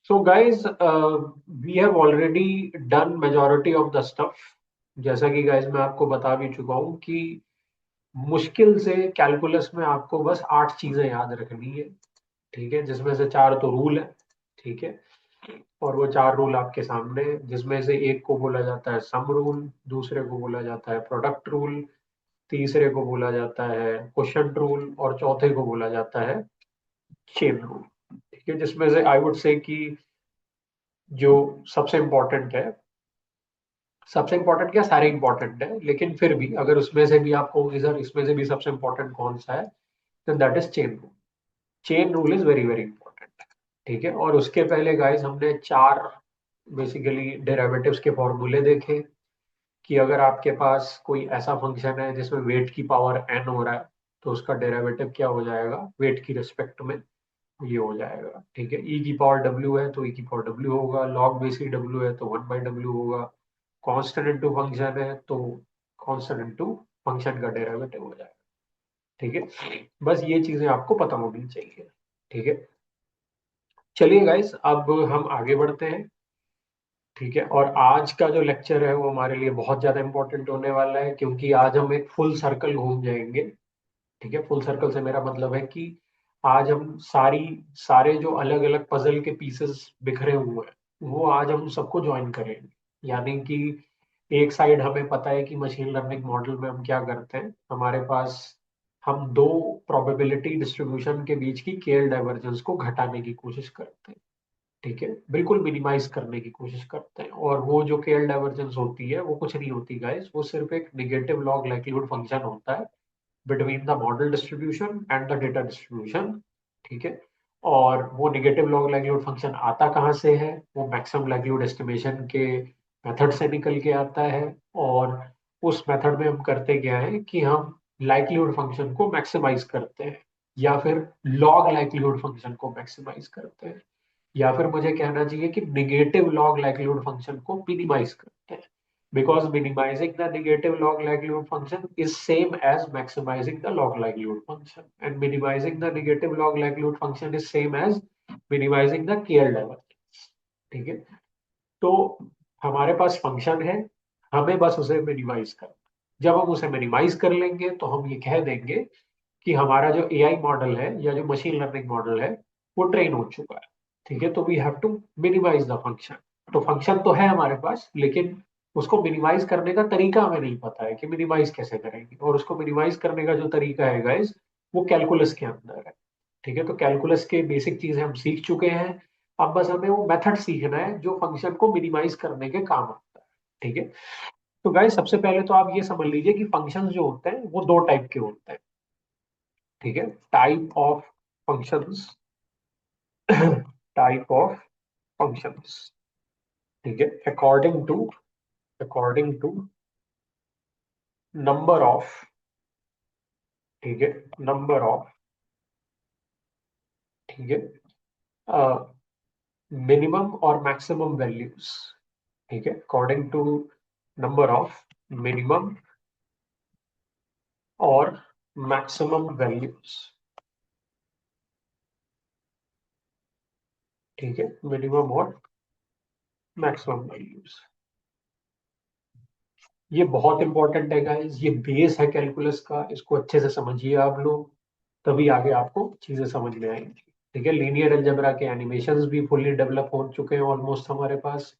So guys, we have already done majority of the stuff. जैसा कि guys मैं आपको बता भी चुका हूँ कि मुश्किल से कैलकुलस में आपको बस 8 चीजें याद रखनी है। ठीक है, जिसमें से 4 तो रूल है। ठीक है, और वो 4 रूल आपके सामने हैं, जिसमें से एक को बोला जाता है सम रूल, दूसरे को बोला जाता है प्रोडक्ट रूल, तीसरे को बोला जाता है क्वोशंट रूल, और चौथे को बोला जाता है चेन रूल। ठीक है, जिसमें से आई वुड से कि जो सबसे इम्पोर्टेंट है, सबसे इंपॉर्टेंट क्या, सारे इंपॉर्टेंट है, लेकिन फिर भी अगर उसमें से भी आप कहोगे सर इसमें से भी सबसे इंपॉर्टेंट कौन सा है, तो that is chain rule. Chain rule is very very important. ठीक है, और उसके पहले गाइस हमने 4 बेसिकली डेरिवेटिव्स के फॉर्मूले देखे कि अगर आपके पास कोई ऐसा फंक्शन है जिसमें वेट की पावर n हो रहा है, तो उसका डेरिवेटिव क्या हो जाएगा वेट की रिस्पेक्ट में, ये हो जाएगा। ठीक है, ई की पावर w है तो ई की पावर w होगा, लॉग बेसिक w है तो 1/w होगा, कांस्टेंट इनटू फंक्शन है तो कांस्टेंट इनटू फंक्शन का डेरिवेटिव हो जाएगा। ठीक है, बस ये चीजें आपको पता होनी चाहिए। ठीक है, चलिए गाइस अब हम आगे बढ़ते हैं। ठीक है, और आज का जो लेक्चर है वो हमारे लिए बहुत ज्यादा इंपॉर्टेंट होने वाला है, क्योंकि आज हम एक फुल सर्कल घूम जाएंगे। ठीक है, फुल सर्कल से मेरा मतलब है कि आज हम सारे जो अलग अलग पजल के पीसेस बिखरे हुए हैं वो आज हम सबको ज्वाइन करेंगे। यानी कि एक साइड हमें पता है कि मशीन लर्निंग मॉडल में हम क्या करते हैं, हमारे पास हम दो प्रोबेबिलिटी डिस्ट्रीब्यूशन के बीच की केएल डाइवर्जेंस को घटाने की कोशिश करते हैं। ठीक है, बिल्कुल मिनिमाइज करने की कोशिश करते हैं, और वो जो केएल डाइवर्जेंस होती है वो कुछ नहीं होती गाइस, वो सिर्फ एक निगेटिव लॉग लाइक्लीहुड फंक्शन होता है between the model distribution and the data distribution. ठीक है, और वो निगेटिव लॉग लाइक्लीहुड फंक्शन आता कहाँ से है, वो मैक्सिमम लाइक्लीहुड एस्टिमेशन के मेथड से निकल के आता है। और उस मेथड में हम करते क्या है कि हम लाइक्लीहुड फंक्शन को मैक्सिमाइज करते हैं, या फिर लॉग लाइक्लीहुड फंक्शन को मैक्सिमाइज करते हैं, या फिर मुझे कहना चाहिए कि निगेटिव लॉग लाइक्लीहुड फंक्शन को मिनिमाइज करते हैं। Because minimising the negative log likelihood function is same as maximizing the log likelihood function, and minimizing the negative log likelihood function is same as minimizing the KL divergence। ठीक है, तो हमारे पास function है, हमें बस उसे मिनिमाइज करना। जब हम उसे मिनिमाइज कर लेंगे तो हम ये कह देंगे कि हमारा जो एआई मॉडल है या जो मशीन लर्निंग मॉडल है वो ट्रेन हो चुका है। ठीक है, तो we have to minimise the function. तो फंक्शन तो है हमारे पास, लेकिन उसको मिनिमाइज करने का तरीका हमें नहीं पता है कि मिनिमाइज कैसे करेंगे, और उसको मिनिमाइज करने का जो तरीका है गाइस वो कैलकुलस के अंदर है। ठीक है, तो कैलकुलस के बेसिक चीजें हम सीख चुके हैं, अब बस हमें वो मेथड सीखना है जो फंक्शन को मिनिमाइज करने के काम आता है। ठीक है, तो गाइस सबसे पहले तो आप ये समझ लीजिए कि फंक्शन जो होते हैं वो दो टाइप के होते हैं। ठीक है, type of functions, type of functions. ठीक है, अकॉर्डिंग टू नंबर ऑफ, ठीक है, नंबर ऑफ, ठीक है, मिनिमम और मैक्सिमम वैल्यूज। ठीक है, according to number of minimum और मैक्सिमम वैल्यूज। ठीक है, मिनिमम और मैक्सिमम वैल्यूज, ये बहुत इंपॉर्टेंट है गाइस, ये बेस है कैलकुलस का, इसको अच्छे से समझिए आप लोग, तभी आगे आपको चीजें समझ में आएंगी। ठीक है, लीनियर अलजेब्रा के एनिमेशंस भी फुल्ली डेवलप हो चुके हैं ऑलमोस्ट हमारे पास,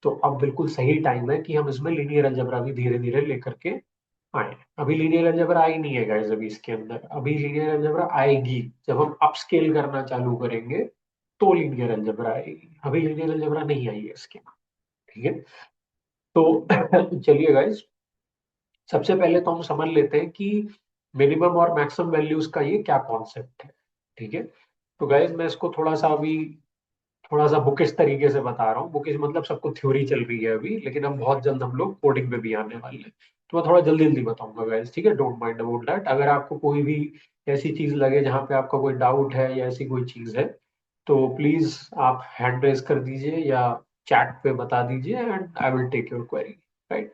तो अब बिल्कुल सही टाइम है कि हम इसमें लीनियर अलजेब्रा भी धीरे धीरे लेकर के आए। अभी लीनियर अलजेब्रा आई नहीं है गाइस, अभी इसके अंदर अभी लीनियर अलजेब्रा आएगी जब हम अपस्केल करना चालू करेंगे, तो लीनियर अलजेब्रा आएगी, अभी लीनियर अलजेब्रा नहीं आई है इसके। ठीक है, तो चलिए गाइस, सबसे पहले तो हम समझ लेते हैं कि मिनिमम और मैक्सिमम वैल्यूज का ये क्या कॉन्सेप्ट है। ठीक है, तो गाइज मैं इसको थोड़ा सा अभी थोड़ा सा बुकिश तरीके से बता रहा हूँ। बुकिश मतलब सबको थ्योरी चल रही है अभी, लेकिन हम बहुत जल्द हम लोग कोडिंग पे भी आने वाले हैं, तो मैं थोड़ा जल्दी जल्दी बताऊंगा गाइज। ठीक है, डोंट माइंड अबाउट दैट। अगर आपको कोई भी ऐसी चीज लगे जहाँ पे आपका कोई डाउट है या ऐसी कोई चीज है, तो प्लीज आप हैंड रेज कर दीजिए या चैट पे बता दीजिए, and I will take your query. Right,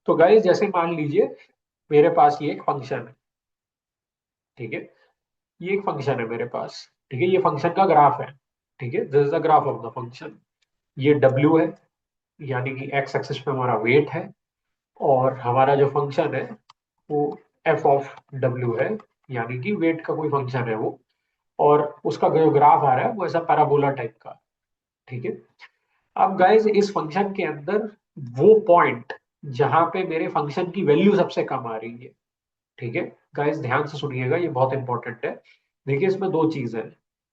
तो गाइज जैसे मान लीजिए मेरे पास ये एक फंक्शन है। ठीक है, ये एक फंक्शन है मेरे पास। ठीक है, ये फंक्शन का ग्राफ है। ठीक है, this is the graph of the function. ये डब्ल्यू है, यानी कि एक्स एक्सिस पे हमारा वेट है, और हमारा जो फंक्शन है वो एफ ऑफ डब्ल्यू है, यानी कि वेट का कोई फंक्शन है वो। और उसका जो ग्राफ आ रहा है वो ऐसा पैराबोला टाइप का। ठीक है। अब गाइज इस फंक्शन के अंदर वो पॉइंट जहां पे मेरे फंक्शन की वैल्यू सबसे कम आ रही है। ठीक है। गाइज ध्यान से सुनिएगा, ये बहुत इंपॉर्टेंट है। देखिए, इसमें दो चीज है।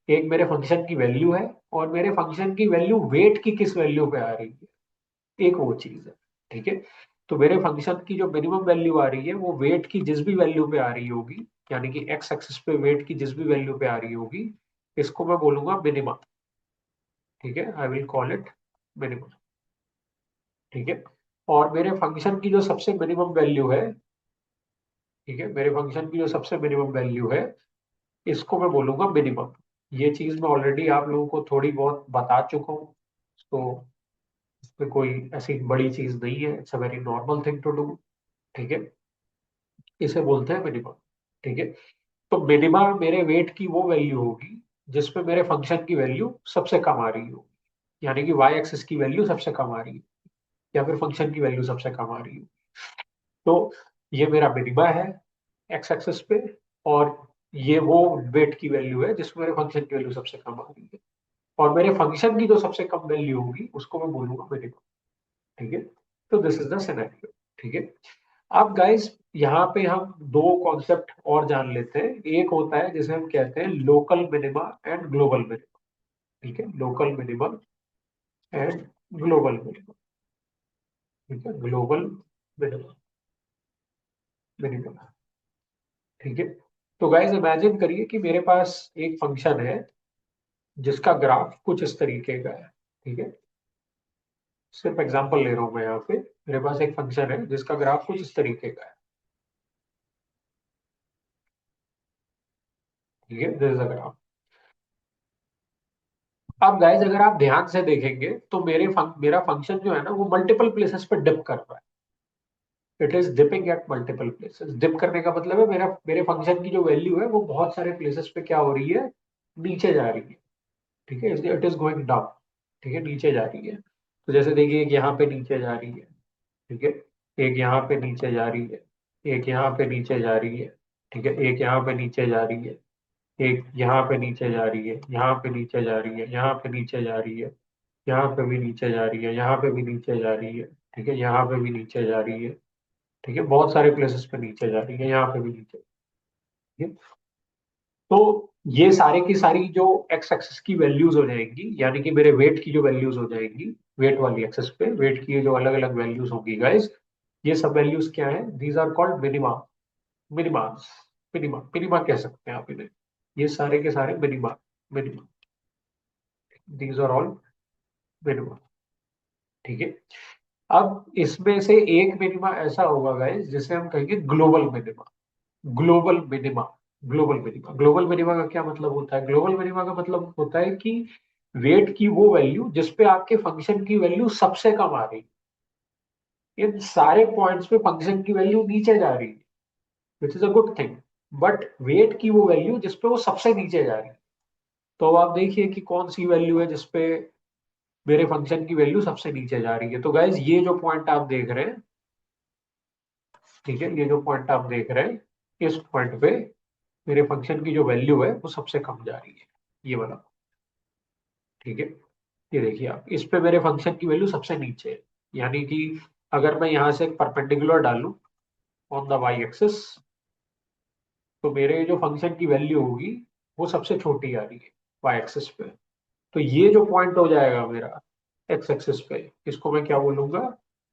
एक मेरे फंक्शन की वैल्यू है, और मेरे फंक्शन की वैल्यू वेट की किस वैल्यू पे आ रही है, एक वो चीज है। ठीक है। तो मेरे फंक्शन की जो मिनिमम वैल्यू आ रही है वो वेट की जिस भी वैल्यू पे आ रही होगी, यानी कि एक्स एक्सिस पे वेट की जिस भी वैल्यू पे आ रही होगी, इसको मैं बोलूंगा मिनिमम। ठीक है, I will call it minimum. ठीक है। और मेरे फंक्शन की जो सबसे मिनिमम वैल्यू है, ठीक है, मेरे फंक्शन की जो सबसे मिनिमम वैल्यू है, इसको मैं बोलूंगा मिनिमम। ये चीज मैं ऑलरेडी आप लोगों को थोड़ी बहुत बता चुका हूँ, तो इसमें कोई ऐसी बड़ी चीज नहीं है, it's a very normal thing to do. ठीक है। इसे बोलते हैं मिनिमम। ठीक है। तो मिनिमा मेरे वेट की वो वैल्यू होगी जिसपे मेरे फंक्शन की वैल्यू सबसे कम आ रही होगी, यानी कि वाई एक्सिस की वैल्यू सबसे कम आ रही है, या फिर फंक्शन की वैल्यू सबसे कम आ रही है। तो ये मेरा मिनिमा है एक्स एक्सिस पे, और ये वो वेट की वैल्यू है जिसमें मेरे फंक्शन की वैल्यू सबसे कम आ रही है। और मेरे फंक्शन की जो सबसे कम वैल्यू होगी उसको मैं बोलूंगा मिनिमम। ठीक है। तो दिस इज द सिनेरियो। ठीक है। अब गाइस, यहाँ पे हम दो कॉन्सेप्ट और जान लेते हैं। एक होता है जिसे हम कहते हैं local minima and global minima. ठीक है, local minimum and global minimum. ठीक है, ग्लोबल मिनिमम, मिनिमम। ठीक है। तो गाइस इमेजिन करिए कि मेरे पास एक फंक्शन है जिसका ग्राफ कुछ इस तरीके का है। ठीक है। सिर्फ एग्जांपल ले रहा हूं मैं यहाँ पे। मेरे पास एक फंक्शन है जिसका ग्राफ कुछ इस तरीके का है। ठीक है, दिस इज अ ग्राफ। अब गाइस अगर आप ध्यान से देखेंगे तो मेरा फंक्शन जो है ना वो मल्टीपल प्लेसेस पे डिप कर रहा है। It is dipping at multiple places. Dip करने का मतलब है मेरे फंक्शन की जो वैल्यू है वो बहुत सारे प्लेसेस पे क्या हो रही है, नीचे जा रही है। ठीक है, इट इज गोइंग डाउन। ठीक है, नीचे जा रही है। तो जैसे देखिए, एक यहाँ पे नीचे जा रही है। ठीक है। एक यहाँ पे नीचे जा रही है। एक यहाँ पे नीचे जा रही है। ठीक है, एक यहाँ पे नीचे जा रही है। एक यहाँ पे नीचे जा रही है, यहाँ पे नीचे जा रही है, यहाँ पे नीचे जा रही है, यहाँ पे भी नीचे जा रही है, यहाँ पे भी नीचे जा रही है। ठीक है, यहाँ पे भी नीचे जा रही है। ठीक है, बहुत सारे प्लेसेस पे नीचे जा रही है, यहाँ पे भी नीचे। ठीक है। तो ये सारे की सारी जो एक्स एक्सिस की वैल्यूज हो जाएंगी, यानी कि मेरे वेट की जो वैल्यूज हो जाएंगी, वेट वाली एक्सिस पे वेट की जो अलग अलग वैल्यूज होगी गाइस, ये सब वैल्यूज क्या है, these are called minima. Minimas, minima, minima कह सकते हैं आप इन्हें। ये सारे के सारे minima, minima, these are all minima. ठीक है। अब इसमें से एक मिनिमा ऐसा होगा गाइस जिसे हम कहेंगे global minima. Global minima, global minima. Global minima का क्या मतलब होता है, ग्लोबल मिनिमा का मतलब होता है कि वेट की वो वैल्यू जिसपे आपके फंक्शन की वैल्यू सबसे कम आ रही है। इन सारे पॉइंट्स पे फंक्शन की वैल्यू नीचे जा रही है, which is a good thing. But wait की वो वैल्यू जिसपे वो सबसे नीचे जा रही है। तो अब आप देखिए कि कौन सी वैल्यू है जिसपे मेरे फंक्शन की वैल्यू सबसे नीचे जा रही है। तो गाइज ये जो पॉइंट आप देख रहे हैं, ठीक है, ये जो पॉइंट आप देख रहे हैं, इस पॉइंट पे मेरे फंक्शन की जो वैल्यू है वो सबसे कम जा रही है, ये वाला। ठीक है। ये देखिए आप, इस पे मेरे फंक्शन की वैल्यू सबसे नीचे है, यानी कि अगर मैं यहां से एक परपेंडिकुलर डालूं ऑन द वाई एक्सिस, तो मेरे जो फंक्शन की वैल्यू होगी वो सबसे छोटी आ रही है वाई एक्सिस पे। तो ये जो पॉइंट हो जाएगा मेरा एक्स एक्सिस पे, इसको मैं क्या बोलूंगा,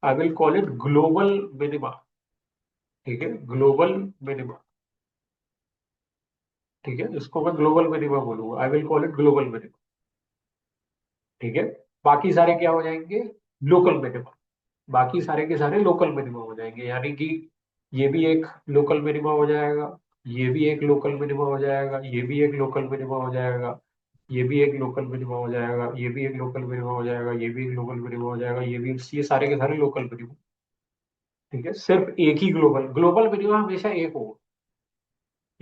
आई will call it global minima. ठीक है, ग्लोबल मिनिमा। ठीक है, इसको मैं ग्लोबल मिनिमा बोलूंगा, आई will call it global minima. ठीक है। बाकी सारे क्या हो जाएंगे, लोकल मिनिमा। बाकी सारे के सारे लोकल मिनिमा हो जाएंगे, यानी कि ये भी एक लोकल मिनिमा हो जाएगा, ये भी एक लोकल मिनिमा हो जाएगा, ये भी एक लोकल मिनिमा हो जाएगा, ये भी एक लोकल मिनिमा हो जाएगा, ये भी एक लोकल मिनिमा हो जाएगा, ये भी एक लोकल मिनिमा हो जाएगा, ये भी, ये सारे के सारे लोकल मिनिमा। ठीक है, सिर्फ एक ही ग्लोबल, ग्लोबल मिनिमा हमेशा एक होगा,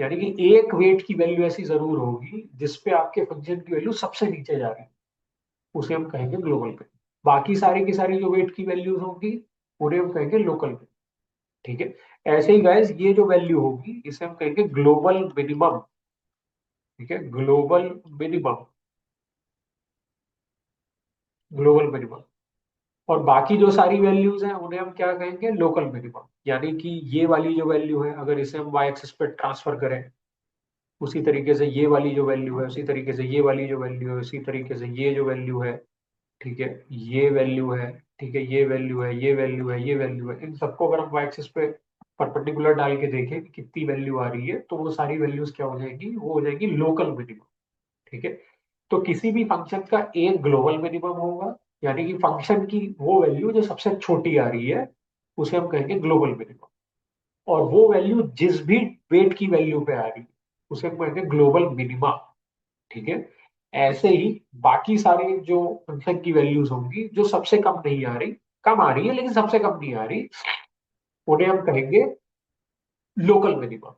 यानी कि एक वेट की वैल्यू ऐसी जरूर होगी जिसपे आपके फंक्शन की वैल्यू सबसे नीचे जा रही है, उसे हम कहेंगे ग्लोबल मिनिमम। बाकी सारी की सारी जो वेट की वैल्यूज होंगी उन्हें हम कहेंगे लोकल मिनिमम। ठीक है। ऐसे ही गाइस ये जो वैल्यू होगी इसे हम कहेंगे ग्लोबल मिनिमम। ठीक है, ग्लोबल मिनिमम, ग्लोबल मिनिमम। और बाकी जो सारी वैल्यूज हैं उन्हें हम क्या कहेंगे, लोकल मिनिमम। यानी कि ये वाली जो वैल्यू है अगर इसे हम वाई एक्सिस पे ट्रांसफर करें, उसी तरीके से ये वाली जो वैल्यू है, उसी तरीके से ये वाली जो वैल्यू है, उसी तरीके से ये जो वैल्यू है, ठीक है, ये वैल्यू है, ठीक है, ये वैल्यू है, ये वैल्यू है, ये वैल्यू है, इन सबको अगर हम वाई एक्सिस पे परपेंडिकुलर डाल के देखें कि कितनी वैल्यू आ रही है, तो वो सारी वैल्यूज क्या हो जाएगी, वो हो जाएगी लोकल मिनिमम। ठीक है। तो किसी भी फंक्शन का एक ग्लोबल मिनिमम होगा, यानी कि फंक्शन की वो वैल्यू जो सबसे छोटी आ रही है उसे हम कहेंगे ग्लोबल मिनिमम। और वो वैल्यू जिस भी वेट की वैल्यू पे आ रही है उसे हम कहेंगे ग्लोबल मिनिमा। ठीक है। ऐसे ही बाकी सारे जो फंक्शन की वैल्यूज होंगी जो सबसे कम नहीं आ रही, कम आ रही है लेकिन सबसे कम नहीं आ रही, उन्हें हम कहेंगे लोकल मिनिमम।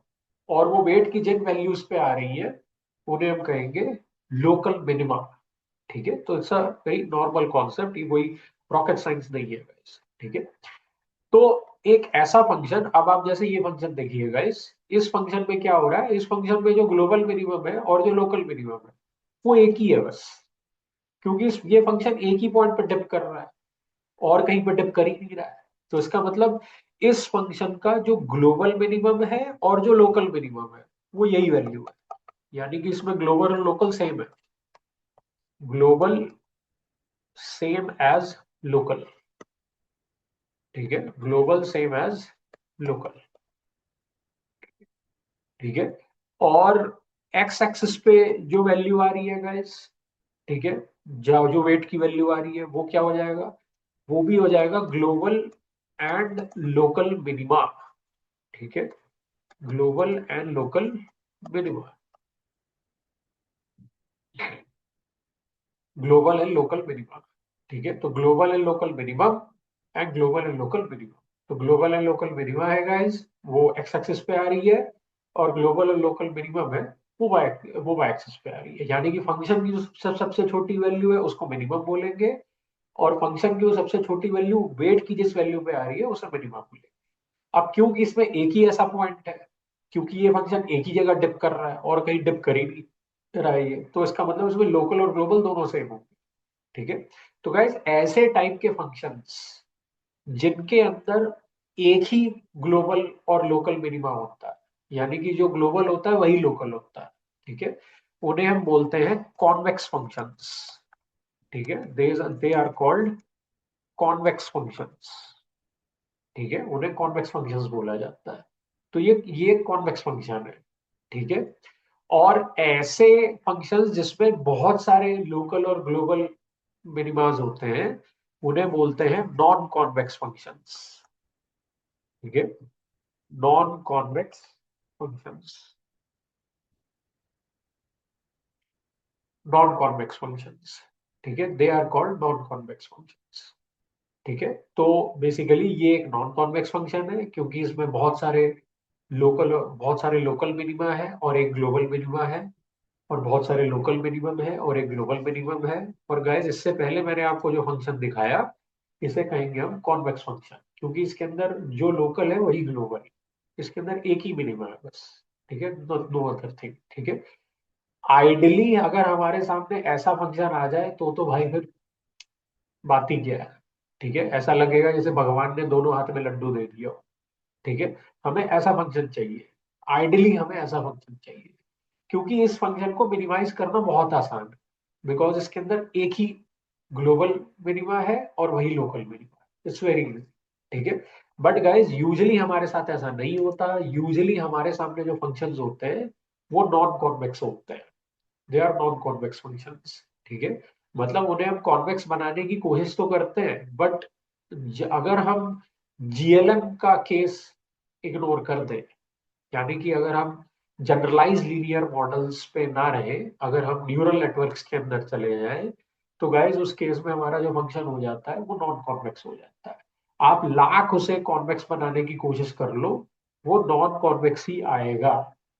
और वो वेट की जिन वैल्यूज पे आ रही है उन्हें हम कहेंगे लोकल मिनिमा। ठीक है। तो it's a very normal concept, ये कोई रॉकेट साइंस नहीं है guys। ठीक है। तो एक ऐसा फंक्शन, अब आप जैसे ये फंक्शन देखिए गाइस, इस फंक्शन में क्या हो रहा है, इस फंक्शन में जो ग्लोबल मिनिमम है और जो लोकल मिनिमम है वो एक ही है बस। क्योंकि ये फंक्शन एक ही पॉइंट पर डिप कर रहा है और कहीं पर डिप कर ही नहीं रहा है। तो इसका मतलब इस फंक्शन का जो ग्लोबल मिनिमम है और जो लोकल मिनिमम है वो यही वैल्यू है। यानी कि इसमें ग्लोबल और लोकल सेम है, ग्लोबल सेम एज लोकल। ठीक है, ग्लोबल सेम एज लोकल। ठीक है। और एक्स एक्सिस पे जो वैल्यू आ रही है गाइस, ठीक है, जो जो वेट की वैल्यू आ रही है वो क्या हो जाएगा, वो भी हो जाएगा ग्लोबल एंड लोकल मिनिमा। ठीक है, global and local minima, global and local minima. ठीक है, तो global and local minimum and global and local minimum. तो ग्लोबल एंड लोकल मिनिमा है गाइस, वो एक्स एक्सिस पे आ रही है, और ग्लोबल एंड लोकल मिनिमम है वो वाई एक्सिस पे आ रही है। यानी कि फंक्शन की जो सबसे छोटी वैल्यू है उसको मिनिमम बोलेंगे, और फंक्शन की जो सबसे छोटी वैल्यू वेट की जिस वैल्यू पे आ रही है उसे मिनिमम बोलेंगे। अब क्योंकि इसमें एक ही ऐसा पॉइंट है, क्योंकि ये फंक्शन एक ही जगह डिप कर रहा है और कहीं डिप कर ही नहीं रहा है ये, तो इसका मतलब इसमें लोकल और ग्लोबल दोनों सेम होंगे। ठीक है। तो गाइस ऐसे टाइप के फंक्शंस जिनके अंदर एक ही ग्लोबल और लोकल मिनिमा होता है, यानी कि जो ग्लोबल होता है वही लोकल होता है, ठीक है, उन्हें हम बोलते हैं कॉन्वेक्स फंक्शंस। ठीक है, they are called convex functions. ठीक है, उन्हें कॉन्वेक्स फंक्शंस बोला जाता है। तो ये कॉन्वेक्स फंक्शन है। ठीक है। और ऐसे फंक्शंस जिसमें बहुत सारे लोकल और ग्लोबल मिनिमाज होते हैं उन्हें बोलते हैं नॉन कॉन्वेक्स फंक्शंस। ठीक है, non convex functions, non convex functions. ठीक है, they are called non convex functions. ठीक है। तो बेसिकली ये एक नॉन कॉन्वेक्स फंक्शन है क्योंकि इसमें बहुत सारे लोकल मिनिमा है और एक ग्लोबल मिनिमा है, और बहुत सारे लोकल मिनिमम है और एक ग्लोबल मिनिमम है। और गाइस इससे पहले मैंने आपको जो फंक्शन दिखाया इसे कहेंगे हम कॉन्वेक्स फंक्शन, क्योंकि इसके अंदर जो लोकल है वही ग्लोबल है, इसके अंदर एक ही मिनिमम है बस। ठीक है, नो अदर थिंग। ठीक है। आइडली अगर हमारे सामने ऐसा फंक्शन आ जाए तो भाई फिर बात ही क्या है। ठीक है, ऐसा लगेगा जैसे भगवान ने दोनों हाथ में लड्डू दे दिया हो। ठीक है, हमें ऐसा फंक्शन चाहिए, आइडली हमें ऐसा फंक्शन चाहिए, क्योंकि इस फंक्शन को मिनिमाइज करना बहुत आसान है, बिकॉज इसके अंदर एक ही ग्लोबल मिनिमा है और वही लोकल मिनिमा है, इट्स वेरी इजी। ठीक है। बट गाइज यूजली हमारे साथ ऐसा नहीं होता, यूजली हमारे सामने जो फंक्शंस होते हैं वो नॉन कॉन्वेक्स होते हैं, they are non convex functions. ठीक है, मतलब उन्हें हम कॉन्वेक्स बनाने की कोशिश तो करते हैं, बट अगर हम जीएलएम का केस इग्नोर कर दें, यानी कि अगर हम जनरलाइज लीनियर मॉडल्स पे ना रहे, अगर हम न्यूरल नेटवर्क्स के अंदर चले जाएं, तो गाइज उस केस में हमारा जो फंक्शन हो जाता है वो नॉन कॉन्वेक्स हो जाता है। आप लाख उसे कॉन्वेक्स बनाने की कोशिश कर लो, वो नॉन कॉन्वेक्स ही आएगा।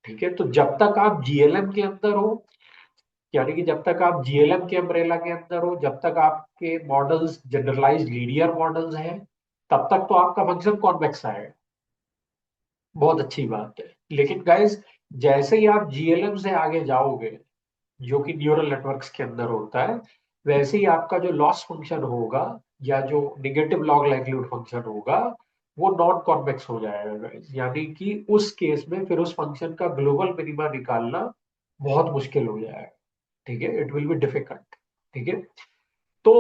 ठीक है, तो जब तक आप जीएलएम के अंदर हो, यानी कि जब तक आप जीएलएम के अम्ब्रेला के अंदर हो, जब तक आपके मॉडल्स जनरलाइज्ड लीनियर मॉडल्स हैं, तब तक तो आपका फंक्शन कॉन्वेक्स आएगा। बहुत अच्छी बात है। लेकिन गाइस, जैसे ही आप जीएलएम से आगे जाओगे, जो कि न्यूरल नेटवर्क्स के अंदर होता है, वैसे ही आपका जो लॉस फंक्शन होगा या जो निगेटिव लॉग लाइक्लीहुड फंक्शन होगा, वो नॉन कॉन्वेक्स हो जाएगा गाइस। यानी कि उस केस में फिर उस फंक्शन का ग्लोबल मिनिमा निकालना बहुत मुश्किल हो जाएगा। ठीक है, इट विल बी डिफिकल्ट। ठीक है, तो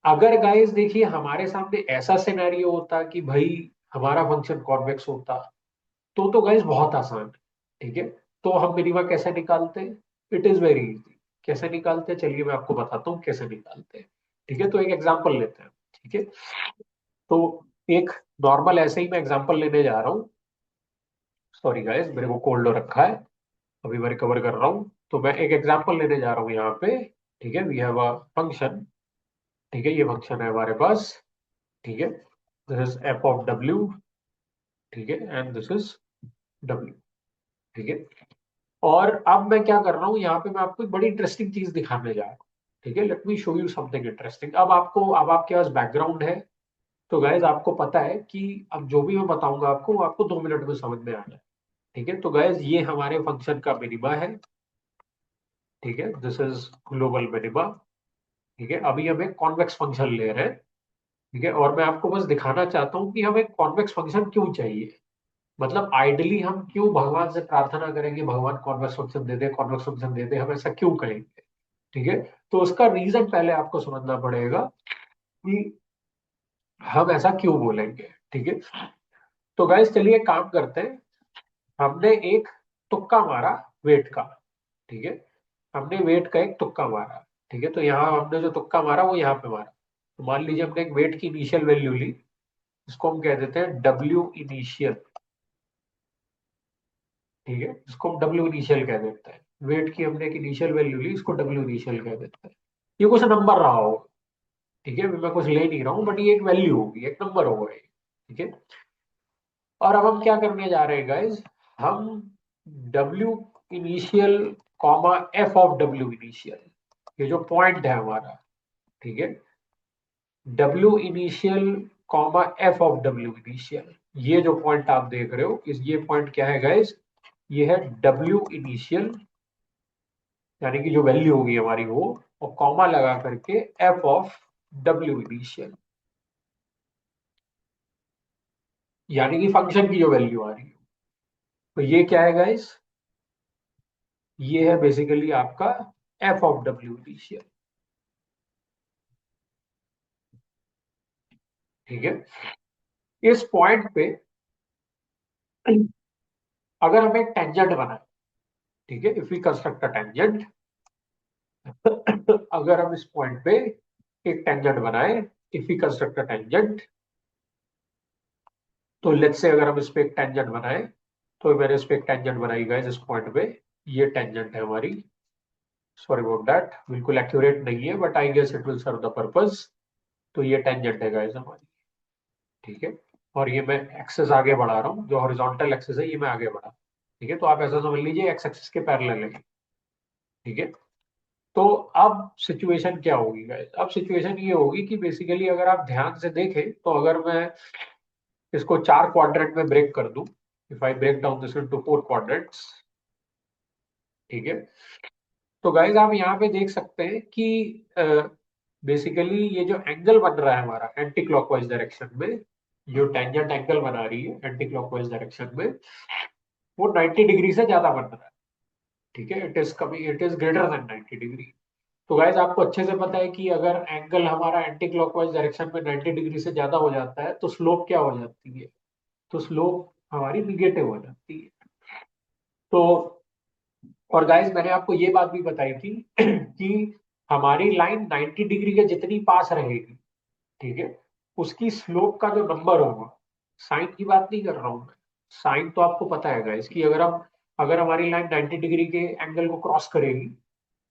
अगर गाइस देखिए हमारे सामने ऐसा सिनेरियो होता कि भाई हमारा फंक्शन कॉन्वेक्स होता, तो गाइस बहुत आसान है। ठीक है, तो हम मिनिमा कैसे निकालते हैं? It is very easy. कैसे निकालते हैं, चलिए मैं आपको बताता हूँ कैसे निकालते हैं। ठीक है, तो एक एग्जांपल लेते हैं। ठीक है, तो एक नॉर्मल ऐसे ही मैं एग्जांपल लेने जा रहा हूँ। सॉरी गाइस, मेरे को कोल्ड हो रखा है, अभी मैं रिकवर कर रहा हूँ। तो मैं एक एग्जांपल लेने जा रहा हूँ यहाँ पे। ठीक है, वी हैव अ फंक्शन। ठीक है, ये फंक्शन है हमारे पास। ठीक है, this is F of W. ठीक है, एंड दिस इज डब्ल्यू। ठीक है, और अब मैं क्या कर रहा हूँ यहाँ पे, मैं आपको एक बड़ी इंटरेस्टिंग चीज दिखाने जा रहा हूँ। ठीक है, let me show you something interesting. अब आपके पास बैकग्राउंड है, तो गाइज आपको पता है कि अब जो भी मैं बताऊंगा आपको, वो आपको 2 मिनट में समझ में आना है। ठीक है, तो गाइज ये हमारे फंक्शन का मिनिमा है। ठीक है, दिस इज ग्लोबल मिनिमा। ठीक है, अभी हम एक कॉन्वेक्स फंक्शन ले रहे हैं। ठीक है, और मैं आपको बस दिखाना चाहता हूँ कि हमें कॉन्वेक्स फंक्शन क्यों चाहिए। मतलब आइडली हम क्यों भगवान से प्रार्थना करेंगे, भगवान कॉन्वेक्स फंक्शन दे दे, कॉन्वेक्स फंक्शन दे दे, हम ऐसा क्यों करेंगे? ठीक है, तो उसका रीजन पहले आपको समझना पड़ेगा कि हम ऐसा क्यों बोलेंगे। ठीक है, तो गाइस चलिए काम करते हैं। हमने एक तुक्का मारा वेट का। ठीक है, हमने वेट का एक तुक्का मारा। ठीक है, तो यहाँ हमने जो तुक्का मारा वो यहाँ पे मारा। तो मान लीजिए हमने एक वेट की इनिशियल वैल्यू ली, इसको हम कह देते हैं डब्ल्यू इनिशियल। ठीक है, इसको हम डब्ल्यू इनिशियल कह देते हैं। वेट की हमने एक इनिशियल वैल्यू ली, इसको डब्ल्यू इनिशियल कह देते हैं। ये कुछ नंबर रहा होगा। ठीक है, मैं कुछ ले नहीं रहा हूँ, बट ये एक वैल्यू होगी, एक नंबर होगा ये। ठीक है, और अब हम क्या करने जा रहे हैं गाइज, हम W initial comma F of W initial, ये जो पॉइंट है हमारा। ठीक है, W initial comma F of W initial, ये जो पॉइंट आप देख रहे हो, इस ये पॉइंट क्या है गाइज? ये है डब्ल्यू इनिशियल, यानी कि जो वैल्यू होगी हमारी वो, और कॉमा लगा करके एफ ऑफ डब्ल्यू इनिशियल, यानी कि फंक्शन की जो वैल्यू आ रही है। तो ये क्या है गाइस? ये है बेसिकली आपका एफ ऑफ डब्ल्यू इनिशियल। ठीक है, इस पॉइंट पे अगर हम एक टेंजेंट बनाए, ठीक है, if we construct a tangent, अगर हम इस पॉइंट पे एक टेंजेंट बनाए, if we construct a tangent, तो लेट्स से अगर हम इस पे एक टेंजेंट बनाए, तो मैंने इस पे एक टेंजेंट बनाई गाइस इस पॉइंट पे। ये टेंजेंट है हमारी। सॉरी अबाउट दैट, बिल्कुल एक्यूरेट नहीं है, but I guess it will serve the purpose. तो ये टेंजेंट है गाइस हमारी। ठीक है, और ये मैं एक्सेस आगे बढ़ा रहा हूँ, जो हॉरिजॉन्टल एक्सेस है ये मैं आगे बढ़ा। ठीक है, तो आप ऐसा समझ लीजिए एक्स एक्सिस के पैरेलल है। ठीक है, तो अब सिचुएशन क्या होगी गाइस? अब सिचुएशन ये होगी कि बेसिकली अगर आप ध्यान से देखें, तो अगर मैं इसको 4 क्वाड्रेंट में ब्रेक कर दूं, if I break down this into 4 quadrants. ठीक है, तो गाइस आप यहाँ पे देख सकते हैं कि बेसिकली ये जो एंगल बन रहा है हमारा एंटी क्लॉकवाइज डायरेक्शन में, जो टेंजेंट एंगल बना रही है एंटी क्लॉकवाइज डायरेक्शन में, वो 90 डिग्री से ज्यादा बन रहा है। ठीक है, it is greater than 90 degree. तो गाइज आपको अच्छे से पता है कि अगर एंगल हमारा एंटी क्लॉकवाइज डायरेक्शन में 90 डिग्री से ज्यादा हो जाता है, तो स्लोप क्या हो जाती है? तो स्लोप हमारी निगेटिव हो जाती है। तो और गाइज मैंने आपको ये बात भी बताई थी कि हमारी लाइन 90 डिग्री के जितनी पास रहेगी, ठीक है, उसकी स्लोप का जो नंबर होगा, साइन की बात नहीं कर रहा हूं मैं, साइन तो आपको पता है गाइस कि अगर हमारी लाइन 90 डिग्री के एंगल को क्रॉस करेगी,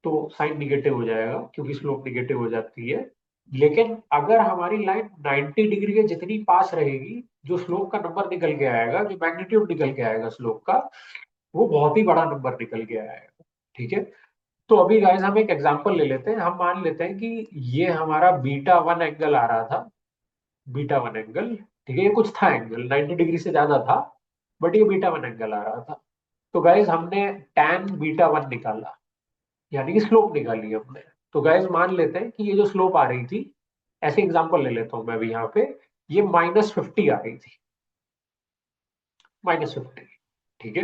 तो साइन निगेटिव हो जाएगा, क्योंकि स्लोप निगेटिव हो जाती है। लेकिन अगर हमारी लाइन 90 डिग्री के जितनी पास रहेगी, जो स्लोप का नंबर निकल के आएगा, जो मैग्नीट्यूड निकल के आएगा स्लोप का, वो बहुत ही बड़ा नंबर निकल के आएगा। ठीक है, तो अभी गाइस हम एक एग्जांपल ले लेते हैं। हम मान लेते हैं कि ये हमारा बीटा वन एंगल आ रहा था, बीटा वन एंगल। ठीक है, ये कुछ था एंगल 90 डिग्री से ज्यादा था, बट ये बीटा वन एंगल आ रहा था। तो गाइस हमने tan बीटा वन निकाला, यानी कि स्लोप निकाली हमने। तो गाइस मान लेते हैं कि ये जो स्लोप आ रही थी, ऐसे एग्जांपल ले लेता हूं मैं भी यहाँ पे, ये -50 आ रही थी, -50। ठीक है,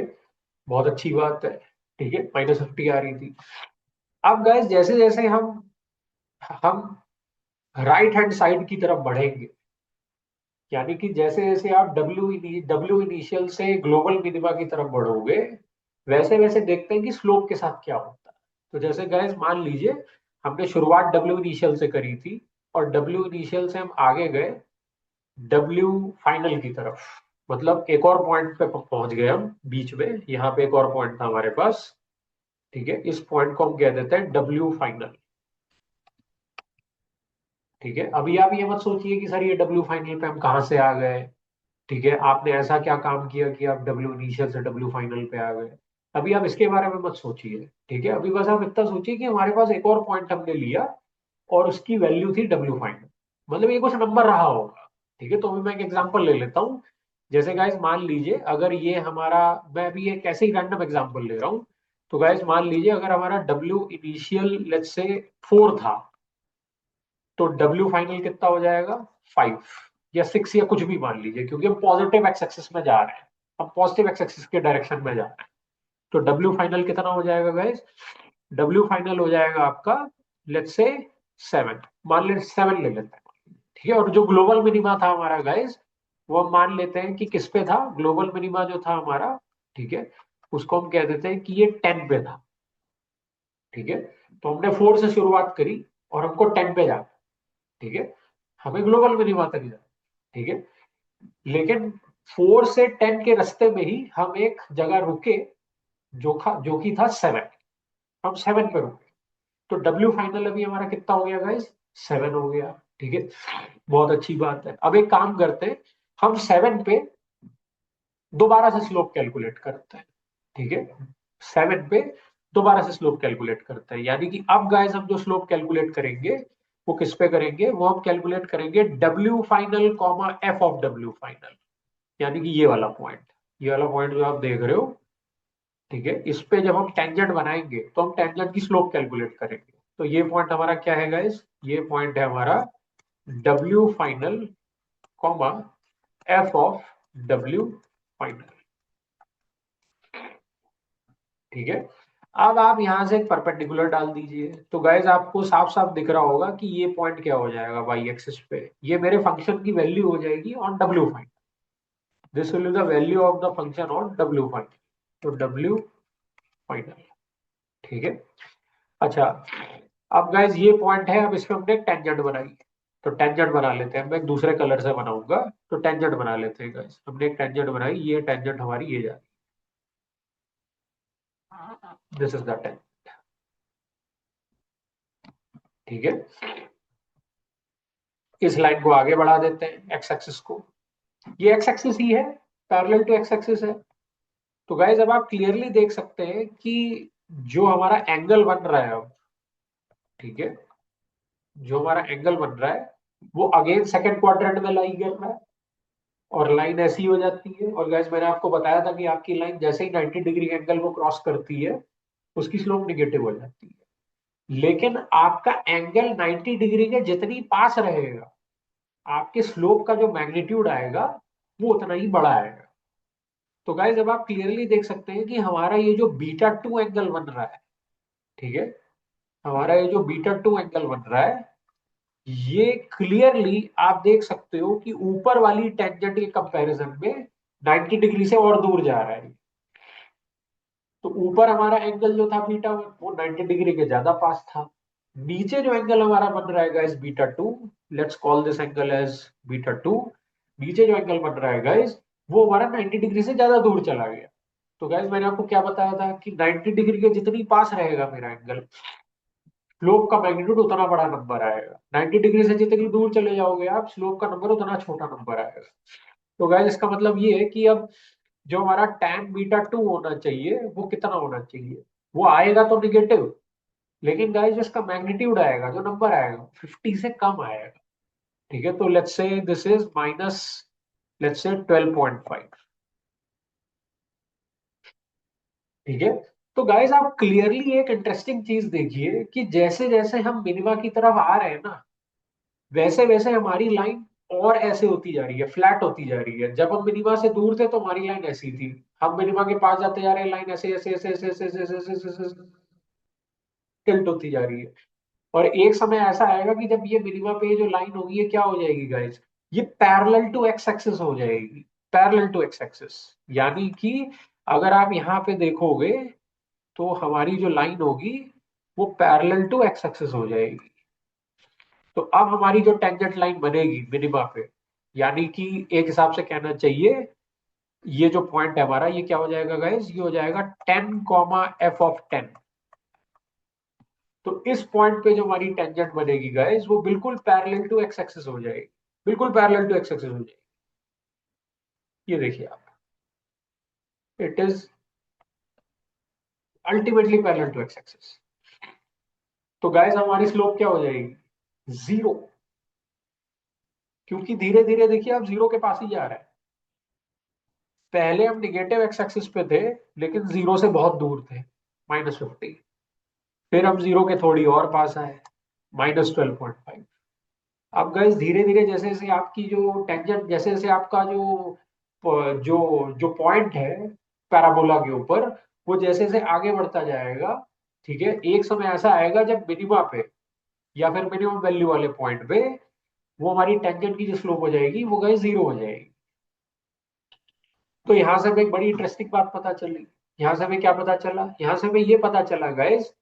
बहुत अच्छी बात है। ठीक है, -50 आ रही थी। अब गाइस जैसे जैसे हम राइट हैंड साइड की तरफ बढ़ेंगे, यानी कि जैसे जैसे आप डब्ल्यू इनिशियल से ग्लोबल मिनिमा की तरफ बढ़ोगे, वैसे वैसे देखते हैं कि स्लोप के साथ क्या होता है। तो जैसे गाइस मान लीजिए हमने शुरुआत डब्ल्यू इनिशियल से करी थी, और डब्ल्यू इनिशियल से हम आगे गए डब्ल्यू फाइनल की तरफ, मतलब एक और पॉइंट पे पहुंच गए हम बीच में। यहाँ पे एक और पॉइंट था हमारे पास। ठीक है, इस पॉइंट को हम कह देते हैं डब्ल्यू फाइनल। ठीक है, अभी आप ये मत सोचिए कि सर ये डब्ल्यू फाइनल पे हम कहाँ से आ गए। ठीक है, आपने ऐसा क्या काम किया कि आप डब्ल्यू इनिशियल से डब्ल्यू फाइनल पे आ गए। अभी आप इसके बारे में मत सोचिए। ठीक है, अभी बस आप इतना सोचिए कि हमारे पास एक और पॉइंट हमने लिया, और उसकी वैल्यू थी डब्ल्यू फाइनल, मतलब ये कुछ नंबर रहा होगा। ठीक है, तो अभी मैं एक एग्जांपल ले लेता हूँ। जैसे गाइस मान लीजिए अगर ये हमारा, मैं अभी एक ऐसे ही रैंडम एग्जांपल ले रहा हूँ। तो गाइस मान लीजिए अगर हमारा डब्ल्यू इनिशियल लेट्स से 4 था, तो डब्ल्यू फाइनल कितना हो जाएगा, 5 या 6 या कुछ भी मान लीजिए, क्योंकि हम पॉजिटिव एक्स एक्सिस में जा रहे हैं, हम पॉजिटिव एक्स एक्सिस के डायरेक्शन में जा रहे हैं। तो डब्ल्यू फाइनल कितना हो जाएगा गाइस, डब्ल्यू फाइनल हो जाएगा आपका लेट्स से 7, मान ले 7 ले लेते हैं। ठीक है, और जो ग्लोबल मिनिमा था हमारा गाइस, वो हम मान लेते हैं कि किस पे था, ग्लोबल मिनिमा जो था हमारा। ठीक है, उसको हम कह देते हैं कि ये 10 पे था। ठीक है, तो हमने 4 से शुरुआत करी और हमको 10 पे जाना। ठीक है, हमें ग्लोबल मिनिमा तक जाना। ठीक है, लेकिन 4 से 10 के रास्ते में ही हम एक जगह रुके, जो कि था 7। हम 7 पे रुके, तो डब्ल्यू फाइनल अभी हमारा कितना हो गया गाइस, 7 हो गया। ठीक है, बहुत अच्छी बात है। अब एक काम करते हैं, हम 7 पे दोबारा से स्लोप कैलकुलेट करते हैं। ठीक है, 7 पे दोबारा से स्लोप कैलकुलेट करते हैं, यानी कि अब गाइस हम जो स्लोप कैलकुलेट करेंगे वो किस पे करेंगे, वो हम कैलकुलेट करेंगे W final comma F of W final, यानी कि ये वाला पॉइंट, ये वाला पॉइंट जो आप देख रहे हो। ठीक है, इस पे जब हम टेंजेंट बनाएंगे तो हम टेंजेंट की स्लोप कैलकुलेट करेंगे। तो ये पॉइंट हमारा क्या है गाइस, ये पॉइंट है हमारा W final comma F of W final. ठीक है, अब आप यहां से एक परपेंडिकुलर डाल दीजिए, तो गाइस आपको साफ साफ दिख रहा होगा कि ये पॉइंट क्या हो जाएगा वाई एक्सिस पे, ये मेरे फंक्शन की वैल्यू हो जाएगी on W final. This will be the value of the function on W final. तो डब्ल्यू फाइनल। ठीक है, अच्छा, अब गाइज ये पॉइंट है, अब इस पे हमने एक टेंजेंट बनाई। तो टेंजेंट बना लेते हैं, मैं एक दूसरे कलर से बनाऊंगा। तो टेंजेंट बना लेते हैं गाइज, हमने एक टेंजेंट बनाई, ये टेंजेंट हमारी ये जा रही, दिस इज द टेंजेंट। ठीक है, इस लाइन को आगे बढ़ा देते हैं, एक्स एक्सिस को, ये एक्स एक्सिस ही है, पैरेलल टू एक्स एक्सिस है। तो गाइज अब आप क्लियरली देख सकते हैं कि जो हमारा एंगल बन रहा है अब, ठीक है, जो हमारा एंगल बन रहा है वो अगेन सेकंड क्वाड्रेंट में लाई कर रहा है, और लाइन ऐसी हो जाती है। और गैस मैंने आपको बताया था कि आपकी लाइन जैसे ही 90 डिग्री एंगल को क्रॉस करती है, उसकी स्लोप निगेटिव हो जाती है। लेकिन आपका एंगल 90 डिग्री के जितनी पास रहेगा, आपके स्लोप का जो मैग्नीट्यूड आएगा वो उतना ही बड़ा आएगा। तो गाइस अब आप क्लियरली देख सकते हैं कि हमारा ये जो बीटा टू एंगल बन रहा है, ठीक है, हमारा ये जो बीटा टू एंगल बन रहा है, ये क्लियरली आप देख सकते हो कि ऊपर वाली टेंजेंट के कंपैरिजन में 90 डिग्री से और दूर जा रहा है। तो ऊपर हमारा एंगल जो था बीटा वन, वो 90 डिग्री के ज्यादा पास था। नीचे जो एंगल हमारा बन रहा है guys beta two, let's call this angle as beta two. नीचे जो एंगल बन रहा है गाइस, वो हमारा 90 डिग्री से ज्यादा दूर चला गया। तो गाइस मैंने आपको क्या बताया था कि 90 डिग्री के जितनी पास रहेगा मेरा एंगल, स्लोप का मैग्नीट्यूड उतना बड़ा नंबर आएगा। 90 डिग्री से जितनी दूर चले जाओगे आप, स्लोप का नंबर उतना छोटा नंबर आएगा। तो गाइस इसका मतलब ये है कि अब जो हमारा tan बीटा 2 होना चाहिए वो कितना होना चाहिए, वो आएगा तो निगेटिव, लेकिन गाइस जो इसका मैग्नीट्यूड आएगा, जो नंबर आएगा 50 से कम आएगा। ठीक है, तो लेट्स से this is minus, let's say 12.5। ठीक है, तो गाइस आप क्लियरली एक इंटरेस्टिंग चीज देखिए कि जैसे जैसे हम मिनिमा की तरफ आ रहे हैं ना, वैसे वैसे हमारी लाइन और ऐसे होती जा रही है, फ्लैट होती जा रही है। जब हम मिनिमा से दूर थे तो हमारी लाइन ऐसी थी, हम मिनिमा के पास जाते जा रहे हैं, लाइन ऐसे ऐसे ऐसे ऐसे ऐसे ऐसे ऐसे ऐसे ऐसे टिल्ट होती जा रही है। और एक समय ऐसा आएगा कि जब ये मिनिमा पे जो लाइन होगी ये क्या हो जाएगी गाइस, ये पैरेलल टू एक्स एक्सिस हो जाएगी, पैरेलल टू एक्स एक्सिस। यानी कि अगर आप यहाँ पे देखोगे तो हमारी जो लाइन होगी वो पैरेलल टू एक्स एक्सिस हो जाएगी। तो अब हमारी जो टेंजेंट लाइन बनेगी मिनिमा पे, यानी कि एक हिसाब से कहना चाहिए ये जो पॉइंट है हमारा, ये क्या हो जाएगा गाइस, ये हो जाएगा 10, f(10)। तो इस पॉइंट पे जो हमारी टेंजेंट बनेगी गाइस वो बिल्कुल पैरेलल टू एक्स एक्सिस हो जाएगी, बिल्कुल पैरेलल टू एक्स एक्सिस हो जाएगी। ये देखिए आप, it is ultimately parallel to x axis. तो गाइस हमारी स्लोप क्या हो जाएगी, जीरो, क्योंकि धीरे धीरे देखिए आप जीरो के पास ही जा रहा है। पहले हम निगेटिव एक्स एक्सिस पे थे, लेकिन जीरो से बहुत दूर थे, -50। फिर हम जीरो के थोड़ी और पास आए, -12.5। अब गाइस धीरे धीरे जैसे जैसे आपकी जो टेंजेंट, जैसे जैसे आपका जो जो जो पॉइंट है पैराबोला के ऊपर, वो जैसे जैसे आगे बढ़ता जाएगा, ठीक है, एक समय ऐसा आएगा जब मिनिमा पे या फिर मिनिमम वैल्यू वाले पॉइंट पे वो हमारी टेंजेंट की जो स्लोप हो जाएगी वो गाइस जीरो हो जाएगी। तो यहां से हमें एक बड़ी इंटरेस्टिंग बात पता चली। यहां से हमें क्या पता चला, यहां से हमें ये पता चला गाइस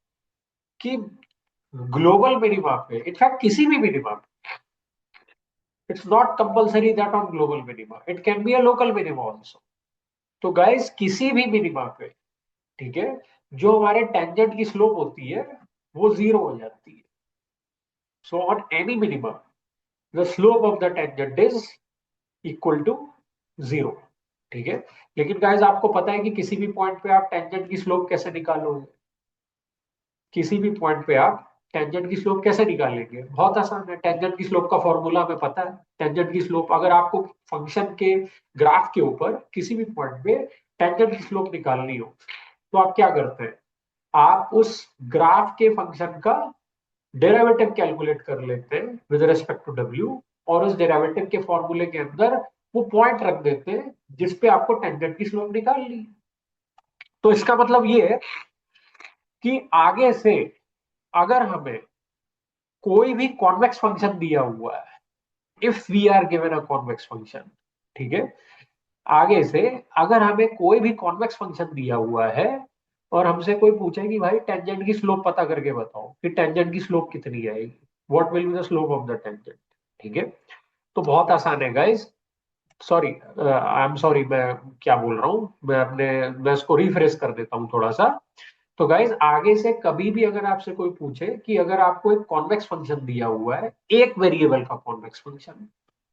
कि ग्लोबल मिनिमा पे, इनफैक्ट किसी भी मिनिमा पे, it's not compulsory that on global minima, it can be a local minima also. तो गाइस किसी भी मिनिमा पे, ठीक है, जो हमारे टेंजेंट की स्लोप होती है वो जीरो हो जाती है। So on any minima the slope of the tangent is equal to zero. ठीक है, लेकिन गाइस आपको पता है कि किसी भी पॉइंट पे आप टेंजेंट की स्लोप कैसे निकालोगे, किसी भी पॉइंट पे आप टेंजेंट की स्लोप कैसे निकालेंगे, बहुत आसान है। टेंजेंट की स्लोप का फॉर्मूला हमें पता है। टेंजेंट की स्लोप, अगर आपको फंक्शन के ग्राफ के ऊपर किसी भी पॉइंट पे टेंजेंट की स्लोप निकालनी हो तो आप क्या करते हैं, आप उस ग्राफ के फंक्शन का डेरिवेटिव कैलकुलेट कर लेते हैं विद रिस्पेक्ट टू डब्ल्यू, और उस डेरिवेटिव के फॉर्मूले के अंदर वो पॉइंट रख देते हैं जिसपे आपको टेंजेंट की स्लोप निकालनी है। तो इसका मतलब ये है कि आगे से अगर हमें कोई भी कॉन्वेक्स फंक्शन दिया हुआ है, if we are given a convex function, ठीक है, आगे से अगर हमें कोई भी कॉन्वेक्स फंक्शन दिया हुआ है और हमसे कोई पूछे कि भाई टेंजेंट की स्लोप पता करके बताओ कि टेंजेंट की स्लोप कितनी आएगी, what will be the slope of the tangent, ठीक है, तो बहुत आसान है guys. Sorry, I am sorry, मैं क्या बोल रहा हूँ, मैं इसको रिफ्रेश कर देता हूँ थोड़ा सा। तो गाइज आगे से कभी भी अगर आपसे कोई पूछे कि अगर आपको एक कॉन्वेक्स फंक्शन दिया हुआ है, एक वेरिएबल का कॉन्वेक्स फंक्शन,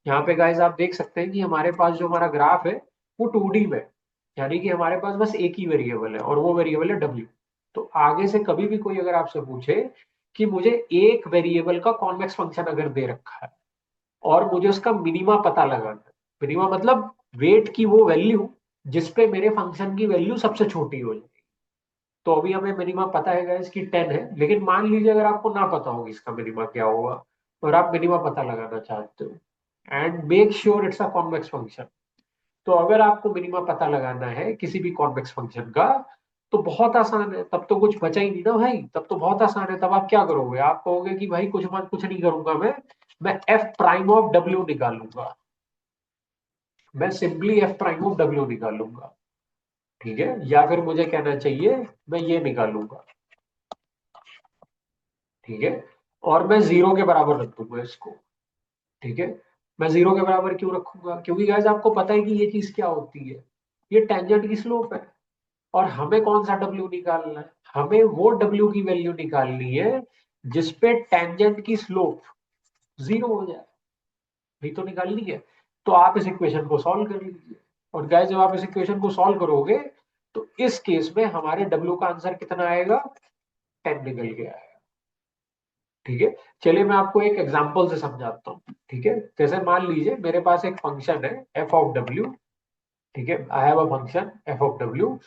यहाँ पे गाइज आप देख सकते हैं कि हमारे पास जो हमारा ग्राफ है वो 2D में, यानी कि हमारे पास बस एक ही वेरिएबल है और वो वेरिएबल है डब्ल्यू। तो आगे से कभी भी कोई अगर आपसे पूछे कि मुझे एक वेरिएबल का कॉन्वेक्स फंक्शन अगर दे रखा है और मुझे उसका मिनिमा पता लगाना है, मिनिमा मतलब वेट की वो वैल्यू जिसपे मेरे फंक्शन की वैल्यू सबसे छोटी हो जाए। तो अभी हमें मिनिमा पता है इसकी 10 है, लेकिन मान लीजिए अगर आपको ना पता होगी इसका मिनिमा क्या होगा और आप मिनिमा पता लगाना चाहते हो, and make sure it's a convex function. तो अगर आपको मिनिमा पता लगाना है किसी भी कॉन्वेक्स फंक्शन का तो बहुत आसान है, तब तो कुछ बचा ही नहीं ना भाई, तब तो बहुत आसान है। तब आप क्या करोगे, आप कहोगे कि भाई कुछ मत, कुछ नहीं करूंगा मैं एफ प्राइम ऑफ डब्ल्यू निकालूंगा, मैं simply F prime of W निकालूंगा, ठीक है, या फिर मुझे कहना चाहिए मैं ये निकालूंगा, ठीक है, और मैं जीरो के बराबर रख दूंगा इसको, ठीक है। मैं जीरो के बराबर क्यों रखूंगा, क्योंकि गाइस आपको पता है कि ये चीज क्या होती है, ये टेंजेंट की स्लोप है। और हमें कौन सा डब्ल्यू निकालना है, हमें वो डब्ल्यू की वैल्यू निकालनी है जिसपे टेंजेंट की स्लोप जीरो हो जाए, भी तो निकालनी है। तो आप इस इक्वेशन को सॉल्व कर लीजिए। और गाइस जब आप इस इक्वेशन को सॉल्व करोगे तो इस केस में हमारे W का आंसर कितना आएगा, 10 निकल के आएगा। ठीक है, चलिए मैं आपको एक एग्जांपल से समझाता हूँ। ठीक है, जैसे मान लीजिए मेरे पास एक फंक्शन है एफ ऑफ डब्ल्यू। ठीक है, I have a function F of W.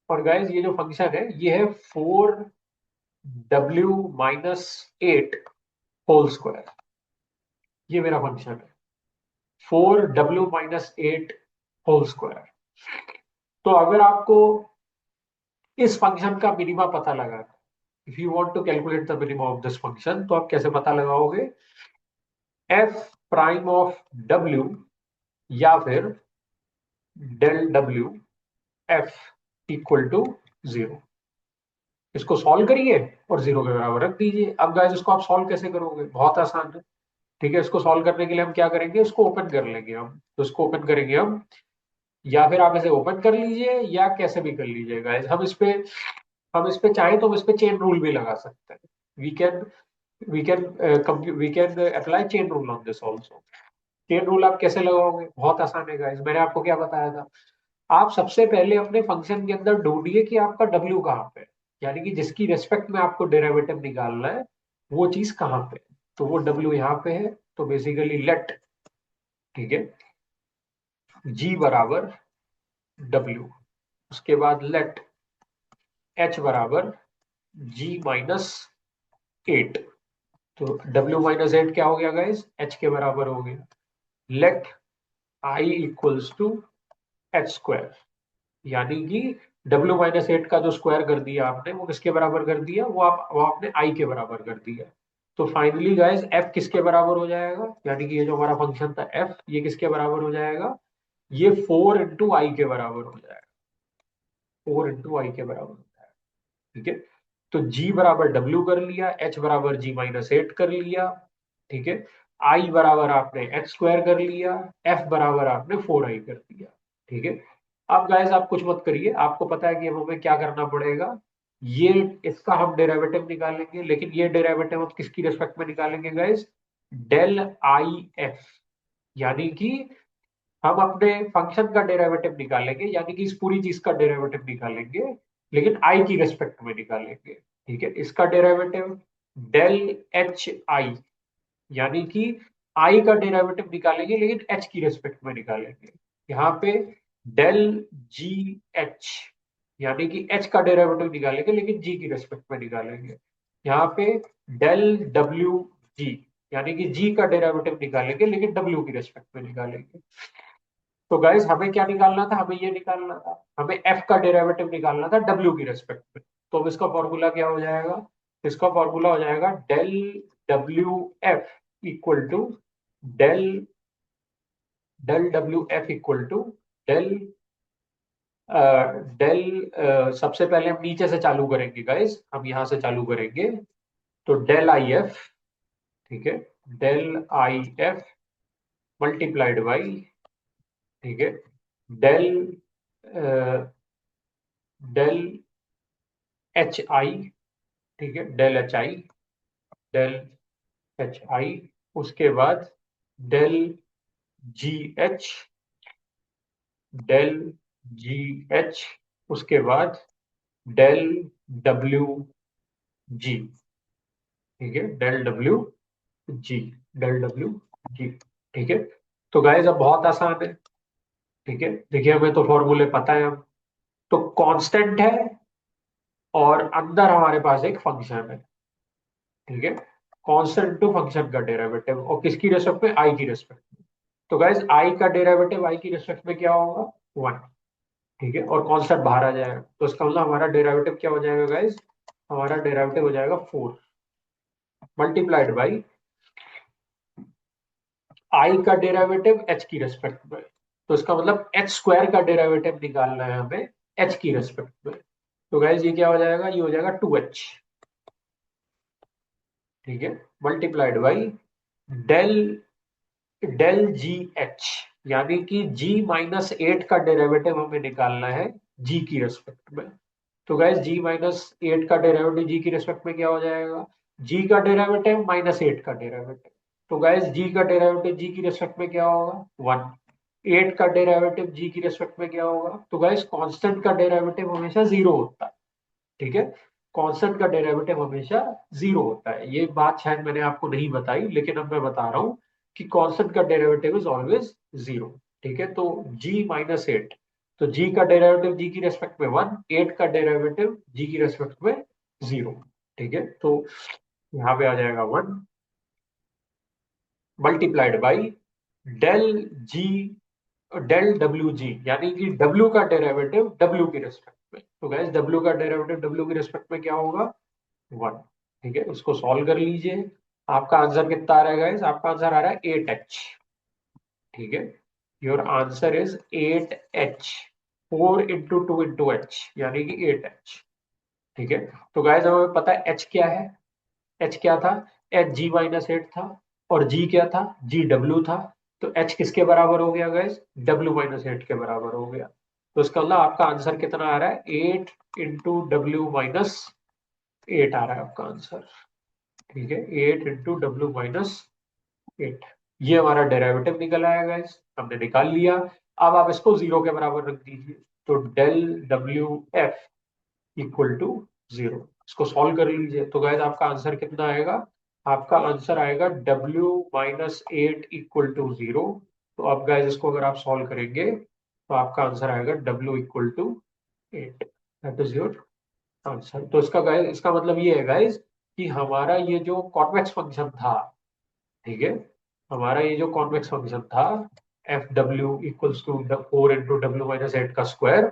और गाइस ये जो फंक्शन है ये है 4W-8 होल स्क्वायर। ये मेरा फंक्शन है 4W-8 होल स्क्वायर। तो अगर आपको इस फंक्शन का मिनिमा पता लगा, if you want to calculate the minimum of this function, तो आप कैसे पता लगाओगे? एफ प्राइम ऑफ डब्ल्यू या फिर del W F equal to 0। इसको सॉल्व करिए और 0 के बराबर रख दीजिए। अब गाइस इसको आप सॉल्व कैसे करोगे? बहुत आसान है। ठीक है, इसको सॉल्व करने के लिए हम क्या करेंगे, इसको ओपन कर लेंगे हम। तो इसको ओपन करेंगे हम, या फिर आप इसे ओपन कर लीजिए या कैसे भी कर लीजिए गाइस। हम इस पे चाहे तो हम इस पे चेन रूल भी लगा सकते हैं। We can apply chain rule on this also. Chain rule आप कैसे लगाओगे? बहुत आसान है गाइस, मैंने आपको क्या बताया था। आप सबसे पहले अपने फंक्शन के अंदर ढूंढिए कि आपका डब्ल्यू कहाँ पे है, यानी कि जिसकी रेस्पेक्ट में आपको डेरिवेटिव निकालना है वो चीज कहाँ पे है। तो वो डब्ल्यू यहाँ पे है। तो बेसिकली लेट, ठीक है, जी बराबर डब्ल्यू, उसके बाद लेट एच बराबर G-8। तो W-8 क्या हो गया गाइस? एच के बराबर हो गया। Let i equals to h square, यानी कि W-8 का जो स्क्वायर कर दिया आपने वो किसके बराबर कर दिया? वो आपने आई के बराबर कर दिया। तो फाइनली गाइस एफ किसके बराबर हो जाएगा, यानी कि ये जो हमारा फंक्शन था एफ, ये किसके बराबर हो जाएगा? ये 4 × आई के बराबर हो जाएगा। 4 × आई के बराबर हो जाएगा। ठीक है, तो G बराबर W कर लिया, H बराबर G-8 कर लिया। ठीक है, I बराबर आपने एच स्क्वायर कर लिया, F बराबर आपने 4i कर दिया। ठीक है, अब गाइस आप कुछ मत करिए, आपको पता है कि अब हमें क्या करना पड़ेगा। ये इसका हम डेरिवेटिव निकालेंगे, लेकिन ये डेरिवेटिव हम किसकी रिस्पेक्ट में निकालेंगे गाइस? डेल आई एफ, यानी कि हम अपने फंक्शन का डेरिवेटिव निकालेंगे, यानी कि इस पूरी चीज का डेरिवेटिव निकालेंगे, लेकिन आई की रेस्पेक्ट में निकालेंगे। ठीक है, इसका डेरिवेटिव डेल एच आई, यानी कि आई का डेरिवेटिव निकालेंगे लेकिन एच की रेस्पेक्ट में निकालेंगे। यहाँ पे डेल जी एच, यानी कि एच का डेरिवेटिव निकालेंगे लेकिन जी की रेस्पेक्ट में निकालेंगे। यहाँ पे डेल डब्ल्यू जी, यानी कि जी का डेरिवेटिव निकालेंगे लेकिन डब्ल्यू की रेस्पेक्ट में निकालेंगे। तो गाइस हमें क्या निकालना था? हमें ये निकालना था, हमें एफ का डेरिवेटिव निकालना था डब्ल्यू की रेस्पेक्ट में। तो अब इसका फॉर्मूला क्या हो जाएगा? इसका फॉर्मूला हो जाएगा del W F equal to del del W F equal to del सबसे पहले हम नीचे से चालू करेंगे गाइस, हम यहां से चालू करेंगे। तो डेल आई एफ, ठीक है, del I F multiplied by, ठीक है, डेल डेल एच आई, ठीक है, del H I, del H I, उसके बाद डेल जी एच, डेल जी एच, उसके बाद डेल डब्ल्यू जी, ठीक है, del W G, del W G. ठीक है, तो गाइस अब बहुत आसान है। ठीक है, देखिए हमें तो फॉर्मूले पता है अब। तो कांस्टेंट है और अंदर हमारे पास एक फंक्शन है। ठीक है, कांस्टेंट टू फंक्शन का डेरिवेटिव, और किसकी रेस्पेक्ट में? आई की रेस्पेक्ट में। तो गाइस आई का डेरिवेटिव आई की रिस्पेक्ट में क्या होगा? 1। ठीक है, और कांस्टेंट बाहर आ जाएगा, तो इसका मतलब हमारा डेरिवेटिव क्या हो जाएगा गाइस? हमारा डेरिवेटिव हो जाएगा 4 मल्टीप्लाइड बाई आई का डेरिवेटिव एच की रेस्पेक्ट में। तो इसका मतलब एच स्क्वायर का डेरिवेटिव निकालना है हमें एच की रेस्पेक्ट में। तो गाइस ये क्या हो जाएगा? ये हो जाएगा 2h, ठीक है, multiplied by del del ji h, यानी कि G-8 का डेरिवेटिव हमें निकालना है जी की रेस्पेक्ट में। तो गाइस G-8 का डेरिवेटिव जी की रेस्पेक्ट में क्या हो जाएगा? जी का डेरिवेटिव -8 का डेरिवेटिव। तो गाइस जी का डेरिवेटिव जी की रेस्पेक्ट में क्या होगा? 1। 8 का डेरिवेटिव जी की रेस्पेक्ट में क्या होगा? तो गाइस कांस्टेंट का डेरिवेटिव हमेशा जीरो होता है, ठीक है। कांस्टेंट का डेरिवेटिव हमेशा जीरो होता है। ये बात शायद मैंने आपको नहीं बताई, लेकिन अब मैं बता रहा हूं कि कांस्टेंट का डेरिवेटिव इज ऑलवेज जीरो, ठीक है। तो g-8, तो g का डेरिवेटिव जी की रेस्पेक्ट में 1, 8 का डेरिवेटिव जी की रेस्पेक्ट में जीरो, ठीक है। तो यहाँ पे आ जाएगा 1 multiplied by del g, del W g, यानी कि डब्ल्यू का डेरिवेटिव डब्ल्यू की रेस्पेक्ट में। तो गैस डब्ल्यू का डेरिवेटिव डब्ल्यू की रेस्पेक्ट में क्या होगा? 1, ठीक है। उसको सॉल्व कर लीजिए। आपका आंसर कितना आ रहा है गाइस? आपका आंसर आ रहा है 8h, ठीक है। Your answer is 8h, 4 into 2 into H, यानी कि 8h, ठीक है। तो गाइस हमें पता है एच क्या है। एच क्या था? एच g-8 था। और जी क्या था? जी डब्ल्यू था। तो एच किसके बराबर हो गया गाइस? w-8 के बराबर हो गया। तो इसका मतलब आपका आंसर कितना आ रहा है? 8 इंटू w-8 आ रहा है आपका आंसर, ठीक है। 8 इंटू w-8, ये हमारा डेरिवेटिव निकल आया गाइस, हमने निकाल लिया। अब आप इसको जीरो के बराबर रख दीजिए। तो del W F equal to zero, इसको सॉल्व कर लीजिए। तो गाइस आपका आंसर कितना आएगा? आपका आंसर आएगा w-8 इक्वल टू जीरो। तो अब गाइस इसको अगर आप सॉल्व करेंगे तो आपका आंसर आएगा w equal to 8। That is your answer. तो इसका गाइस, इसका मतलब ये है गाइस कि हमारा ये जो कॉन्वेक्स फंक्शन था, ठीक है, हमारा ये जो कॉन्वेक्स फंक्शन था एफ डब्ल्यू इक्वल्स टू 4 इंटू w-8 का स्क्वायर,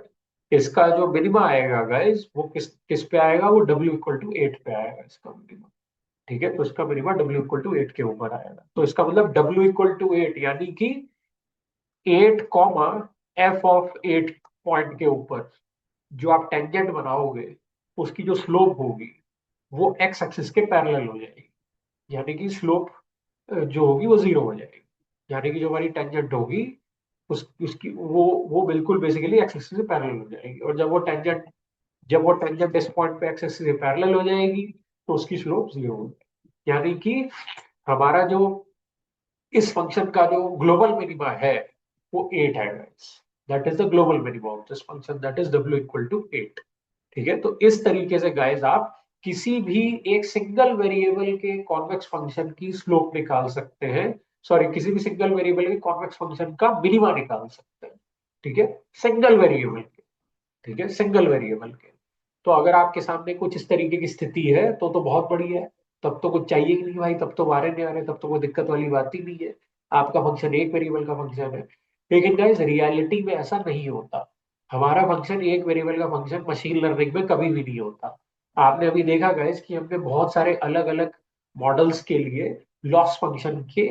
इसका जो मिनिमा आएगा गाइस वो किस किस पे आएगा? वो w इक्वल टू 8 पे आएगा इसका मिनिमा, ठीक है। तो इसका मिनिमा w इक्वल टू 8 के ऊपर आएगा। तो इसका मतलब w इक्वल टू 8 यानी कि 8 कॉमा एफ ऑफ 8 पॉइंट के ऊपर जो आप टेंजेंट बनाओगे उसकी जो स्लोप होगी वो एक्स एक्सिस के पैरेलल हो जाएगी, यानी कि स्लोप जो होगी वो जीरो हो जाएगी। यानी कि जो हमारी टेंजेंट होगी उस उसकी वो बिल्कुल बेसिकली एक्स एक्सिस से पैरेलल हो जाएगी। और जब वो टेंजेंट इस पॉइंट पे एक्स एक्सिस से पैरेलल हो जाएगी तो उसकी स्लोप जीरो हो जाएगी। यानी कि हमारा जो इस फंक्शन का जो ग्लोबल मिनिमा है वो 8 है guys. That is the global minima of this function, that is w equal to 8, ठीक है। तो इस तरीके से गाइस आप किसी भी एक सिंगल वेरिएबल के कॉन्वेक्स फंक्शन की स्लोप निकाल सकते हैं, सॉरी किसी भी सिंगल वेरिएबल के कॉन्वेक्स फंक्शन का मिनिमा निकाल सकते हैं, ठीक है। सिंगल वेरिएबल के, ठीक है, सिंगल वेरिएबल के। तो अगर आपके सामने कुछ इस तरीके की स्थिति है तो बहुत बढ़िया है। तब तो कुछ चाहिए ही नहीं भाई, तब तो वारे नहीं आ रहे, तब तो कोई दिक्कत वाली बात ही नहीं है। आपका फंक्शन एक वेरिएबल का फंक्शन है। लेकिन गाइस रियलिटी में ऐसा नहीं होता। हमारा फंक्शन एक वेरिएबल का फंक्शन मशीन लर्निंग में कभी भी नहीं होता। आपने अभी देखा गाइस कि हमने बहुत सारे अलग अलग मॉडल्स के लिए लॉस फंक्शन के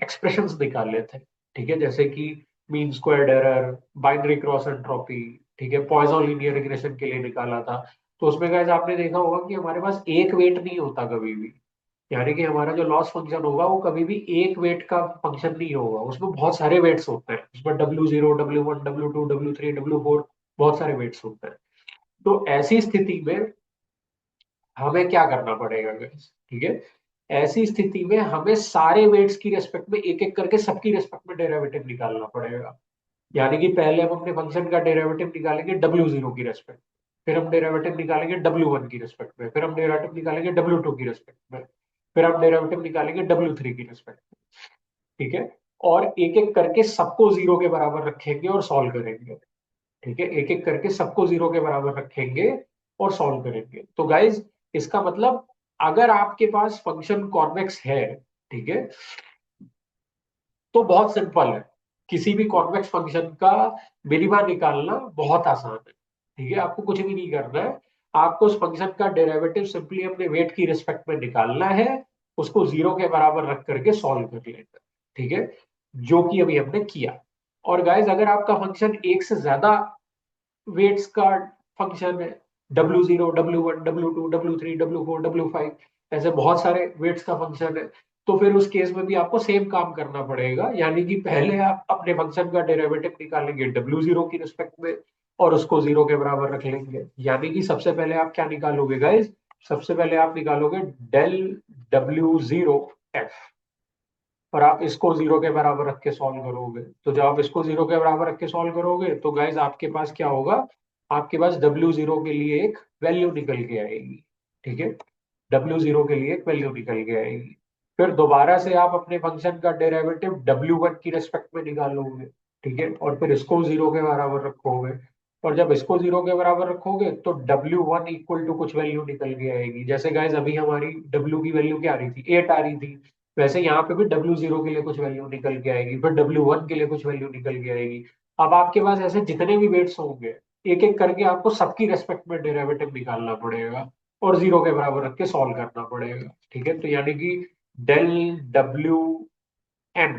एक्सप्रेशंस निकाले थे, ठीक है। जैसे कि mean squared error, binary cross entropy, ठीक है, पॉइजन लीनियर रिग्रेशन के लिए निकाला था। तो उसमें गाइस आपने देखा होगा कि हमारे पास एक वेट नहीं होता कभी भी। यानी कि हमारा जो लॉस फंक्शन होगा वो कभी भी एक वेट का फंक्शन नहीं होगा, उसमें बहुत सारे वेट्स होते हैं। उसमें w0, w1, w2, w3, w4, बहुत सारे वेट्स होते हैं। तो ऐसी स्थिति में हमें क्या करना पड़ेगा गाइस, ठीक है। ऐसी स्थिति में हमें सारे वेट्स की रेस्पेक्ट में एक एक करके सबकी रेस्पेक्ट में डेरिवेटिव निकालना पड़ेगा। यानी कि पहले हम अपने फंक्शन का डेरिवेटिव निकालेंगे w0 की रेस्पेक्ट, फिर हम डेरिवेटिव निकालेंगे w1 की रेस्पेक्ट में, फिर हम डेरिवेटिव निकालेंगे w2 की रेस्पेक्ट में, फिर हम डेरिवेटिव निकालेंगे w3 की रेस्पेक्ट में, ठीक है। और एक एक करके सबको जीरो के बराबर रखेंगे और सॉल्व करेंगे, ठीक है। एक एक करके सबको जीरो के बराबर रखेंगे और सॉल्व करेंगे। तो गाइज इसका मतलब अगर आपके पास फंक्शन कॉन्वेक्स है, ठीक है, तो बहुत सिंपल है। किसी भी कॉन्वेक्स फंक्शन का मिनिमा निकालना बहुत आसान है, ठीक है। आपको कुछ भी नहीं करना है। आपको उस फंक्शन का डेरिवेटिव सिंपली अपने वेट की रिस्पेक्ट में निकालना है, उसको जीरो के बराबर रख करके सॉल्व कर लेना है, ठीक है, जो कि अभी हमने किया। और गाइज अगर आपका फंक्शन एक से ज्यादा वेट्स का फंक्शन है, w0, w1, w2, w3, w4, w5, ऐसे बहुत सारे वेट्स का फंक्शन है, तो फिर उस केस में भी आपको सेम काम करना पड़ेगा। यानी कि पहले आप अपने फंक्शन का डेरिवेटिव निकालेंगे w0 की रिस्पेक्ट में और उसको जीरो के बराबर रख लेंगे। यानी कि सबसे पहले आप क्या निकालोगे गाइज? सबसे पहले आप निकालोगे डेल w0 f, और आप इसको जीरो के बराबर रख के सॉल्व करोगे, तो जब आप इसको जीरो के बराबर रख के सॉल्व करोगे तो गाइज आपके पास क्या होगा, आपके पास W0 के लिए एक वैल्यू निकल के आएगी। ठीक है, W0 के लिए एक वैल्यू निकल के आएगी। फिर दोबारा से आप अपने फंक्शन का डेरिवेटिव W1 की रेस्पेक्ट में निकालोगे। ठीक है, और फिर इसको जीरो के बराबर रखोगे, और जब इसको जीरो के बराबर रखोगे तो W1 इक्वल टू कुछ वैल्यू निकल के आएगी। जैसे गाइज अभी हमारी W की वैल्यू क्या आ रही थी, 8 आ रही थी, वैसे यहाँ पे भी W0 के लिए कुछ वैल्यू निकल के आएगी, फिर W1 के लिए कुछ वैल्यू निकल के आएगी। अब आपके पास ऐसे जितने भी वेट्स होंगे, एक एक करके आपको सबकी रेस्पेक्ट में डेरिवेटिव निकालना पड़ेगा और जीरो के बराबर रख के सॉल्व करना पड़ेगा। ठीक है, तो यानी कि डेल W m,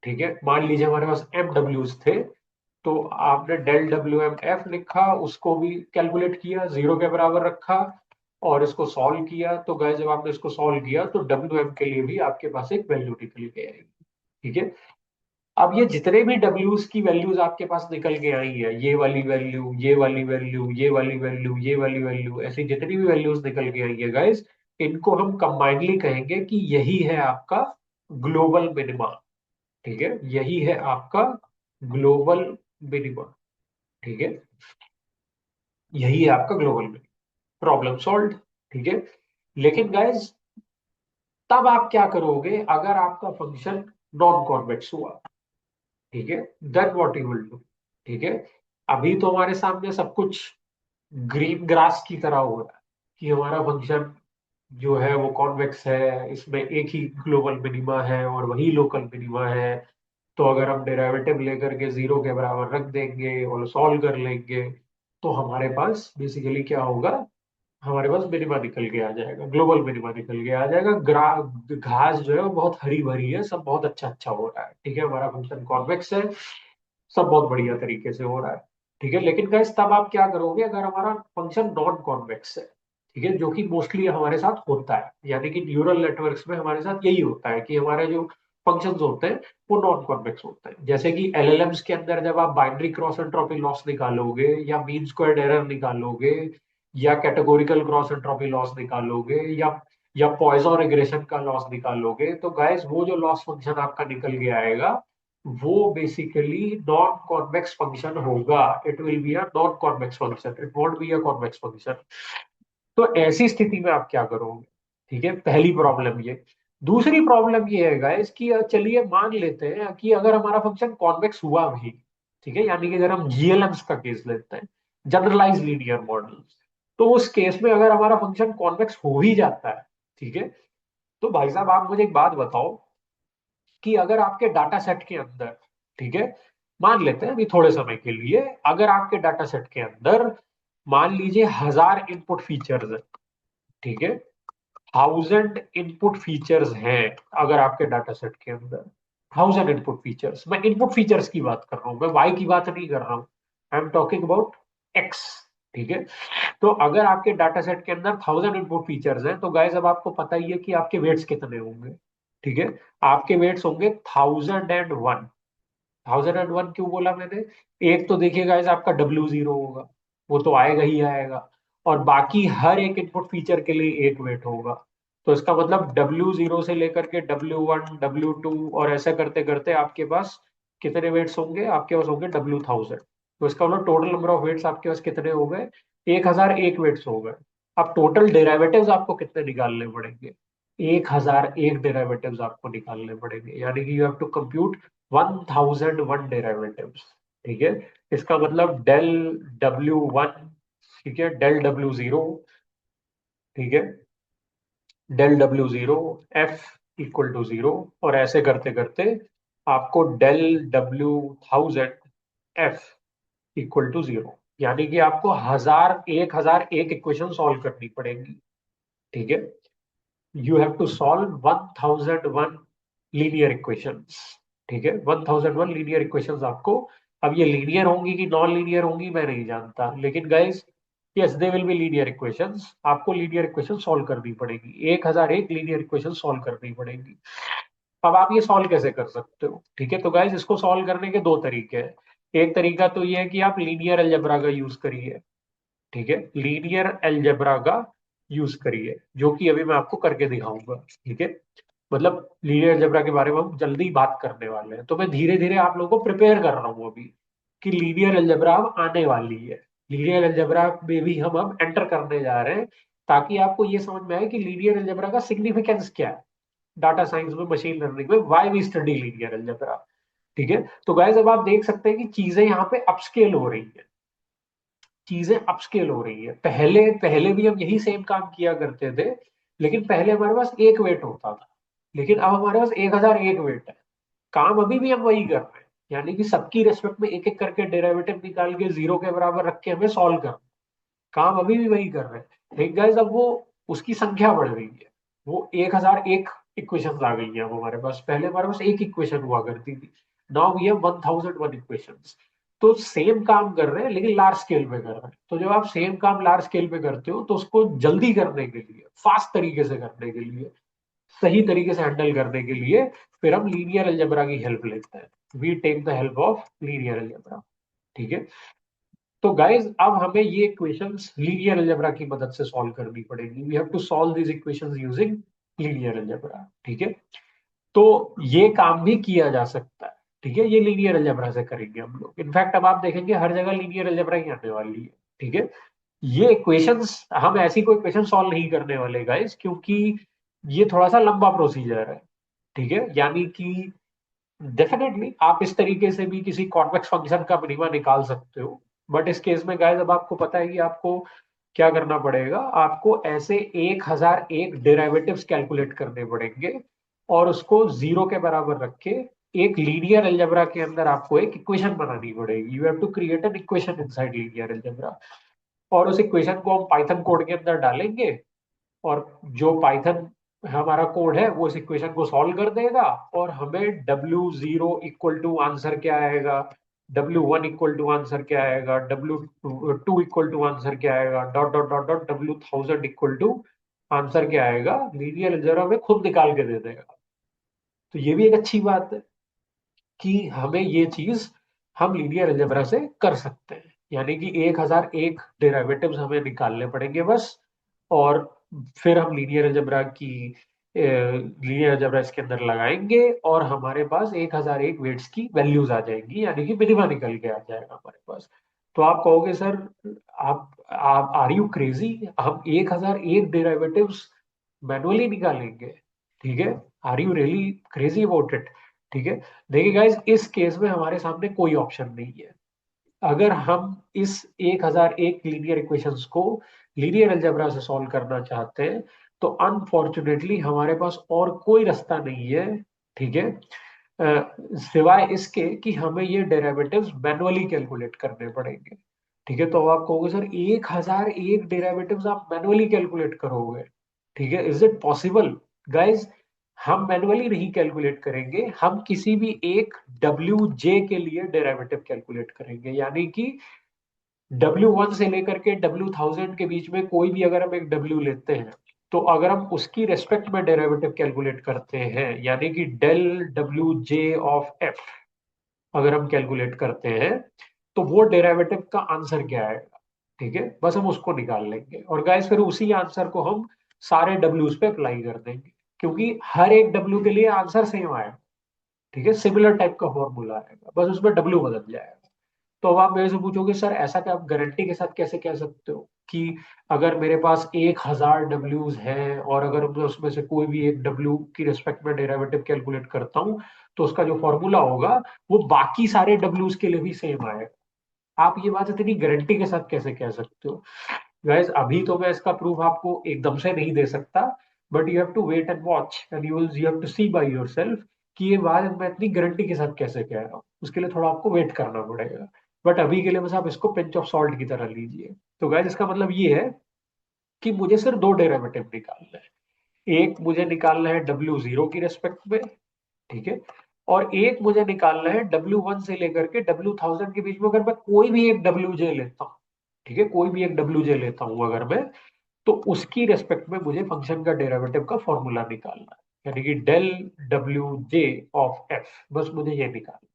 ठीक है, मान लीजिए हमारे पास M W's थे, तो आपने डेल W m F लिखा, उसको भी कैलकुलेट किया, जीरो के बराबर रखा और इसको सॉल्व किया। तो गाइस जब आपने इसको सॉल्व किया तो WM के लिए भी आपके पास एक वैल्यू निकल के आएगी। ठीक है, अब ये जितने भी W's की वैल्यूज आपके पास निकल के आई है, ये वाली वैल्यू, ये वाली वैल्यू, ये वाली वैल्यू, ये वाली वैल्यू, ऐसी जितनी भी वैल्यूज निकल के आई है गाइस, इनको हम कंबाइनली कहेंगे कि यही है आपका ग्लोबल मिनिमा। ठीक है, यही है आपका ग्लोबल मिनिमा। ठीक है, यही है आपका ग्लोबल मिनिमा। Problem solve. ठीक है, लेकिन गाइस तब आप क्या करोगे अगर आपका फंक्शन नॉन कॉन्वेक्स हुआ। ठीक है, then what you will do. ठीक है, अभी तो हमारे सामने सब कुछ ग्रीन ग्रास की तरह हो रहा है कि हमारा फंक्शन जो है वो कॉन्वेक्स है, इसमें एक ही ग्लोबल मिनिमा है और वही लोकल मिनिमा है। तो अगर हम डेरिवेटिव लेकर के जीरो के बराबर रख देंगे और सॉल्व कर लेंगे तो हमारे पास बेसिकली क्या होगा, हमारे पास मिनिमा निकल के आ जाएगा, ग्लोबल मिनिमा निकल के आ जाएगा। घास जो है वो बहुत हरी भरी है, सब बहुत अच्छा अच्छा हो रहा है। ठीक है, हमारा फंक्शन कॉन्वेक्स है, सब बहुत बढ़िया तरीके से हो रहा है। ठीक है, लेकिन गाइस तब आप क्या करोगे अगर हमारा फंक्शन नॉन कॉन्वेक्स है। ठीक है, जो कि मोस्टली हमारे साथ होता है, यानी कि न्यूरल नेटवर्क्स में हमारे साथ यही होता है कि हमारे जो फंक्शंस होते हैं वो नॉन कॉन्वेक्स होते हैं। जैसे कि LLMs के अंदर जब आप बाइनरी क्रॉस एंट्रोपी लॉस निकालोगे या मीन स्क्वायर्ड एरर निकालोगे या कैटेगोरिकल क्रॉस एंट्रोपी लॉस निकालोगे या पॉइजन रिग्रेशन का लॉस निकालोगे, तो गाइस वो जो लॉस फंक्शन आपका निकल के आएगा वो बेसिकली नॉन कॉन्वेक्स फंक्शन होगा। It will be a non convex function, it won't be a convex function. तो ऐसी स्थिति में आप क्या करोगे। ठीक है, पहली प्रॉब्लम ये। दूसरी प्रॉब्लम ये है गाइस कि चलिए मान लेते हैं कि अगर हमारा फंक्शन कॉन्वेक्स हुआ भी, ठीक है, यानी कि अगर हम GLMs का केस लेते हैं, जनरलाइज लीनियर मॉडल, तो उस केस में अगर हमारा फंक्शन कॉन्वेक्स हो ही जाता है, ठीक है, तो भाई साहब आप मुझे एक बात बताओ कि अगर आपके डाटा सेट के अंदर, ठीक है, मान लेते हैं अभी थोड़े समय के लिए, अगर आपके डाटा सेट के अंदर मान लीजिए 1000 इनपुट फीचर्स है, ठीक है, 1000 इनपुट फीचर्स हैं, अगर आपके डाटा सेट के अंदर 1000 इनपुट फीचर्स, मैं इनपुट फीचर्स की बात कर रहा हूँ, मैं वाई की बात नहीं कर रहा हूँ, I am talking about x. ठीक है, तो अगर आपके डाटा सेट के अंदर 1000 इनपुट फीचर्स हैं तो गाइस अब आपको पता ही है कि आपके वेट्स कितने होंगे। ठीक है, आपके वेट्स होंगे 1001। 1001 क्यों बोला मैंने, एक तो देखिए गाइस आपका W0 होगा, वो तो आएगा ही आएगा, और बाकी हर एक इनपुट फीचर के लिए एक वेट होगा। तो इसका मतलब W0 से लेकर के W1 W2 और ऐसा करते करते आपके पास कितने वेट्स होंगे, आपके पास होंगे W1000। तो इसका मतलब टोटल नंबर ऑफ वेट्स आपके पास कितने हो गए, 1001 वेट्स हो गए। अब टोटल डेरिवेटिव्स आपको कितने निकालने पड़ेंगे, 1001 डेरिवेटिव्स आपको निकालने पड़ेंगे, यानी कि you have to compute 1001 derivatives. ठीक है, इसका मतलब डेल W1, ठीक है, डेल W0, ठीक है, del W0 F equal to zero, और ऐसे करते करते आपको del W1000 F equal to zero, यानी कि आपको 1001 इक्वेशन सॉल्व करनी पड़ेगी। ठीक है, you have to solve 1001 linear equations. ठीक है, 1001 लीनियर इक्वेशंस आपको, अब ये लीनियर होंगी कि नॉन लीनियर होंगी मैं नहीं जानता, लेकिन guys yes they will be linear equations, आपको लीनियर इक्वेशन सॉल्व करनी पड़ेगी, 1001 लीनियर इक्वेशन सॉल्व करनी पड़ेगी। अब आप ये सॉल्व कैसे कर सकते हो, ठीक है, तो गाइस इसको सॉल्व करने के दो तरीके हैं। एक तरीका तो ये है कि आप लीनियर अलजेब्रा का यूज करिए। ठीक है, लीनियर अलजेब्रा का यूज करिए, जो कि अभी मैं आपको करके दिखाऊंगा। ठीक है, मतलब लीनियर अलजेब्रा के बारे में हम जल्दी बात करने वाले हैं, तो मैं धीरे धीरे आप लोगों को प्रिपेयर कर रहा हूँ अभी कि लीनियर अलजेब्रा अब आने वाली है। लीनियर अलजेब्रा में भी हम अब एंटर करने जा रहे हैं, ताकि आपको ये समझ में आए कि लीनियर अलजेब्रा का सिग्निफिकेंस क्या है डाटा साइंस में, मशीन लर्निंग में, why we study linear algebra. ठीक है, तो गाइस अब आप देख सकते हैं कि चीजें यहाँ पे अपस्केल हो रही है, चीजें अपस्केल हो रही है। पहले पहले भी हम यही सेम काम किया करते थे, लेकिन पहले हमारे पास एक वेट होता था, लेकिन अब हमारे पास 1001 वेट है। काम अभी भी हम वही कर रहे हैं, यानी कि सबकी रेस्पेक्ट में एक एक करके डेरिवेटिव निकाल के जीरो के बराबर रख के हमें सॉल्व कर, काम अभी भी वही कर रहे हैं। लेकिन गाइस अब वो उसकी संख्या बढ़ गई है, वो 1001 इक्वेशन आ गई है अब हमारे पास। पहले हमारे पास एक इक्वेशन हुआ करती थी, नाउ वी हैव 1001 इक्वेशंस। तो सेम काम कर रहे हैं लेकिन लार्ज स्केल पे कर रहे हैं। तो जब आप सेम काम लार्ज स्केल पे करते हो तो उसको जल्दी करने के लिए, फास्ट तरीके से करने के लिए, सही तरीके से हैंडल करने के लिए फिर हम लीनियर अलजेब्रा की हेल्प लेते हैं। We take the help of linear algebra. ठीक है, तो गाइज अब हमें ये इक्वेशंस लीनियर अलजेब्रा की मदद से सॉल्व करनी पड़ेगी। We have to solve this equations using linear algebra. ठीक है, तो ये काम भी किया जा सकता है। ठीक है, ये लीनियर अलजेब्रा से करेंगे हम लोग। इनफैक्ट अब आप देखेंगे हर जगह लीनियर अलजेब्रा ही आने वाली है। ठीक है, ये इक्वेशंस हम ऐसी कोई इक्वेशन सॉल्व नहीं करने वाले गाइस, क्योंकि ये थोड़ा सा लंबा प्रोसीजर है। ठीक है, यानी कि डेफिनेटली आप इस तरीके से भी किसी कॉन्वेक्स फंक्शन का मिनिमा निकाल सकते हो, बट इस केस में गाइस अब आपको पता है कि आपको क्या करना पड़ेगा। आपको ऐसे 1001 डेरिवेटिव्स कैलकुलेट करने पड़ेंगे, और उसको जीरो के बराबर रख के एक लीनियर अलजेब्रा के अंदर आपको एक इक्वेशन बनानी पड़ेगी। You have to create an equation inside linear algebra, और उस इक्वेशन को हम पाइथन कोड के अंदर डालेंगे, और जो पाइथन हमारा कोड है वो इस इक्वेशन को सॉल्व कर देगा, और हमें W0 इक्वल टू आंसर क्या आएगा, W1 इक्वल टू आंसर क्या आएगा, W2 इक्वल टू आंसर क्या आएगा, dot dot dot dot W1000 equal to answer क्या आएगा, लीनियर अलजेब्रा में खुद निकाल के दे देगा। तो ये भी एक अच्छी बात है कि हमें ये चीज हम लीनियर अलजेब्रा से कर सकते हैं। यानी कि 1001 डेरिवेटिव्स हमें निकालने पड़ेंगे बस, और फिर हम लीनियर अलजेब्रा इसके अंदर लगाएंगे, और हमारे पास 1001 वेट्स की वैल्यूज आ जाएंगी, यानी कि मिनिमा निकल के आ जाएगा हमारे पास। तो आप कहोगे सर, आप आर यू क्रेजी, हम 1001 डेरिवेटिव्स मैनुअली निकालेंगे? ठीक है, are you really crazy about it? ठीक है, देखिए गाइस, इस केस में हमारे सामने कोई ऑप्शन नहीं है। अगर हम इस 1001 लीनियर इक्वेशंस को लीनियर अलजेब्रा से सॉल्व करना चाहते हैं, तो अनफॉर्चुनेटली हमारे पास और कोई रास्ता नहीं है। ठीक है, सिवाय इसके कि हमें ये डेरिवेटिव्स मैनुअली कैलकुलेट करने पड़ेंगे। ठीक है, तो अब आप कहोगे सर 1001 डेरिवेटिव्स आप मैनुअली कैलकुलेट करोगे? ठीक है, इज इट पॉसिबल? गाइज, हम मैनुअली नहीं कैलकुलेट करेंगे, हम किसी भी एक WJ के लिए डेरिवेटिव कैलकुलेट करेंगे। यानी कि W1 से लेकर के W1000 के बीच में कोई भी अगर हम एक W लेते हैं, तो अगर हम उसकी रेस्पेक्ट में डेरिवेटिव कैलकुलेट करते हैं, यानी कि डेल WJ ऑफ F अगर हम कैलकुलेट करते हैं, तो वो डेरिवेटिव का आंसर क्या आएगा? ठीक है, बस हम उसको निकाल लेंगे, और गाइस फिर उसी आंसर को हम सारे डब्ल्यूज पे अप्लाई कर देंगे, क्योंकि हर एक डब्ल्यू के लिए आंसर सेम आएगा। ठीक है, सिमिलर टाइप का फॉर्मूला आएगा, बस उसमें डब्ल्यू बदल जाएगा। तो अब आप मेरे से पूछोगे सर ऐसा क्या, आप गारंटी के साथ कैसे कह सकते हो कि अगर मेरे पास 1000 डब्ल्यूज हैं, और अगर मैं उसमें से कोई भी एक डब्ल्यू की रिस्पेक्ट में डेरिवेटिव कैलकुलेट करता हूँ, तो उसका जो फॉर्मूला होगा वो बाकी सारे डब्ल्यूज के लिए भी सेम आएगा? आप ये बात इतनी गारंटी के साथ कैसे कह सकते हो? गाइस, अभी तो मैं इसका प्रूफ आपको एकदम से नहीं दे सकता, but you have to wait and watch, and you have to see by yourself कि ये बात मैं इतनी गारंटी के साथ कैसे कह रहा हूँ। उसके लिए थोड़ा आपको वेट करना पड़ेगा, बट अभी के लिए बस आप इसको पिंच ऑफ सॉल्ट की तरह लीजिए। तो गाइस, इसका मतलब ये है कि मुझे सिर्फ दो डेरिवेटिव निकालना है। एक मुझे निकालना है W0 की रेस्पेक्ट में, ठीक है, और एक मुझे निकालना है W1 से लेकर के W1000 के बीच में। अगर मैं कोई भी एक WJ लेता हूँ, ठीक है, कोई भी एक WJ लेता हूं अगर मैं, तो उसकी रेस्पेक्ट में मुझे फंक्शन का डेरिवेटिव का फॉर्मूला निकालना है, यानी कि डेल WJ ऑफ F। बस मुझे ये निकालना।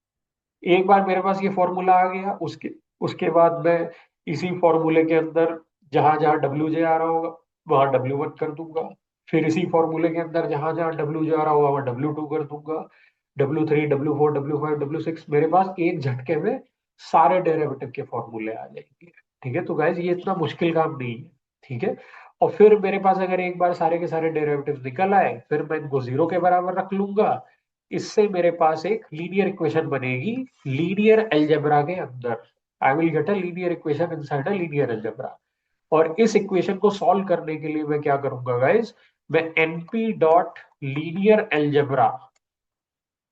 एक बार मेरे पास ये फॉर्मूला आ गया, उसके उसके बाद मैं इसी फॉर्मूले के अंदर जहां जहां WJ आ रहा होगा वहां W1 कर दूंगा। फिर इसी फॉर्मूले के अंदर जहां जहां डब्ल्यू जा रहा होगा मैं W2 कर दूंगा, W3, W4, W5, W6, मेरे पास एक झटके में सारे डेरिवेटिव के फॉर्मूले आ जाएंगे। ठीक है, तो गाइज ये इतना मुश्किल काम नहीं है। ठीक है, और फिर मेरे पास अगर एक बार सारे के सारे डेरिवेटिव निकल आए, फिर मैं इनको जीरो के बराबर रख लूंगा। इससे मेरे पास एक लीनियर इक्वेशन बनेगी लीनियर अलजेब्रा के अंदर। I will get a linear equation inside a linear algebra. और इस इक्वेशन को सॉल्व करने के लिए मैं क्या करूंगा गाइज, मैं एनपी डॉट लीनियर अलजेब्रा,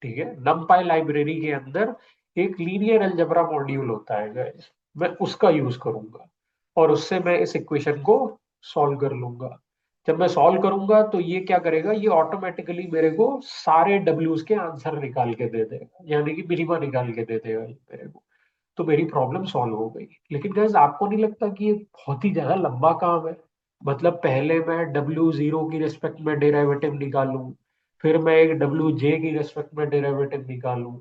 ठीक है, नमपाई लाइब्रेरी के अंदर एक लीनियर अलजेब्रा मॉड्यूल होता है गाइस, मैं उसका यूज करूंगा और उससे मैं इस इक्वेशन को सॉल्व कर लूंगा। जब मैं सॉल्व करूंगा तो ये क्या करेगा, ये ऑटोमेटिकली मेरे को सारे डब्ल्यूज के आंसर निकाल के दे देगा, यानी कि मिनिमा निकाल के दे देगा ये मेरे को। तो मेरी प्रॉब्लम सॉल्व हो गई। लेकिन गाइस आपको नहीं लगता कि ये बहुत ही ज्यादा लंबा काम है? मतलब पहले मैं W0 की रिस्पेक्ट में डेरिवेटिव निकालूं, फिर मैं एक WJ की रिस्पेक्ट में डेरिवेटिव निकालूं,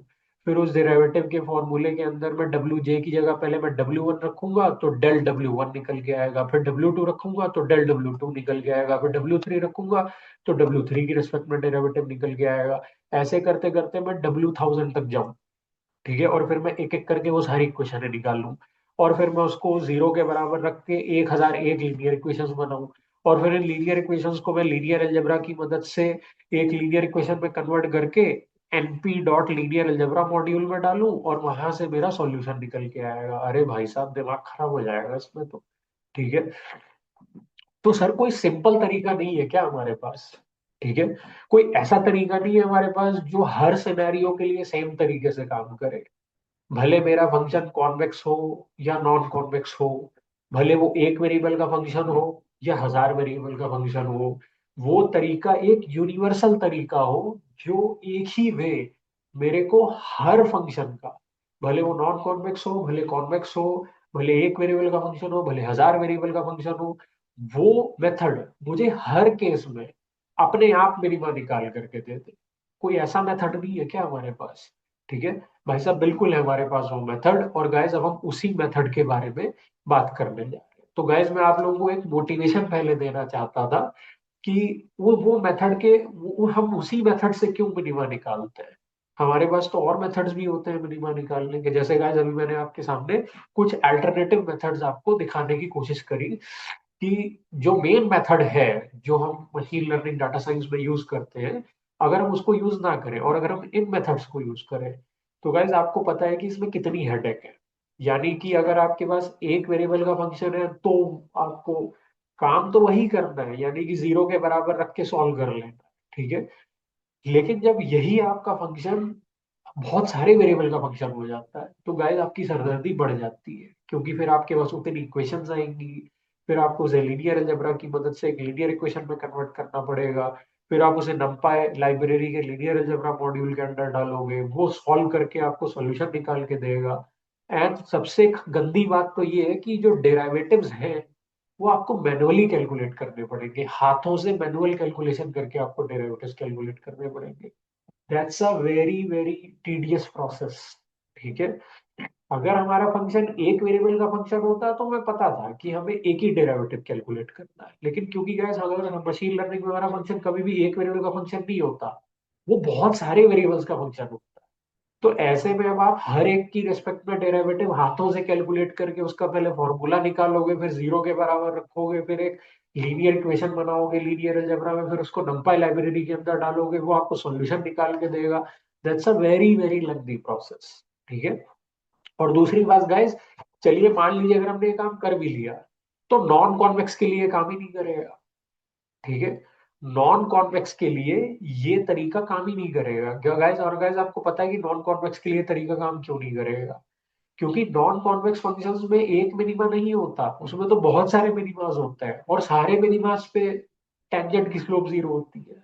फिर उस डेरिवेटिव के फॉर्मूले के अंदर मैं WJ की जगह पहले मैं W1 रखूंगा तो डेल W1 निकल के आएगा, फिर W2 रखूंगा तो डेल W2 निकल के आएगा, फिर W3 रखूंगा तो W3 की रिस्पेक्ट में डेरिवेटिव निकल के आएगा। ऐसे करते करते मैं W1000 तक जाऊं। ठीक है, और फिर मैं एक एक करके वो सारी इक्वेशन निकाल लूं, और फिर मैं उसको जीरो के बराबर रख के 1001 लीनियर इक्वेशंस बनाऊं, और फिर इन लीनियर इक्वेशंस को मैं लीनियर अलजेब्रा की मदद से एक लीनियर इक्वेशन में कन्वर्ट करके NP dot linear algebra module में डालूं, और वहां से मेरा सॉल्यूशन निकल के आएगा। अरे भाई साहब, दिमाग खराब हो जाएगा इसमें तो। ठीक है, तो सर कोई सिंपल तरीका नहीं है क्या हमारे पास? ठीक है, कोई ऐसा तरीका नहीं है हमारे पास जो हर सिनेरियो के लिए सेम तरीके से काम करे? भले मेरा फंक्शन कॉन्वेक्स हो या नॉन कॉन्वेक्स हो, भले वो एक वेरिएबल का फंक्शन हो या हजार वेरिएबल का फंक्शन हो, वो तरीका एक यूनिवर्सल तरीका हो जो एक ही वे मेरे को हर फंक्शन का, भले वो नॉन कॉन्वेक्स हो भले कॉन्वेक्स हो, भले एक वेरिएबल का फंक्शन हो भले हजार वेरिएबल का फंक्शन हो, वो मेथड मुझे हर केस में अपने आप मिनिमा निकाल करके दे दे। कोई ऐसा मेथड नहीं है क्या हमारे पास? ठीक है भाई साहब, बिल्कुल है हमारे पास वो मेथड, और गाइज अब हम उसी मेथड के बारे में बात करने जा रहे हैं। तो गाइज मैं आप लोगों को एक मोटिवेशन पहले देना चाहता था कि वो मेथड के हम उसी मेथड से क्यों मिनिमा निकालते हैं। हमारे पास तो और मेथड्स भी होते हैं मिनिमा निकालने के, जैसे गाइज अभी मैंने आपके सामने कुछ अल्टरनेटिव मेथड्स आपको दिखाने की कोशिश करी कि जो मेन मेथड है जो हम मशीन लर्निंग डाटा साइंस में यूज करते हैं, अगर हम उसको यूज ना करें और अगर हम इन मेथड्स को यूज करें, तो गाइज आपको पता है कि इसमें कितनी हेडेक है। यानी कि अगर आपके पास एक वेरिएबल का फंक्शन है तो आपको काम तो वही करना है, यानी कि जीरो के बराबर रख के सॉल्व कर लेना है। ठीक है, लेकिन जब यही आपका फंक्शन बहुत सारे वेरिएबल का फंक्शन हो जाता है, तो गाइस आपकी सरदर्दी बढ़ जाती है, क्योंकि फिर आपके पास उतनी इक्वेशंस आएंगी, फिर आपको उसे लीनियर अलजेब्रा की मदद से एक लीनियर इक्वेशन में कन्वर्ट करना पड़ेगा, फिर आप उसे नंपाई लाइब्रेरी के लीनियर अलजेब्रा मॉड्यूल के अंदर डालोगे, वो सॉल्व करके आपको सॉल्यूशन निकाल के देगा। एंड सबसे गंदी बात तो ये है कि जो डेरिवेटिव्स हैं वो आपको मैनुअली कैलकुलेट करने पड़ेंगे, हाथों से मैनुअल कैलकुलेशन करके आपको डेरिवेटिव्स कैलकुलेट करने पड़ेंगे। That's a very very tedious process. ठीक है, अगर हमारा फंक्शन एक वेरिएबल का फंक्शन होता तो मैं पता था कि हमें एक ही डेरिवेटिव कैलकुलेट करना है, लेकिन क्योंकि गैस अगर मशीन लर्निंग में हमारा फंक्शन कभी भी एक वेरिएबल का फंक्शन नहीं होता, वो बहुत सारे वेरिएबल्स का फंक्शन होता है। तो ऐसे में अब आप हर एक की रेस्पेक्ट में डेरिवेटिव हाथों से कैलकुलेट करके उसका पहले फॉर्मूला निकालोगे, फिर जीरो के बराबर रखोगे, फिर एक लीनियर इक्वेशन बनाओगे लीनियर अलजेब्रा में, फिर उसको नंपाई लाइब्रेरी के अंदर डालोगे, वो आपको सॉल्यूशन निकाल के देगा। That's a very very lengthy process. ठीक है, और दूसरी बात गाइस, चलिए मान लीजिए अगर हमने ये काम कर भी लिया, तो नॉन कॉन्वेक्स के लिए काम ही नहीं करेगा। ठीक है, नॉन कॉन्वेक्स के लिए ये तरीका काम ही नहीं करेगा क्या गाइस? और गाइस आपको पता है कि नॉन कॉन्वेक्स के लिए तरीका काम क्यों नहीं करेगा? क्योंकि नॉन कॉन्वेक्स फंक्शंस में एक मिनिमा नहीं होता, उसमें तो बहुत सारे मिनिमास होते हैं, और सारे मिनिमास पे टेंजेंट की स्लोप जीरो होती है।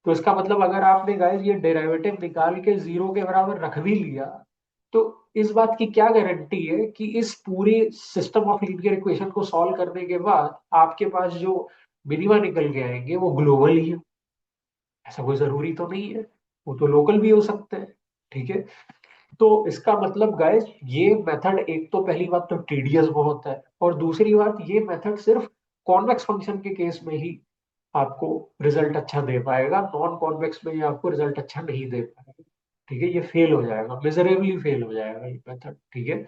तो इसका मतलब अगर आपने गाइस ये डेरिवेटिव निकाल के जीरो के बराबर रख भी लिया, तो इस बात की क्या गारंटी है कि इस पूरे सिस्टम ऑफ लीनियर इक्वेशन को सॉल्व करने के बाद आपके पास जो मिनिमा निकल के आएंगे वो ग्लोबल ही है? ऐसा कोई जरूरी तो नहीं है, वो तो लोकल भी हो सकते हैं। ठीक है, तो इसका मतलब गाइस ये मेथड, एक तो पहली बात तो टीडियस बहुत है, और दूसरी बात ये मेथड सिर्फ कॉन्वेक्स फंक्शन के केस में ही आपको रिजल्ट अच्छा दे पाएगा, नॉन कॉन्वेक्स में ये आपको रिजल्ट अच्छा नहीं दे पाएगा। ठीक है, ये फेल हो जाएगा, मिजरेबली फेल हो जाएगा ये मेथड। ठीक है,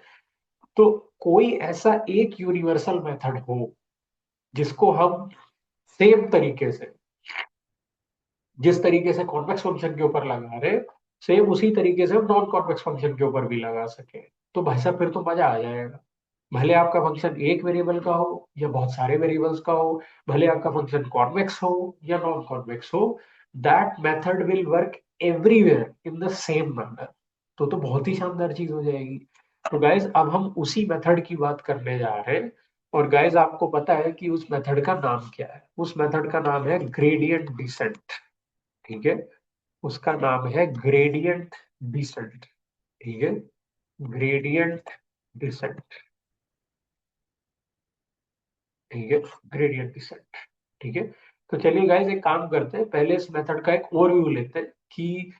तो कोई ऐसा एक यूनिवर्सल मेथड हो जिसको हम सेम तरीके से, जिस तरीके से कॉन्वेक्स फंक्शन के ऊपर लगा रहे, सेम उसी तरीके से हम नॉन कॉन्वेक्स फंक्शन के ऊपर भी लगा सके, तो भाई साहब फिर तो मजा आ जाएगा। भले आपका फंक्शन एक वेरिएबल का हो या बहुत सारे वेरिएबल्स का हो, भले आपका फंक्शन कॉन्वेक्स हो या नॉन कॉन्वेक्स हो, that method will work everywhere in the same manner. तो बहुत ही शानदार चीज हो जाएगी। तो गाइज अब हम उसी मेथड की बात करने जा रहे हैं। और गाइज आपको पता है कि उस मेथड का नाम क्या है? उस मेथड का नाम है ग्रेडियंट डिसेंट। ठीक है, उसका नाम है ग्रेडियंट डिसेंट। ठीक है, ग्रेडियंट डिसेंट। ठीक है, ग्रेडियंट डिसेंट। ठीक है, तो चलिए गाइस एक काम करते हैं, पहले इस मेथड का एक ओवरव्यू लेते हैं कि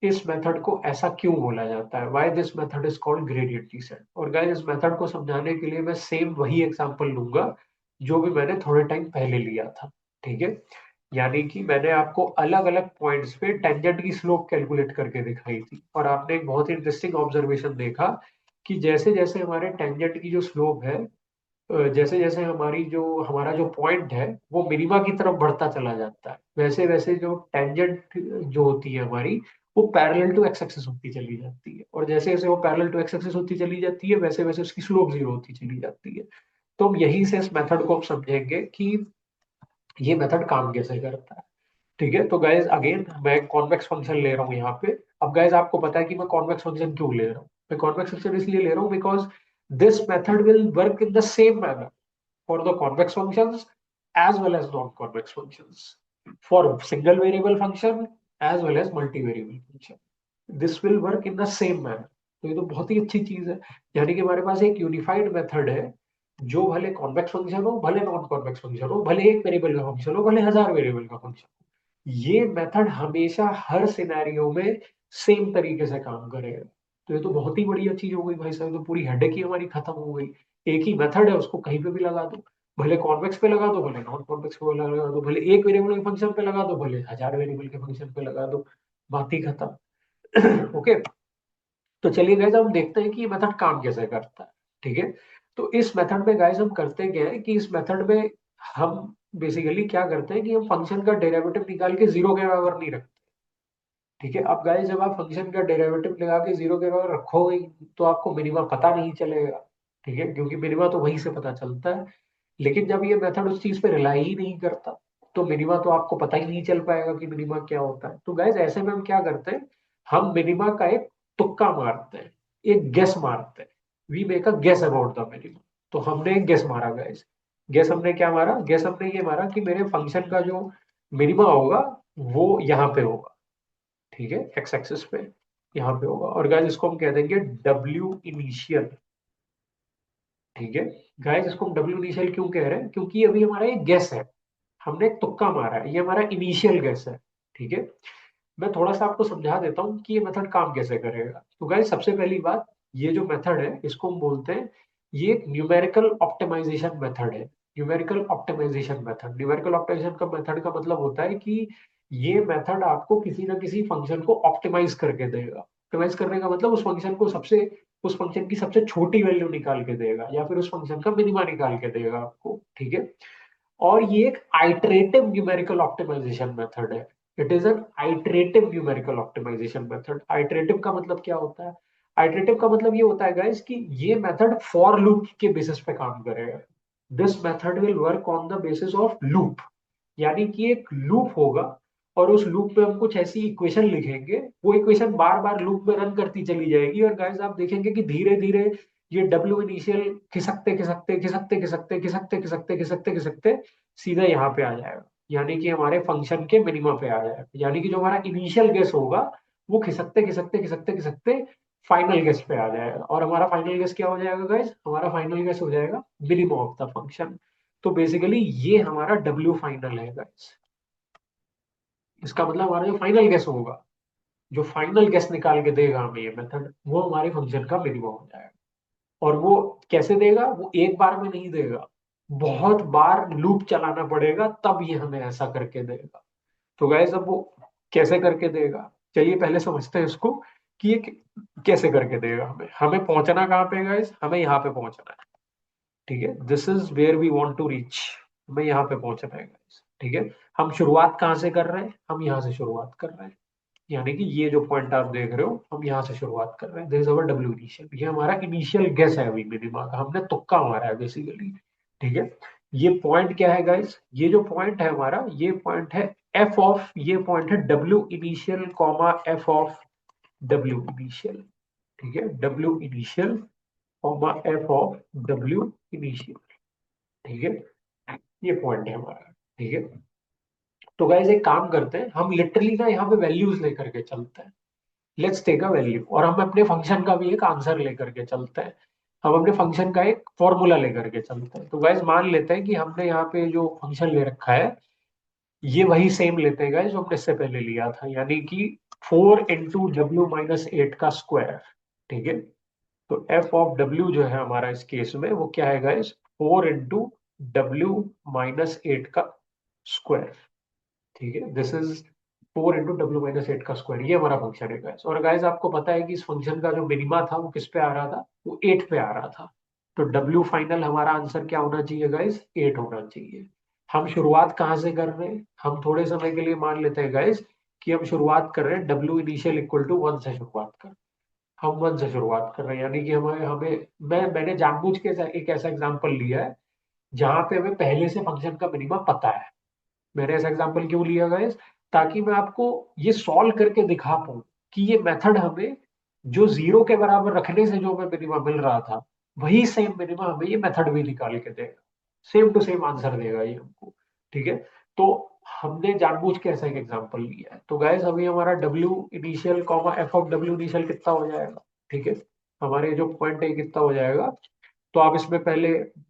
इस मेथड को ऐसा क्यों बोला जाता है, why this method is called gradient descent. और गाइस इस मेथड को समझाने के लिए मैं सेम वही एग्जांपल लूंगा जो भी मैंने थोड़े टाइम पहले लिया था। ठीक है, यानी कि मैंने आपको अलग अलग पॉइंट्स पे टेंजेंट की स्लोप कैलकुलेट करके दिखाई थी, और आपने एक बहुत ही इंटरेस्टिंग ऑब्जर्वेशन देखा कि जैसे जैसे हमारे टेंजेंट की जो स्लोप है, जैसे जैसे हमारा जो पॉइंट है वो मिनिमा की तरफ बढ़ता चला जाता है, वैसे वैसे जो टेंजेंट जो होती है हमारी, वो पैरेलल टू एक्स एक्सिस होती चली जाती है, और जैसे जैसे वो पैरेलल टू एक्स एक्सिस होती चली जाती है, वैसे वैसे उसकी स्लोप जीरो होती चली जाती है। तो हम यहीं से इस मेथड को हम समझेंगे कि ये मेथड काम कैसे करता है। ठीक है, तो गाइज अगेन मैं कॉन्वेक्स फंक्शन ले रहा हूँ यहाँ पे। अब गाइज आपको पता है कि मैं कॉन्वेक्स फंक्शन क्यों ले रहा हूँ? मैं कॉन्वेक्स फंक्शन इसलिए ले रहा हूँ because this method will work in the same manner for the convex functions as well as non-convex functions, for single variable function as well as multivariable function. This will work in the same manner. तो ये तो बहुत ही अच्छी चीज है, यानी कि हमारे पास एक यूनिफाइड मेथड है जो भले कॉन्वेक्स फंक्शन हो, भले नॉन कॉन्वेक्स फंक्शन हो, भले एक वेरिएबल का फंक्शन हो, भले हजार वेरिएबल का फंक्शन हो, ये मेथड हमेशा हर सिनेरियो में सेम तरीके से काम करेगा। तो ये तो बहुत ही बढ़िया चीज हो गई भाई साहब, तो पूरी हेडेक ही हमारी खत्म हो गई। एक ही मेथड है, उसको कहीं पे भी लगा दो, भले कॉन्वेक्स पे लगा दो, भले नॉन कॉन्वेक्स पे लगा दो, भले एक वेरिएबल के फंक्शन पे लगा दो, भले हजार वेरिएबल के फंक्शन पे लगा दो, बात ही खत्म। ओके, तो चलिए गाइस हम देखते हैं कि ये मेथड काम कैसे करता है। ठीक है, तो इस मेथड में गाइस हम करते क्या है कि इस मेथड में हम बेसिकली क्या करते हैं कि हम फंक्शन का डेरिवेटिव निकाल के जीरो के बराबर नहीं रखते। ठीक है, अब गाइस जब आप फंक्शन का डेरिवेटिव लगा के जीरो के बराबर रखोगे तो आपको मिनिमा पता नहीं चलेगा। ठीक है, क्योंकि मिनिमा तो वहीं से पता चलता है। लेकिन जब ये मेथड उस चीज पे रिलाई ही नहीं करता, तो मिनिमा तो आपको पता ही नहीं चल पाएगा कि मिनिमा क्या होता है। तो गाइस ऐसे में हम क्या करते हैं, हम मिनिमा का एक तुक्का मारते हैं, एक गेस मारते हैं। We make a guess about the minima. तो हमने एक गेस मारा गाइस। गेस हमने क्या मारा? गेस हमने ये मारा कि मेरे फंक्शन का जो मिनिमा होगा वो यहाँ पे होगा। ठीक है, एक्स एक्सिस पे यहाँ पे होगा, और गाइस इसको हम कह देंगे डब्ल्यू इनिशियल। ठीक है, गाइस इसको हम डब्ल्यू इनिशियल क्यों कह रहे हैं? क्योंकि अभी हमारा ये गेस है, हमने एक तुक्का मारा है, ये हमारा इनिशियल गेस है। ठीक है, मैं थोड़ा सा आपको समझा देता हूँ कि ये मेथड काम कैसे करेगा। तो गाइस सबसे पहली बात, ये जो मेथड है इसको हम बोलते हैं, ये एक न्यूमेरिकल ऑप्टिमाइजेशन मेथड है। Numerical optimisation method, numerical optimisation का मेथड का मतलब होता है कि ये मेथड आपको किसी ना किसी फंक्शन को ऑप्टिमाइज करके देगा। ऑप्टिमाइज करने का मतलब उस फंक्शन की सबसे छोटी वैल्यू निकाल के देगा, या फिर उस फंक्शन का मिनिमा निकाल के देगा आपको। ठीक है, और ये एक आइटरेटिव न्यूमेरिकल ऑप्टिमाइजेशन मेथड है। It is an iterative numerical optimisation method. Iterative का मतलब क्या होता है? आइटरेटिव का मतलब ये होता है गाइस कि ये मेथड फॉर लूप के बेसिस पे काम करेगा। This method will work on the basis of loop, यानी कि एक लूप होगा, और उस लूप पे हम कुछ ऐसी इक्वेशन लिखेंगे, वो इक्वेशन बार बार लूप में रन करती चली जाएगी, और गाइस आप देखेंगे कि धीरे धीरे ये डब्ल्यू इनिशियल खिसकते खिसकते खिसकते खिसकते खिसकते खिसकते खिसकते खिसकते सीधा यहाँ पे आ जाएगा, यानी कि हमारे फंक्शन के मिनिमा पे आ जाएगा। यानी कि जो हमारा इनिशियल गेस होगा वो खिसकते खिसकते खिसकते खिसकते फाइनल गेस पे आ जाएगा, और हमारा फाइनल गेस क्या हो जाएगा गाइस? हमारा फाइनल गेस हो जाएगा मिनिमम ऑफ द फंक्शन। तो बेसिकली ये हमारा डब्ल्यू फाइनल है गाइस। इसका मतलब हमारा जो फाइनल गेस होगा, जो फाइनल गेस निकाल के देगा हमें ये मेथड, वो हमारे फंक्शन का मिनिमम हो जाएगा। और वो कैसे देगा? वो एक बार में नहीं देगा, बहुत बार लूप चलाना पड़ेगा तब ये हमें ऐसा करके देगा। तो गाइस अब वो कैसे करके देगा, चलिए पहले समझते हैं इसको कि ये कैसे करके देगा। हमें हमें पहुंचना कहाँ पे गाइस, हमें यहाँ पे पहुंचना है। ठीक है, this is where we want to reach. हमें यहाँ पे पहुंचना है गाइस। ठीक है, हम शुरुआत कहाँ से कर रहे हैं, हम यहाँ से शुरुआत कर रहे हैं। यानी कि ये जो पॉइंट आप देख रहे हो हम यहाँ से शुरुआत कर रहे हैं, this is our W initial. ये हमारा इनिशियल गेस है अभी मिनिमा का, हमने तुक्का मारा है बेसिकली। ठीक है, ये पॉइंट क्या है गाइस, ये जो पॉइंट है हमारा, ये पॉइंट है एफ ऑफ, ये पॉइंट है W initial comma F of W initial. ठीक है, W initial comma F of W initial. ठीक है, ये पॉइंट है हमारा। ठीक है, तो गाइस एक काम करते हैं, हम लिटरली ना यहाँ पे वैल्यूज लेकर के चलते हैं। लेट्स टेक अ वैल्यू, और हम अपने फंक्शन का भी एक आंसर लेकर के चलते हैं। हम अपने फंक्शन का एक फॉर्मूला लेकर के चलते हैं। तो गाइस मान लेते हैं कि हमने यहाँ पे जो फंक्शन ले रखा है ये वही सेम लेते हैं गाइस जो हमने इससे पहले लिया था, यानी कि 4 × W - 8 का स्क्वायर। ठीक है, तो एफ ऑफ डब्ल्यू जो है हमारा इस केस में वो क्या है गाइस, 4 × W - 8 का स्क्वायर। ठीक है, दिस इज 4 × W - 8 का स्क्वायर, ये हमारा फंक्शन है गाइस। और गाइस आपको पता है कि इस फंक्शन का जो मिनिमा था वो किस पे आ रहा था, वो 8 पे आ रहा था। तो डब्ल्यू फाइनल हमारा आंसर क्या होना चाहिए गाइस, 8 होना चाहिए। हम शुरुआत कहाँ से कर रहे हैं, हम थोड़े समय के लिए मान लेते हैं गाइस कि हम शुरुआत कर रहे हैं डब्ल्यू इनिशियल इक्वल टू 1 से शुरुआत कर, हम 1 से शुरुआत कर रहे हैं। यानी कि हमें हमें मैंने जानबूझ के एक ऐसा एग्जांपल लिया है जहां पे हमें पहले से फंक्शन का मिनिमा पता है। मैंने ऐसा एग्जांपल क्यों लिया गाइस, ताकि मैं आपको ये सॉल्व करके दिखा पाऊं कि ये मेथड हमें जो जीरो के बराबर रखने से जो हमें मिनिमा मिल रहा था, वही सेम मिनिमा हमें ये मेथड भी निकाल के देगा। सेम टू सेम आंसर देगा ये हमको। ठीक है, तो हमने जानबूझ के ऐसा एक एग्जांपल लिया है। तो गाइस अभी हमारा W initial comma F of W initial कितना हो जाएगा। ठीक है, हमारे जो पॉइंट है कितना हो जाएगा, तो आप इसमें पहले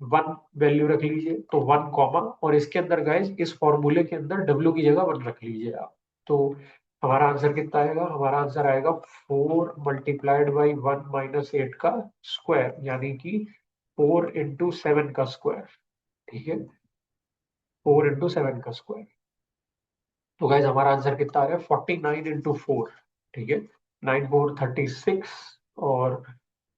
1 वैल्यू रख लीजिए, तो 1 कॉमा, और इसके अंदर गाइस इस फॉर्मूले के अंदर डब्ल्यू की जगह 1 रख लीजिए आप। तो हमारा आंसर कितना आएगा, हमारा आंसर आएगा 4 × 1 - 8 का स्क्वायर, यानी कि 4 × 7 का स्क्वायर। ठीक है, 4 × 7 का स्क्वायर। तो गाइस हमारा आंसर कितना आ रहा है, 49 × 4। ठीक है, 9 × 4 = 36, और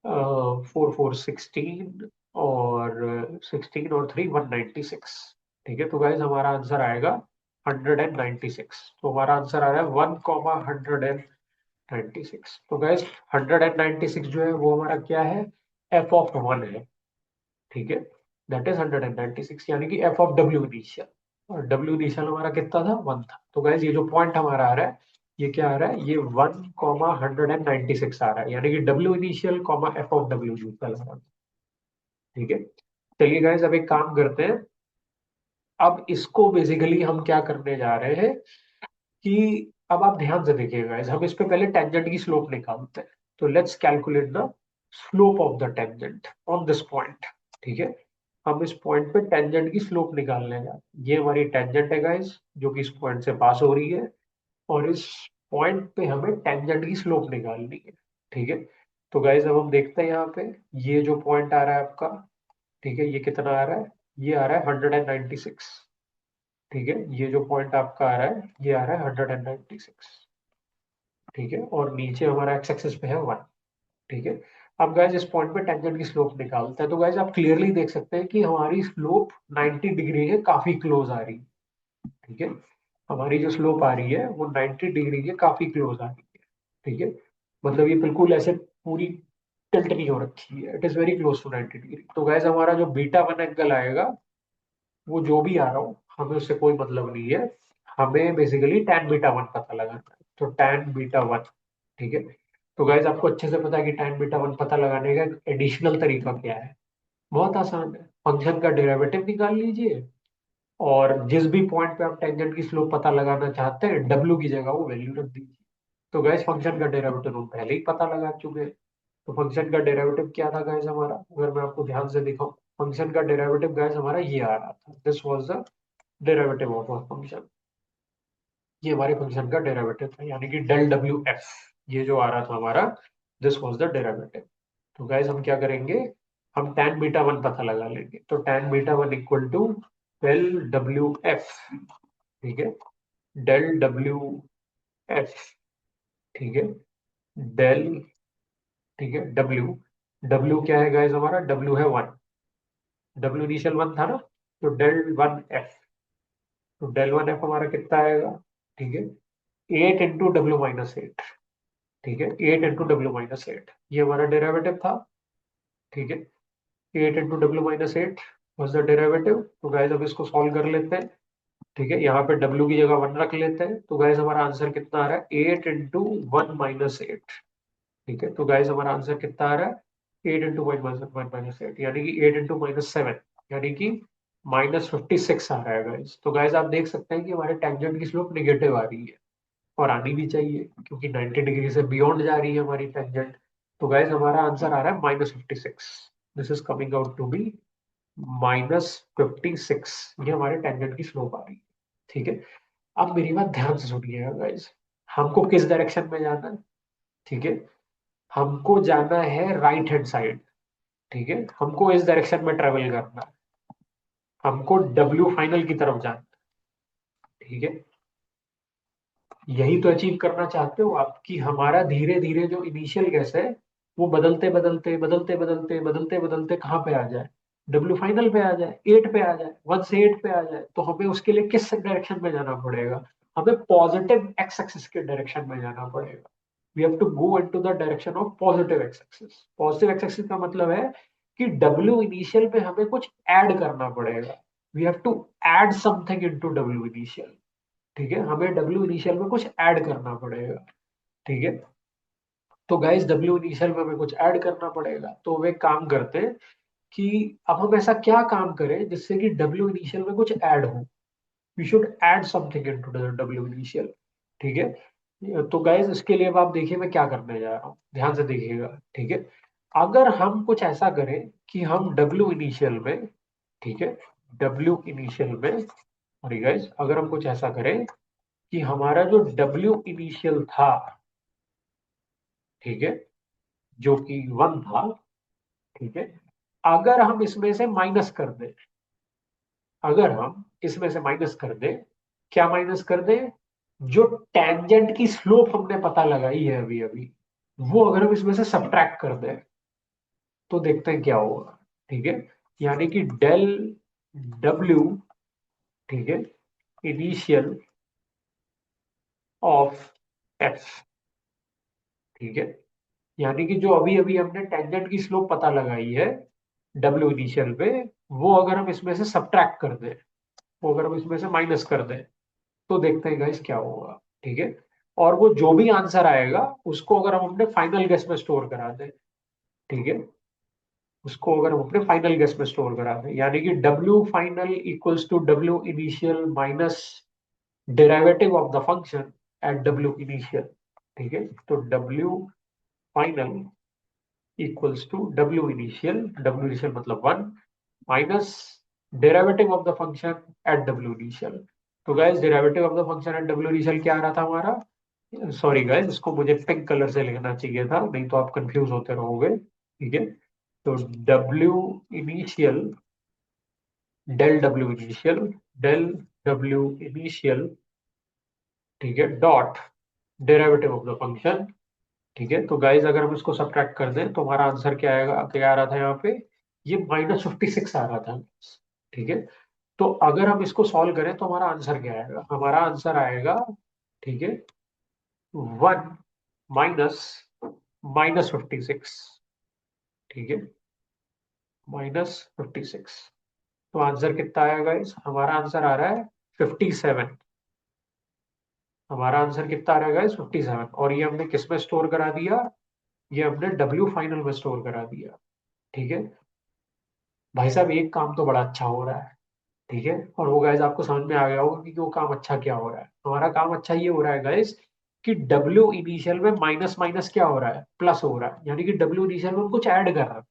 4 × 4 = 16, और 16 और 3 = 196। ठीक है, तो गाइज हमारा आंसर आएगा 196। तो हमारा आंसर आ रहा है 1 196। तो गाइज 196 जो है वो हमारा क्या है, एफ ऑफ 1 है। ठीक है, दैट इज 196, यानी कि एफ ऑफ डब्ल्यू इनिशियल, और डब्ल्यू इनिशियल हमारा कितना था, 1 था। तो गाइज ये जो पॉइंट हमारा आ रहा है, ये क्या आ रहा है, ये 1 196 आ रहा है, यानी कि W initial comma F of W initial आ रहा है। ठीक है, चलिए गाइज अब एक काम करते हैं। अब इसको बेसिकली हम क्या करने जा रहे हैं कि अब आप ध्यान से देखिएगा गाइज, हम इस पे पहले टेंजेंट की स्लोप निकालते हैं। तो let's calculate the slope of the tangent on this point. ठीक है, हम इस पॉइंट पे टेंजेंट की स्लोप निकालने जा रहे हैं। ये हमारी टेंजेंट है गाइज जो कि इस पॉइंट से पास हो रही है, और इस पॉइंट पे हमें टेंजेंट की स्लोप निकालनी है। ठीक है, तो गाइज अब हम देखते हैं यहाँ पे, ये जो पॉइंट आ रहा है आपका, ठीक है, ये कितना आ रहा है, ये आ रहा है 196। ठीक है, ये जो पॉइंट आपका आ रहा है ये आ रहा है 196। ठीक है, और नीचे हमारा एक्स एक्सिस पे है 1। ठीक है, अब गाइज इस पॉइंट पे टेंजेंट की स्लोप निकालते हैं। तो गाइज आप क्लियरली देख सकते हैं कि हमारी स्लोप 90 डिग्री के काफी क्लोज आ रही है। ठीक है, हमारी जो स्लोप आ रही है वो 90 डिग्री के काफी क्लोज आ रही है। ठीक है, मतलब ये बिल्कुल ऐसे पूरी टिल्ट नहीं हो रखी है, it is very close to 90 degree. तो गाइज हमारा जो बीटा 1 एंगल आएगा, वो जो भी आ रहा हो हमें उससे कोई मतलब नहीं है, हमें बेसिकली tan बीटा 1 पता लगाना है। तो tan बीटा 1। ठीक है, तो गाइज आपको अच्छे से पता है कि tan बीटा 1 पता लगाने का एडिशनल तरीका क्या है, बहुत आसान है, फंक्शन का डेरिवेटिव निकाल लीजिए, और जिस भी पॉइंट पे आप टेंजेंट की स्लोप पता लगाना चाहते हैं डब्ल्यू की जगह वो वैल्यू रख दीजिए। तो गाइज फंक्शन का डेरिवेटिव हम पहले ही पता लगा चुके हैं। तो फंक्शन का डेरिवेटिव क्या था गाइज हमारा, अगर मैं आपको ध्यान से दिखाऊं, फंक्शन का डेरिवेटिव गाइज हमारा ये आ रहा था, this was the derivative of a function. ये हमारे फंक्शन का डेरिवेटिव था, यानी कि डेल डब्ल्यू एफ, ये जो आ रहा था हमारा, दिस वाज द डेरिवेटिव। तो गाइज हम क्या करेंगे, हम tan बीटा वन पता लगा लेंगे। तो tan beta one equal to del W f, ठीक है, डेल डब्ल्यू एफ, ठीक है, डेल, ठीक है, डब्ल्यू, डब्ल्यू क्या है गाइस हमारा, डब्ल्यू है वन, डब्ल्यू इनिशियल वन था ना, तो डेल वन एफ, तो डेल वन एफ हमारा कितना आएगा, ठीक है, 8 इंटू डब्ल्यू माइनस 8, ठीक है, 8 इंटू डब्ल्यू माइनस 8, ये हमारा डेरिवेटिव था, ठीक है, 8 into W minus 8 was the derivative. तो गाइस अब इसको सॉल्व कर लेते हैं, ठीक है, यहाँ पे डब्ल्यू की जगह वन रख लेते हैं। तो गाइस हमारा आंसर कितना आ रहा है, 8 इंटू 1 माइनस 8, ठीक है, तो गाइस हमारा आंसर कितना आ रहा है, 8 इंटू 1 माइनस 8, यानी कि 8 इंटू -7, यानी कि -56 आ रहा है गाइस। तो गाइस आप देख सकते हैं कि हमारे टेंजेंट की स्लोप निगेटिव आ रही है, और आनी भी चाहिए क्योंकि 90 डिग्री से बियॉन्ड जा रही है हमारी टेंजेंट। तो गाइस हमारा आंसर आ रहा है -56, this is coming out to be -56, ये हमारे टेंजेंट की स्लोप आ रही है, ठीक है। अब मेरी बात ध्यान से सुनिएगा गाइस, हमको किस डायरेक्शन में जाना है, ठीक है, हमको जाना है राइट हैंड साइड, ठीक है, हमको इस डायरेक्शन में ट्रेवल करना है, हमको डब्ल्यू फाइनल की तरफ जाना है, ठीक है। यही तो अचीव करना चाहते हो आप, कि हमारा धीरे धीरे जो इनिशियल गैस है वो बदलते बदलते बदलते बदलते बदलते बदलते कहाँ पे आ जाए, डब्ल्यू फाइनल पे आ जाए, 8 पे आ जाए, 1 से 8 पे आ जाए। तो हमें उसके लिए किस डायरेक्शन में जाना पड़ेगा, हमें पॉजिटिव एक्स एक्सिस के डायरेक्शन में जाना पड़ेगा। We have to go into the direction of positive x axis. Positive x axis का मतलब है कि डब्ल्यू इनिशियल पे हमें कुछ ऐड करना पड़ेगा, we have to add something into डब्ल्यू इनिशियल, ठीक है, हमें डब्ल्यू इनिशियल में कुछ ऐड करना पड़ेगा, ठीक है। तो गाइस डब्ल्यू इनिशियल में हमें कुछ ऐड करना पड़ेगा, तो वे काम करते हैं कि अब हम ऐसा क्या काम करें जिससे कि डब्ल्यू इनिशियल में कुछ ऐड हो, we should add something into the W initial, ठीक है। तो गाइस इसके लिए अब आप देखिए मैं क्या करने जा रहा हूँ, ध्यान से देखिएगा, ठीक है। अगर हम कुछ ऐसा करें कि हम डब्ल्यू इनिशियल में, ठीक है, डब्ल्यू इनिशियल में, अरे गाइस अगर हम कुछ ऐसा करें कि हमारा जो डब्ल्यू इनिशियल था, ठीक है, जो कि वन था, ठीक है, अगर हम इसमें से माइनस कर दें, अगर हम इसमें से माइनस कर दें, क्या माइनस कर दें, जो टेंजेंट की स्लोप हमने पता लगाई है अभी अभी, वो अगर हम इसमें से सब्ट्रैक्ट कर दें तो देखते हैं क्या होगा, ठीक है। यानी कि डेल डब्ल्यू, ठीक है, इनिशियल ऑफ एफ, ठीक है, यानी कि जो अभी अभी हमने टेंजेंट की स्लोप पता लगाई है डब्ल्यू इनिशियल पे, वो अगर हम इसमें से सब्ट्रैक्ट कर दें, वो अगर हम इसमें से माइनस कर दें तो देखते हैं गाइस क्या होगा, ठीक है। और वो जो भी आंसर आएगा उसको अगर हम अपने फाइनल गेस में स्टोर करा दें, ठीक है, उसको अगर हम अपने फाइनल गेस में स्टोर करा दें, यानी कि W final equals to W initial minus derivative of the function at W initial, ठीक है। तो W final equals to W initial मतलब one, minus derivative of the function at W initial. तो guys derivative of the function at W initial क्या आ रहा था हमारा, सॉरी गाइस इसको मुझे पिंक कलर से लिखना चाहिए था, नहीं तो आप कंफ्यूज होते रहोगे, ठीक है। तो W initial, del W initial, del W initial, ठीक है, dot derivative of the function, ठीक है। तो गाइज अगर हम इसको सब्ट्रैक्ट कर दें तो हमारा आंसर क्या आएगा, क्या आ रहा था यहाँ पे, ये -56 आ रहा था, ठीक है। तो अगर हम इसको सॉल्व करें तो हमारा आंसर क्या आएगा, हमारा आंसर आएगा, ठीक है, वन माइनस -56, ठीक है, -56। तो आंसर कितना आया गाइस, हमारा आंसर आ रहा है 57, हमारा आंसर कितना आ रहा है गाइस 57, और ये हमने किस में स्टोर करा दिया, ये हमने डब्ल्यू फाइनल में स्टोर करा दिया, ठीक है। भाई साहब एक काम तो बड़ा अच्छा हो रहा है, ठीक है, और वो गाइस आपको समझ में आ गया होगा कि वो काम अच्छा क्या हो रहा है, हमारा काम अच्छा ये हो रहा है गाइस कि डब्ल्यू इनिशियल में माइनस माइनस क्या हो रहा है, प्लस हो रहा है, यानी कि डब्ल्यू इनिशियल में हम कुछ ऐड कर रहे हैं,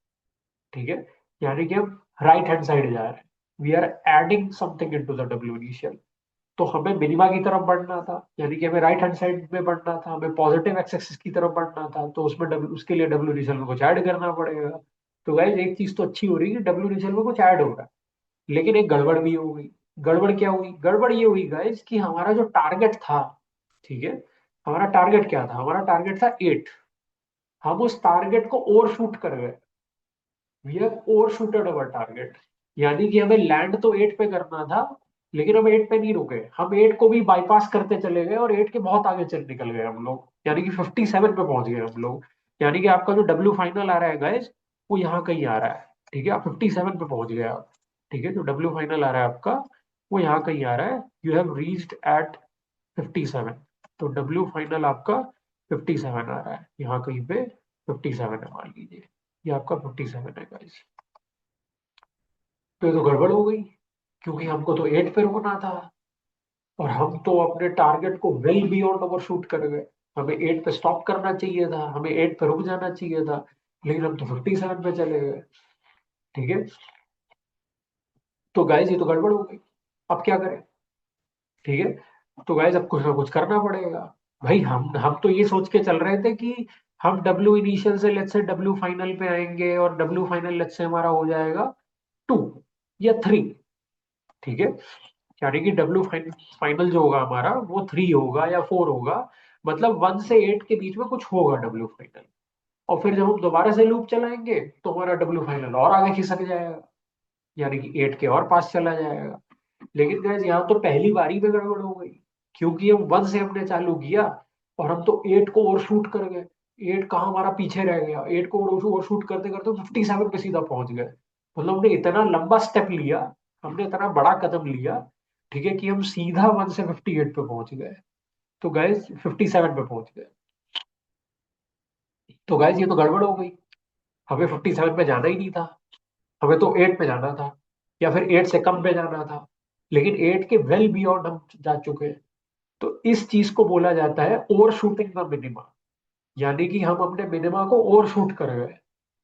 ठीक है, यानी कि हम राइट हैंड साइड जा रहे हैं, we are adding something into the W initial. तो हमें मिनिमा की तरफ बढ़ना था, यानी कि हमें राइट हैंड साइड में बढ़ना था, हमें पॉजिटिव एक्स एक्सिस की तरफ बढ़ना था, तो उसमें डब्ल्यू, उसके लिए डब्ल्यू इनिशियल में कुछ ऐड करना पड़ेगा, तो गाइस एक चीज तो अच्छी हो रही है कि डब्ल्यू इनिशियल में कुछ ऐड हो रहा है, लेकिन एक गड़बड़ भी हो गई। गड़बड़ क्या हुई? गड़बड़ ये हुई गाइस कि हमारा जो टारगेट था, ठीक है, हमारा टारगेट क्या था? हमारा टारगेट था 8। हम उस टारगेट को ओवर शूट कर गए। We have over shooted our target. यानी कि हमें लैंड तो 8 पे करना था, लेकिन हम 8 पे नहीं रुके, हम 8 को भी बाईपास करते चले गए और 8 के बहुत आगे चल निकल गए हम लोग, यानी कि 57 पे पहुंच गए हम लोग। यानी कि आपका जो डब्ल्यू फाइनल आ रहा है गाइस, वो यहाँ कहीं आ रहा है। ठीक है, आप 57 पे पहुंच गए आप। ठीक है, जो डब्ल्यू फाइनल आ रहा है आपका, वो यहाँ कहीं आ रहा है। You have reached eight 57। तो डब्ल्यू फाइनल आपका 57 आ रहा है यहाँ कहीं पे। 57 है मान लीजिए, ये आपका 57 है गाइस। तो ये तो गड़बड़ हो गई, क्योंकि हमको तो 8 पे रुकना था और हम तो अपने टारगेट को वेल बियॉन्ड ओवर शूट कर गए। हमें 8 पे स्टॉप करना चाहिए था, हमें 8 पे रुक जाना चाहिए था, लेकिन हम तो 57 पे चले गए। ठीक है, तो गाइस ये तो गड़बड़ हो गई। अब क्या करें? ठीक है, तो गाइस अब कुछ ना कुछ करना पड़ेगा। भाई हम तो ये सोच के चल रहे थे कि हम डब्ल्यू इनिशियल से लेट्स से डब्ल्यू फाइनल पे आएंगे और डब्ल्यू फाइनल लेट्स से हमारा हो जाएगा 2 या 3। ठीक है, यानी कि डब्ल्यू फाइनल जो होगा हमारा वो 3 होगा या 4 होगा, मतलब 1 से 8 के बीच में कुछ होगा डब्ल्यू फाइनल। और फिर जब हम दोबारा से लूप चलाएंगे तो हमारा डब्ल्यू फाइनल और आगे खिसक जाएगा, यानी कि 8 के और पास चला जाएगा। लेकिन गाइस यहाँ तो पहली बारी में गड़बड़ हो गई, क्योंकि हम 1 से हमने चालू किया और हम तो 8 को ओवर शूट कर गए। 8 कहाँ हमारा पीछे रह गया, 8 को ओवर शूट करते करते 57 पे सीधा पहुंच गए। मतलब हमने इतना लंबा स्टेप लिया, हमने इतना बड़ा कदम लिया, ठीक है, कि हम सीधा 1 से 58 पे पहुंच गए। तो गाइस 57 पे पहुंच गए। तो गाइस ये तो गड़बड़ हो गई, हमें 57 पे जाना ही नहीं था, हमें तो 8 पे जाना था, या फिर 8 से कम पे जाना था। लेकिन 8 के वेल बियॉन्ड हम जा चुके हैं। तो इस चीज को बोला जाता है ओवर शूटिंग द मिनिमा। यानी कि हम अपने मिनिमा को ओवर शूट कर गए,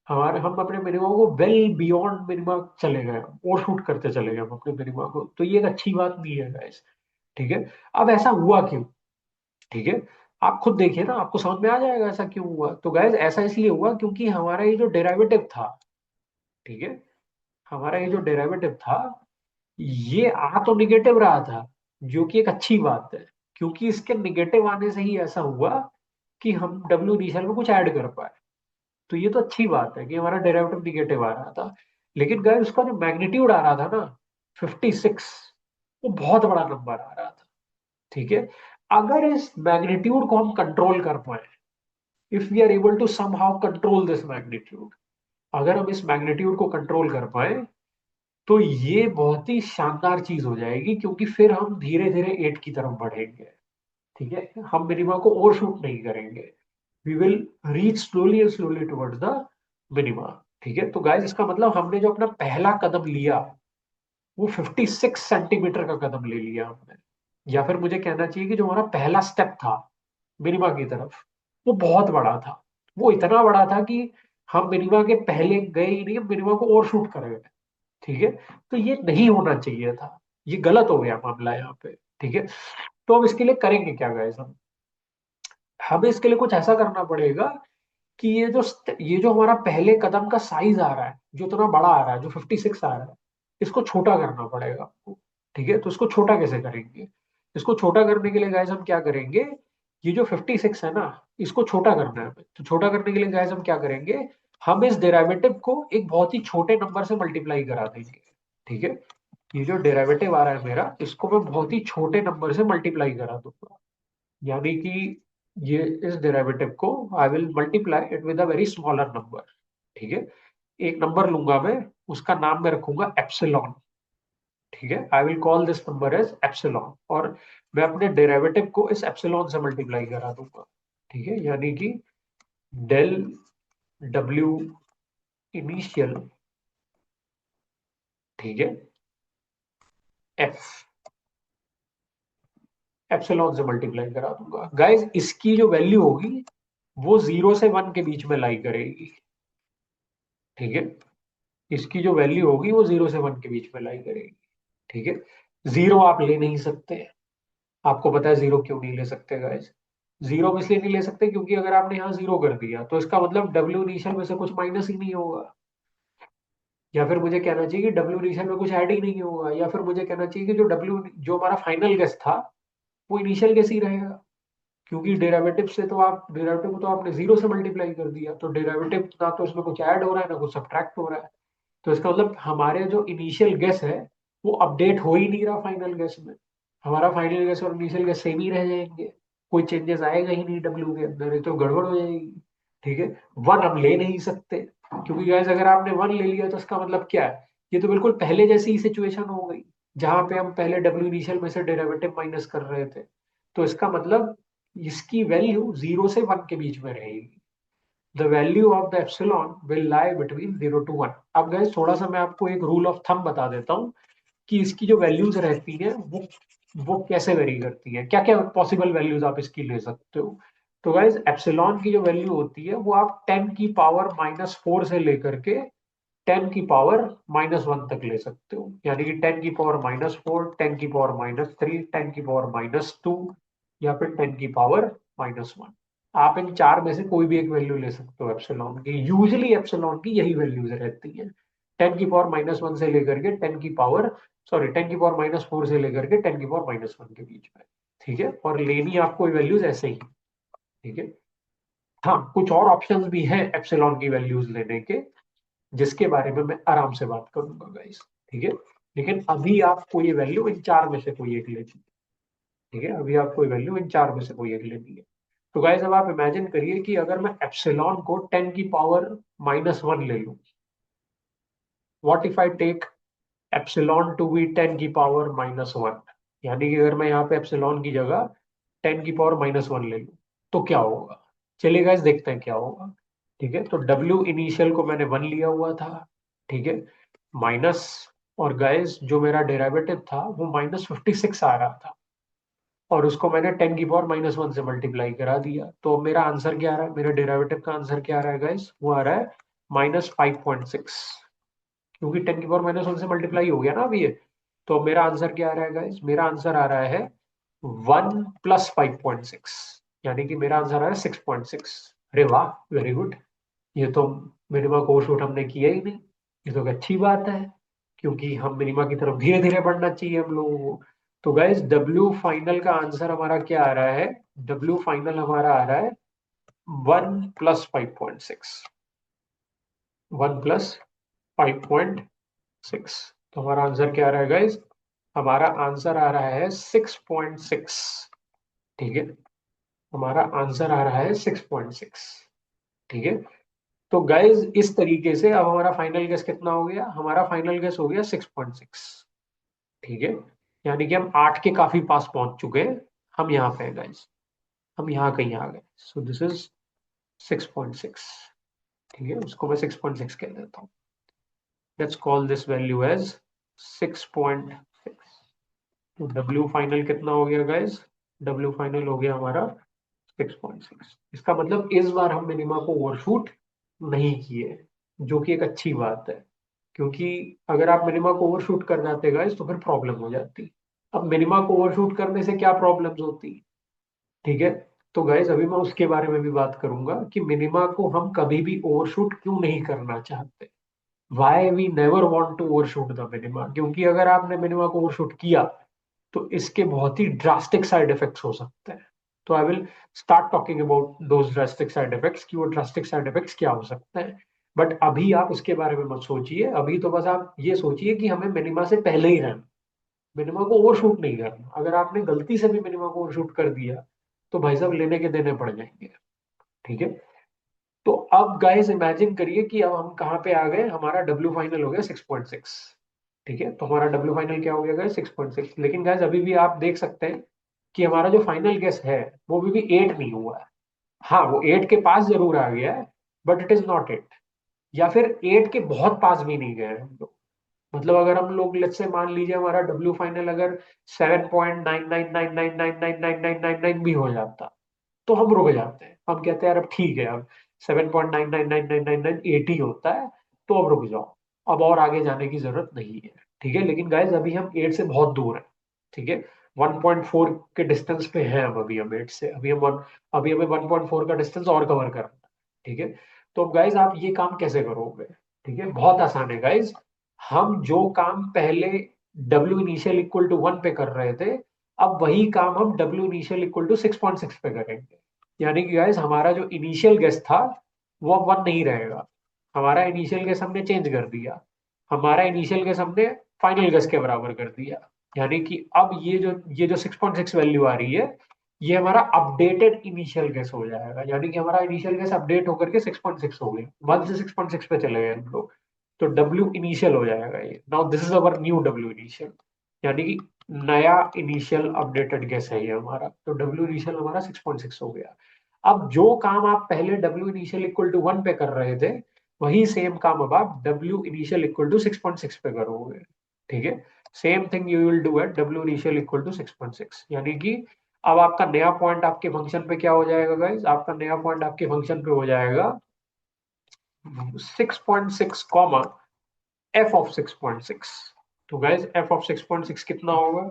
हम अपने मिनिमा को वेल बियॉन्ड मिनिमा चले गए, ओवर शूट करते चले गए हम अपने मिनिमा को। तो ये एक अच्छी बात नहीं है गाइस। ठीक है, अब ऐसा हुआ क्यों? ठीक है, आप खुद देखिए ना, आपको समझ में आ जाएगा ऐसा क्यों हुआ। तो गाइस ऐसा इसलिए हुआ क्योंकि हमारा ये जो डेरिवेटिव था, ठीक है, हमारा ये जो डेरिवेटिव था, ये आ तो निगेटिव रहा था, जो कि एक अच्छी बात है, क्योंकि इसके निगेटिव आने से ही ऐसा हुआ कि हम डब्ल्यू इनिशियल में कुछ ऐड कर पाए। तो ये तो अच्छी बात है कि हमारा डेरिवेटिव निगेटिव आ रहा था। लेकिन गाइस उसका जो मैग्नीट्यूड आ रहा था ना, 56, वो बहुत बड़ा नंबर आ रहा था। ठीक है, अगर इस मैग्नीट्यूड को हम कंट्रोल कर पाए, if we are able to somehow control this magnitude, अगर हम इस मैग्नीट्यूड को कंट्रोल कर पाए, तो ये बहुत ही शानदार चीज हो जाएगी, क्योंकि फिर हम धीरे धीरे 8 की तरफ बढ़ेंगे। ठीक है, हम मिनिमा को ओवरशूट नहीं करेंगे, we will reach slowly and slowly towards the minima. ठीक है, तो गाइस इसका मतलब हमने जो अपना पहला कदम लिया, वो 56 सेंटीमीटर का कदम ले लिया हमने। या फिर मुझे कहना चाहिए कि जो हमारा पहला स्टेप था मिनिमा की तरफ, वो बहुत बड़ा था। वो इतना बड़ा था कि हम मिनिमा के पहले गए ही नहीं, हम मिनिमा को ओवरशूट कर गए। ठीक है, तो ये नहीं होना चाहिए था, ये गलत हो गया मामला यहाँ पे। ठीक है, तो हम इसके लिए करेंगे क्या गाइस? हम हमें इसके लिए कुछ ऐसा करना पड़ेगा कि ये जो हमारा पहले कदम का साइज आ रहा है, जो इतना बड़ा आ रहा है, जो 56 आ रहा है, इसको छोटा करना पड़ेगा आपको। ठीक है, तो इसको छोटा कैसे करेंगे? इसको छोटा करने के लिए गाइस हम क्या करेंगे? ये जो 56 है ना, इसको छोटा करना है हमें। तो छोटा करने के लिए गाइस हम क्या करेंगे? हम इस डेरिवेटिव को एक बहुत ही छोटे नंबर से मल्टीप्लाई करा देंगे। ठीक है, ये जो डेरिवेटिव आ रहा है मेरा, इसको मैं बहुत ही छोटे नंबर से मल्टीप्लाई करा दूंगा। यानी कि ये इस डेरिवेटिव को I will multiply it with a very smaller number. ठीक है, एक नंबर लूंगा मैं, उसका नाम मैं रखूंगा एप्सिलॉन। ठीक है, I will call this number as epsilon, और मैं अपने डेरिवेटिव को इस एप्सिलॉन से मल्टीप्लाई करा दूंगा। ठीक है, यानी कि डेल डब्ल्यू इनिशियल, ठीक है, एफ, एप्सिलॉन से मल्टीप्लाई करा दूंगा। गाइस इसकी जो वैल्यू होगी, वो 0 से 1 के बीच में लाई करेगी। ठीक है, इसकी जो वैल्यू होगी वो 0 से 1 के बीच में लाई करेगी। ठीक है, जीरो आप ले नहीं सकते। आपको पता है जीरो क्यों नहीं ले सकते गाइस? जीरो हम इसलिए नहीं ले सकते क्योंकि अगर आपने यहाँ जीरो कर दिया तो इसका मतलब डब्ल्यू इनिशियल में से कुछ माइनस ही नहीं होगा। या फिर मुझे कहना चाहिए कि डब्ल्यू इनिशियल में कुछ ऐड ही नहीं होगा, या फिर मुझे कहना चाहिए कि जो हमारा फाइनल गेस था वो इनिशियल गेस ही रहेगा। क्योंकि डेरिवेटिव से तो आप डेरिवेटिव को तो आपने जीरो से मल्टीप्लाई कर दिया, तो डेरिवेटिव ना तो इसमें कुछ ऐड हो रहा है ना कुछ सब्ट्रैक्ट हो रहा है। तो इसका मतलब हमारे जो इनिशियल गेस है वो अपडेट हो ही नहीं रहा फाइनल गेस में। हमारा फाइनल गेस और इनिशियल गेस सेम ही रह जाएंगे, कोई चेंजेस आएगा ही नहीं डब्ल्यू के अंदर, ये तो गड़बड़ हो जाएगी। ठीक है, वन हम ले नहीं सकते, क्योंकि गैस अगर आपने वन ले लिया तो इसका मतलब क्या है, ये तो बिल्कुल पहले जैसी ही सिचुएशन हो गई, जहां पे हम पहले डब्ल्यू इनिशियल में से डेरिवेटिव माइनस कर रहे थे। तो इसका मतलब इसकी वैल्यू जीरो से वन के बीच में रहेगी। The value of the epsilon will lie between 0 to 1। अब गाइस थोड़ा सा मैं आपको एक रूल ऑफ थंब बता देता हूँ कि इसकी जो वैल्यूज रहती है वो कैसे वेरी करती है, क्या क्या पॉसिबल वैल्यूज आप इसकी ले सकते हो। तो गाइस एप्सिलॉन की जो वैल्यू होती है वो आप 10 की पावर -4 से लेकर के 10 की पावर -1 तक ले सकते हो, यानी कि 10 की पावर -4, 10 की पावर -3, 10 की पावर -2, या फिर 10 की पावर -1। आप इन चार में से कोई भी एक वैल्यू ले सकते हो एप्सिलॉन की। यूजली एप्सिलॉन की यही वैल्यूज रहती हैं, 10 की पावर -1 से लेकर के 10 की पावर 4 से लेकर के 10 की पावर -1 के बीच में। ठीक है, और लेनी आपको वैल्यूज ऐसे ही। ठीक है, हाँ कुछ और ऑप्शंस भी हैं एप्सिलॉन की वैल्यूज लेने के, जिसके बारे में मैं आराम से बात करूंगा गाइस। ठीक है, लेकिन अभी आपको ये वैल्यू इन चार में से कोई एक लेनी है। ठीक है, अभी आपको ये वैल्यू इन चार में से कोई एक लेनी है। तो गाइस अब आप इमेजिन करिए कि अगर मैं एप्सिलॉन को 10 की पावर -1 ले लूं, what if I take epsilon to be 10 की पावर -1, यानी कि अगर मैं यहाँ पे एप्सिलॉन की जगह 10 की पावर -1 ले लूं तो क्या होगा। चलिए गाइस देखते हैं क्या होगा। ठीक है, तो डब्ल्यू इनिशियल को मैंने 1 लिया हुआ था। ठीक है, माइनस, और गाइस जो मेरा डेरिवेटिव था वो -56 आ रहा था, और उसको मैंने 10 की पावर -1 से मल्टीप्लाई करा दिया। तो मेरा आंसर क्या आ रहा है, मेरे डेरिवेटिव का आंसर क्या आ रहा है गाइस, वो आ रहा है -5.6, क्योंकि 10 की पावर -1 से मल्टीप्लाई हो गया ना अभी ये। तो मेरा आंसर क्या आ रहा है गाइस, मेरा आंसर आ रहा है 1 + 5.6, यानी कि मेरा आंसर आ रहा है 6.6। अरे वाह, वेरी गुड। ये तो मिनिमा को शूट हमने किया ही नहीं, ये तो एक अच्छी बात है, क्योंकि हम मिनिमा की तरफ धीरे धीरे बढ़ना चाहिए हम लोगों को। तो गाइस डब्ल्यू फाइनल का आंसर हमारा क्या आ रहा है, डब्ल्यू फाइनल हमारा आ रहा है 1 + 5.6, 1 + 5.6। तो हमारा आंसर क्या आ रहा है गाइस, हमारा आंसर आ रहा है 6.6। ठीक है, हमारा आंसर आ रहा है 6.6। ठीक है, तो गाइज इस तरीके से अब हमारा फाइनल गेस कितना हो गया, हमारा फाइनल गेस हो गया 6.6। ठीक है, यानी कि हम 8 के काफी पास पहुंच चुके हैं। हम यहाँ पे हैं गाइज, हम यहाँ कहीं आ गए। So this is 6.6। ठीक है, उसको मैं 6.6 कह देता हूँ। Let's call this value as 6.6। तो डब्ल्यू फाइनल कितना हो गया गाइज, डब्ल्यू फाइनल हो गया हमारा 6.6। इसका मतलब इस बार हम मिनिमा को ओवरशूट नहीं किए, जो कि एक अच्छी बात है, क्योंकि अगर आप मिनिमा को ओवरशूट कर जाते गाइस तो फिर प्रॉब्लम हो जाती। अब मिनिमा को ओवरशूट करने से क्या प्रॉब्लम्स होती। ठीक है, तो गाइस अभी मैं उसके बारे में भी बात करूंगा कि मिनिमा को हम कभी भी ओवरशूट क्यों नहीं करना चाहते, why we never want to overshoot the minima. क्योंकि अगर आपने मिनिमा को ओवरशूट किया तो इसके बहुत ही ड्रास्टिक साइड इफेक्ट्स हो सकते हैं। तो I will start talking about those drastic side effects, कि वो ड्रास्टिक साइड इफेक्ट्स क्या हो सकते हैं। बट अभी आप उसके बारे में मत सोचिए, अभी तो बस आप ये सोचिए कि हमें मिनिमा से पहले ही रहना, मिनिमा को ओवरशूट नहीं करना। अगर आपने गलती से भी मिनिमा को ओवरशूट कर दिया तो भाई साहब लेने के देने पड़ जाएंगे। ठीक है, तो अब गाइस इमेजिन करिए कि अब हम कहाँ पे आ गए, हमारा डब्ल्यू फाइनल हो गया 6.6। ठीक है, तो हमारा डब्ल्यू फाइनल क्या हो गया गाइस, 6.6। लेकिन गाइस अभी भी आप देख सकते हैं कि हमारा जो फाइनल गेस है वो अभी भी 8 नहीं हुआ है। हाँ वो 8 के पास जरूर आ गया है, बट इट इज नॉट 8, या फिर 8 के बहुत पास भी नहीं गए हम लोग। मतलब अगर हम लोग लेट्स से मान लीजिए हमारा डब्ल्यू फाइनल अगर 7.9999999999 भी हो जाता तो हम रुक जाते हैं, हम कहते हैं यार अब ठीक है, अब 7.999999 80 होता है, तो अब रुक जाओ, अब और आगे जाने की जरूरत नहीं है। ठीक है, लेकिन गाइज अभी हम 8 से बहुत दूर हैं। ठीक है, 1.4 के डिस्टेंस पे हैं हम 8 से, अभी हमें 1.4 का डिस्टेंस और कवर करना है। ठीक है, तो अब गाइज आप ये काम कैसे करोगे, ठीक है, बहुत आसान है गाइज। हम जो काम पहले डब्ल्यू इनिशियल इक्वल टू 1 पे कर रहे थे, अब वही काम हम डब्ल्यू इनिशियल इक्वल टू 6.6 पे करेंगे। यानी कि गाइज हमारा जो इनिशियल गेस था वो अब 1 नहीं रहेगा। हमारा इनिशियल गेस हमने चेंज कर दिया। हमारा इनिशियल गेस हमने फाइनल गेस के बराबर कर दिया। यानी कि अब ये जो 6.6 वैल्यू आ रही है, ये हमारा अपडेटेड इनिशियल गेस हो जाएगा। यानी कि हमारा इनिशियल गेस अपडेट होकर के 6.6 हो गया, 1 से 6.6 पे चले गए हम लोग। तो डब्ल्यू इनिशियल हो जाएगा ये। Now this is our new W initial. यानी कि नया इनिशियल अपडेटेड गेस है ये हमारा। तो डब्ल्यू इनिशियल हमारा 6.6 हो गया। अब जो काम आप पहले डब्ल्यू इनिशियल इक्वल टू 1 पे कर रहे थे, वही सेम काम अब आप डब्ल्यू इनिशियल इक्वल टू 6.6 पे करोगे। ठीक है, same thing you will do at W initial equal to 6.6। यानी कि अब आपका नया पॉइंट आपके फंक्शन पे क्या हो जाएगा गाइज? आपका नया पॉइंट आपके फंक्शन पे हो जाएगा 6.6 कॉमा एफ ऑफ 6.6। तो गाइज एफ ऑफ 6.6 कितना होगा?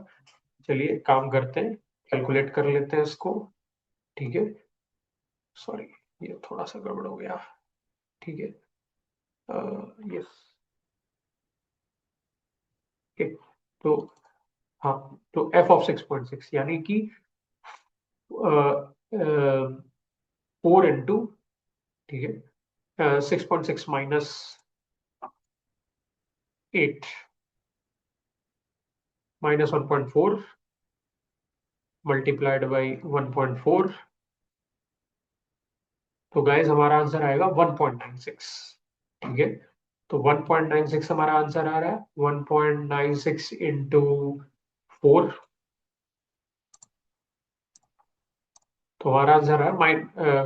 चलिए काम करते हैं, कैलकुलेट कर लेते हैं इसको। ठीक है, सॉरी, ये थोड़ा सा गड़बड़ हो गया। ठीक है, यस, तो हाँ, तो एफ ऑफ 6.6 यानी कि 4 इंटू, ठीक है, 6.6 माइनस 8 माइनस 1.4 मल्टीप्लाइड बाई 1.4। तो गाइस हमारा आंसर आएगा 1.96। ठीक है, तो 1.96 हमारा आंसर आ रहा है। 1.96 इंटू 4, तो हमारा आंसर है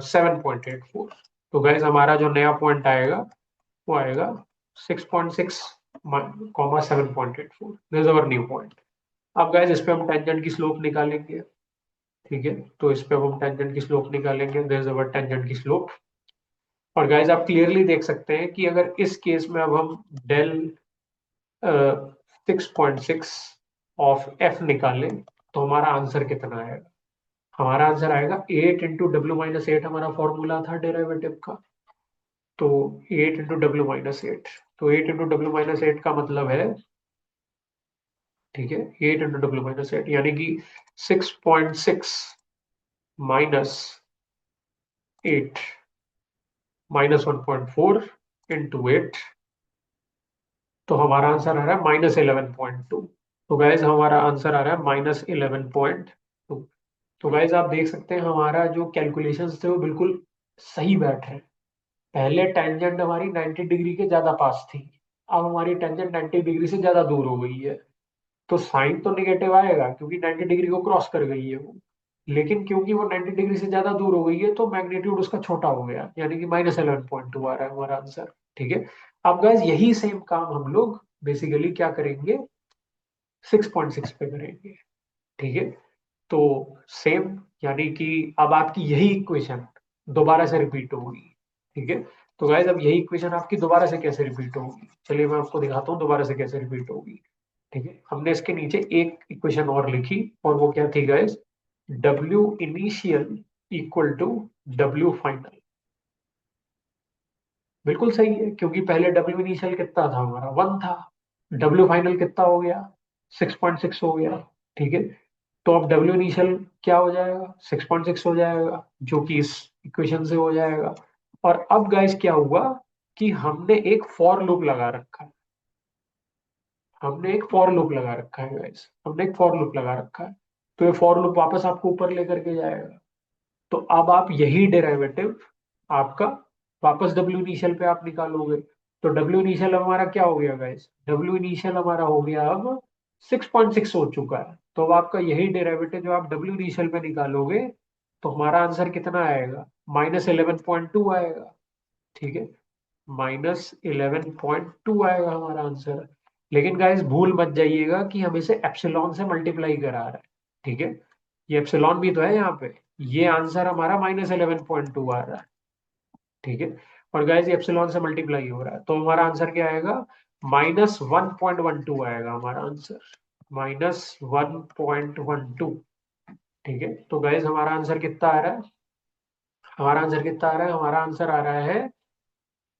7.84। तो गाइस हमारा जो नया पॉइंट आएगा वो आएगा 6.6 comma 7.84। This is our new point. अब गाइस इस पे हम टेंजेंट की स्लोप निकालेंगे। ठीक है, तो इस पे अब हम टेंजेंट की स्लोप निकालेंगे। दिस इज अवर टेंजेंट की स्लोप। और गाइस आप क्लियरली देख सकते हैं कि अगर इस केस में अब हम डेल 6.6 ऑफ एफ निकालें, तो हमारा आंसर कितना आएगा? हमारा आंसर आएगा 8 इंटू डब्ल्यू माइनस 8। हमारा फॉर्मूला था डेरिवेटिव का। तो 8 इंटू डब्ल्यू माइनस 8, तो 8 इंटू डब्ल्यू माइनस 8 का मतलब है, ठीक है, 8 इंटू डब्ल्यू माइनस 8 यानी कि 6.6 माइनस 8 माइनस 1.4 इंटू 8। तो हमारा आंसर आ रहा है -11.2। तो गैस हमारा आंसर आ रहा है -11.2। तो गैस आप देख सकते हैं हमारा जो कैलकुलेशंस थे वो बिल्कुल सही बैठ रहे हैं। पहले टेंजेंट हमारी 90 डिग्री के ज्यादा पास थी, अब हमारी टेंजेंट 90 डिग्री से ज्यादा दूर हो गई है। तो साइन तो निगेटिव आएगा क्योंकि 90 डिग्री को क्रॉस कर गई है वो। लेकिन क्योंकि वो 90 डिग्री से ज्यादा दूर हो गई है तो मैग्नीट्यूड उसका छोटा हो गया, यानी कि -11.2 आ रहा है हमारा आंसर। ठीक है, अब गाइस यही सेम काम हम लोग बेसिकली क्या करेंगे, 6.6 पे करेंगे। ठीक है, तो सेम, यानी कि अब आपकी यही इक्वेशन दोबारा से रिपीट होगी। ठीक है, तो गाइस अब यही इक्वेशन आपकी दोबारा से कैसे रिपीट होगी, चलिए मैं आपको दिखाता हूँ दोबारा से कैसे रिपीट होगी। ठीक है, हमने इसके नीचे एक इक्वेशन और लिखी, और वो क्या थी guys? W initial equal to W final. बिल्कुल सही है, क्योंकि पहले डब्ल्यू इनिशियल कितना था हमारा? 1 था। डब्ल्यू फाइनल कितना हो गया? 6.6 हो गया। ठीक है, तो अब डब्ल्यू इनिशियल क्या हो जाएगा? 6.6 हो जाएगा, जो कि इस इक्वेशन से हो जाएगा। और अब गाइस क्या हुआ कि हमने एक फॉर लूप लगा रखा है। हमने एक फॉर लूप लगा रखा है गाइस, हमने एक फॉर लूप लगा रखा है। तो ये फॉर लूप वापस आपको ऊपर लेकर के जाएगा। तो अब आप यही डेरिवेटिव आपका वापस डब्ल्यू इनिशियल पे आप निकालोगे। तो डब्ल्यू इनिशियल हमारा क्या हो गया गाइस? डब्ल्यू इनिशियल हमारा हो गया अब 6.6 हो चुका है। तो अब आपका यही डेरिवेटिव जो आप डब्ल्यू इनिशियल पे निकालोगे, तो हमारा आंसर कितना आएगा? -11.2 आएगा। ठीक है, -11.2 आएगा हमारा आंसर। लेकिन गाइस भूल मत जाइएगा कि हम इसे एप्सिलॉन से मल्टीप्लाई करा रहे हैं। ठीक है, ये एप्सिलॉन भी तो है यहाँ पे। ये आंसर हमारा -11.2 आ रहा है। ठीक है, और गाइस ये एप्सिलॉन से मल्टीप्लाई हो रहा है, तो हमारा आंसर क्या आएगा? -1.12 आएगा हमारा आंसर। -1.12। ठीक है, तो गाइस हमारा आंसर कितना आ रहा है? हमारा आंसर कितना आ रहा है? हमारा आंसर आ रहा है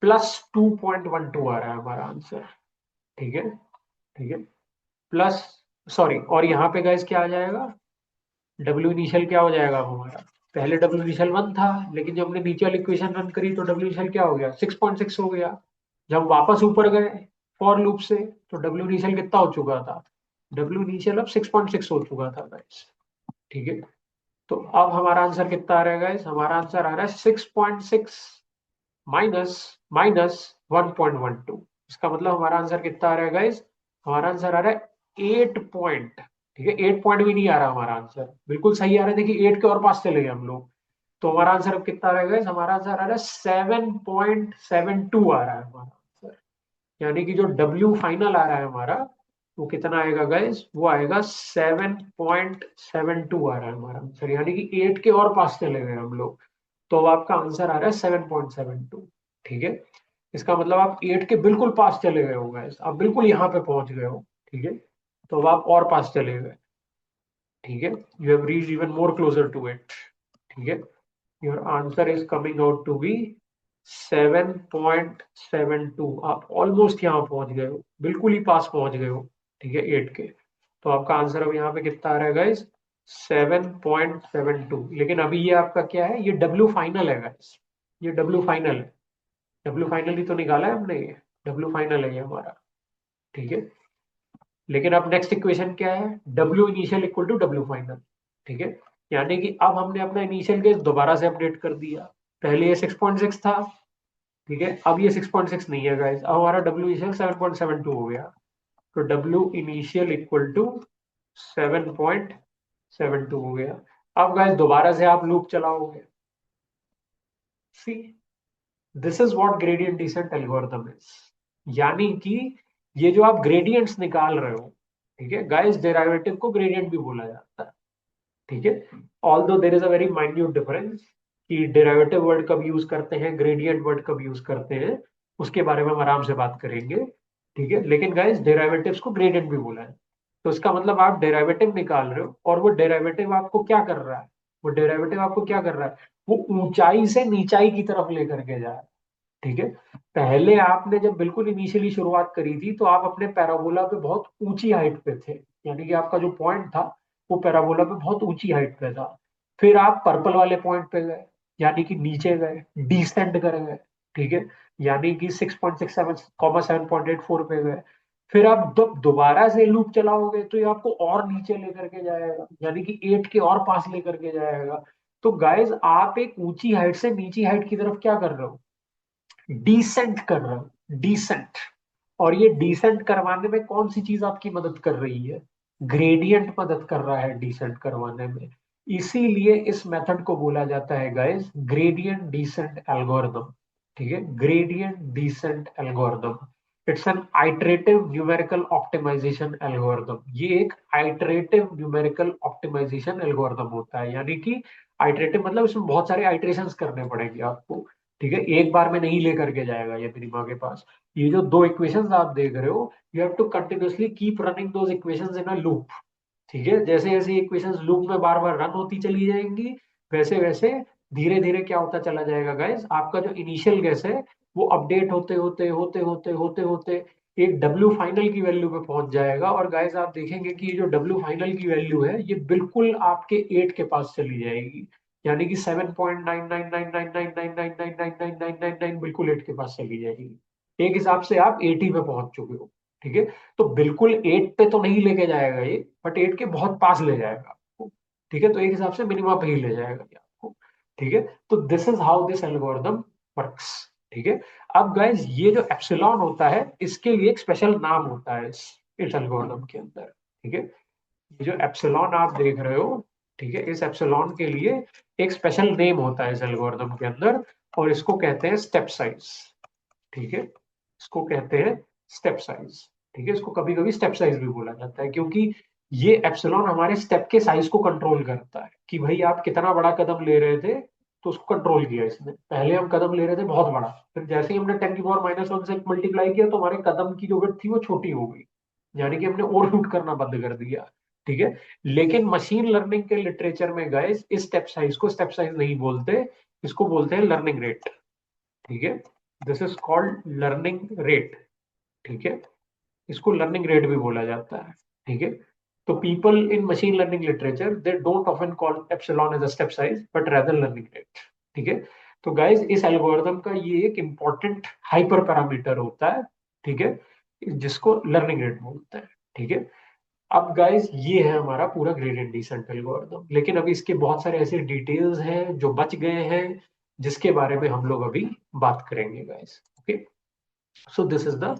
+2.12 आ रहा है हमारा आंसर। ठीक है, ठीक है, प्लस, सॉरी, और यहाँ पे गाइस क्या आ जाएगा, डब्ल्यू इनिशियल क्या हो जाएगा अब हमारा, पहले डब्ल्यू इनिशियल 1 था, लेकिन जब हमने नीचे वाली इक्वेशन रन करी तो डब्ल्यू इनिशियल क्या हो गया, 6.6 हो गया। जब वापस ऊपर गए फॉर लूप से, तो डब्ल्यू इनिशियल कितना हो चुका था, डब्ल्यू इनिशियल अब 6.6 हो चुका था गाइस। ठीक है, तो अब हमारा आंसर कितना आ रहा है गाइस, हमारा आंसर आ रहा है 6.6 माइनस माइनस 1.12। इसका मतलब हमारा आंसर कितना आ रहा है गाइस, हमारा आंसर आ रहा है 8 पॉइंट। ठीक है, 8 पॉइंट भी नहीं आ रहा हमारा आंसर, बिल्कुल सही आ रहा है, देखिए 8 के और पास चले गए हम लोग। तो हमारा आंसर अब कितना आ रहा है गाइस, हमारा आंसर आ रहा है 7.72 आ रहा है हमारा आंसर। यानी कि जो डब्ल्यू फाइनल आ रहा है हमारा, वो कितना आएगा गाइस, वो आएगा 7.72 आ रहा है हमारा आंसर, यानी कि 8 के और पास चले गए हम लोग। तो अब आपका आंसर आ रहा है 7.72। ठीक है, इसका मतलब आप 8 के बिल्कुल पास चले गए हो गाइस, आप बिल्कुल यहाँ पे पहुंच गए हो। ठीक है, तो अब आप और पास चले गए। ठीक है, you have reached even more closer to it. ठीक है, your answer is coming out to be 7.72। आप ऑलमोस्ट यहाँ पहुंच गए हो, बिल्कुल ही पास पहुंच गए हो। ठीक है, 8 के। तो आपका आंसर अब यहाँ पे कितना आ रहा है गाइस, 7.72। लेकिन अभी ये आपका क्या है, ये डब्ल्यू फाइनल है गाइस, ये डब्ल्यू फाइनल है। डब्ल्यू फाइनल ही तो निकाला है हमने, ये डब्ल्यू फाइनल है ये हमारा। ठीक है, लेकिन अब नेक्स्ट इक्वेशन क्या है, W initial equal to W final. ठीक है, यानी कि अब हमने अपना इनिशियल केस दोबारा से अपडेट कर दिया। पहले ये 6.6 था। ठीक है, अब ये 6.6 नहीं है गाइस, अब हमारा डब्ल्यू इनिशियल 7.72 हो गया। तो डब्ल्यू इनिशियल इक्वल टू 7.72 हो गया। अब गाइस दोबारा से आप लूप चलाओगे। See, this is what gradient descent algorithm is. यानी कि ये जो आप ग्रेडियंट्स निकाल रहे हो, ठीक है गाइस, डेरिवेटिव को ग्रेडियंट भी बोला जाता है। ठीक है, although there is a very minute difference कि डेरिवेटिव वर्ड कब यूज करते हैं, ग्रेडियंट वर्ड कब यूज करते हैं, उसके बारे में हम आराम से बात करेंगे। ठीक है, लेकिन गाइस डेरिवेटिव्स को ग्रेडियंट भी बोला है। तो इसका मतलब आप डेरिवेटिव निकाल रहे हो, और वो डेरिवेटिव आपको क्या कर रहा है, वो डेरिवेटिव आपको क्या कर रहा है, वो ऊंचाई से नीचाई की तरफ लेकर के जा रहा है। ठीक है, पहले आपने जब बिल्कुल इनिशियली शुरुआत करी थी, तो आप अपने पैराबोला पे बहुत ऊंची हाइट पे थे, यानी कि आपका जो पॉइंट था वो पैराबोला पे बहुत ऊंची हाइट पे था। फिर आप पर्पल वाले पॉइंट पे गए, यानी कि नीचे गए, डिसेंड कर गए। ठीक है, यानी कि 6.67, 7.84 पे गए। फिर आप दोबारा से लूप चलाओगे तो ये आपको और नीचे लेकर के जाएगा, यानी कि 8 के और पास लेकर के जाएगा। तो गाइज आप एक ऊंची हाइट से नीची हाइट की तरफ क्या कर रहे हो, डिसेंट कर रहा हूं, डिसेंट। और ये डिसेंट करवाने में कौन सी चीज आपकी मदद कर रही है, ग्रेडियंट मदद कर रहा है डिसेंट करवाने में। इसीलिए इस मेथड को बोला जाता है गाइस ग्रेडियंट डिसेंट एल्गोरिथम। ठीक है, gradient descent algorithm, it's an iterative numerical optimization algorithm. ये एक आइटरेटिव न्यूमेरिकल ऑप्टिमाइजेशन एल्गोरिथम होता है, यानी कि आइटरेटिव मतलब इसमें बहुत सारे आइटरेशंस करने पड़ेंगे आपको। ठीक है, एक बार में नहीं लेकर के जाएगा ये मिनिमा के पास। ये जो दो इक्वेशंस आप देख रहे हो, you have to continuously keep running those equations in a loop. ठीक है, जैसे जैसे इक्वेशंस लूप में बार बार रन होती चली जाएंगी, वैसे वैसे धीरे धीरे क्या होता चला जाएगा गाइस, आपका जो इनिशियल गैस है वो अपडेट होते होते होते होते होते होते एक डब्ल्यू फाइनल की वैल्यू पे पहुंच जाएगा। और गाइस आप देखेंगे कि ये जो डब्ल्यू फाइनल की वैल्यू है ये बिल्कुल आपके 8 के पास चली जाएगी, यानी कि 7.9999999999999 बिल्कुल 8 के पास चली जाएगी। एक हिसाब से आप 80 पे पहुंच चुके हो। ठीक है, तो बिल्कुल 8 पे तो नहीं लेके जाएगा ये, बट 8 के बहुत पास ले जाएगा आपको। ठीक है, तो एक हिसाब से मिनिमा पे ही ले जाएगा ये आपको। ठीक है, तो this is how this algorithm works. ठीक है, अब गाइस ये जो एप्सिलॉन होता है, इसके लिए एक स्पेशल नाम होता है इस एल्गोरिथम के अंदर। ठीक है, ये जो एप्सिलॉन आप देख रहे हो, ठीक है, इस एप्सिलॉन के लिए एक स्पेशल नेम होता है इस एल्गोरिथम के अंदर, और इसको कहते हैं स्टेप साइज। ठीक है, इसको कहते हैं स्टेप साइज। ठीक है, इसको कभी कभी स्टेप साइज भी बोला जाता है, क्योंकि ये एप्सिलॉन हमारे स्टेप के साइज को कंट्रोल करता है कि भाई आप कितना बड़ा कदम ले रहे थे, तो उसको कंट्रोल किया इसने। पहले हम कदम ले रहे थे बहुत बड़ा, फिर जैसे ही हमने 10 की पावर -1 से मल्टीप्लाई किया, तो हमारे कदम की जो विड्थ थी वो छोटी हो गई, यानी कि हमने ओवरशूट करना बंद कर दिया। ठीक है, लेकिन मशीन लर्निंग के लिटरेचर में गाइस इस स्टेप साइज को स्टेप साइज नहीं बोलते, इसको बोलते हैं लर्निंग रेट। ठीक है, this is called learning rate. ठीक है, इसको लर्निंग रेट भी बोला जाता है। ठीक है, तो people in machine learning literature they don't often call epsilon as a step size but rather learning rate. ठीक है, तो गाइस इस एल्गोरिथम का ये एक इंपॉर्टेंट हाइपर पैरामीटर होता है। ठीक है, जिसको लर्निंग रेट बोलते हैं। ठीक है, अब गाइस ये है हमारा पूरा ग्रेडियंट डिसेंट एल्गोरिथम, लेकिन अभी इसके बहुत सारे ऐसे डिटेल्स हैं जो बच गए हैं, जिसके बारे में हम लोग अभी बात करेंगे guys. Okay, so this is the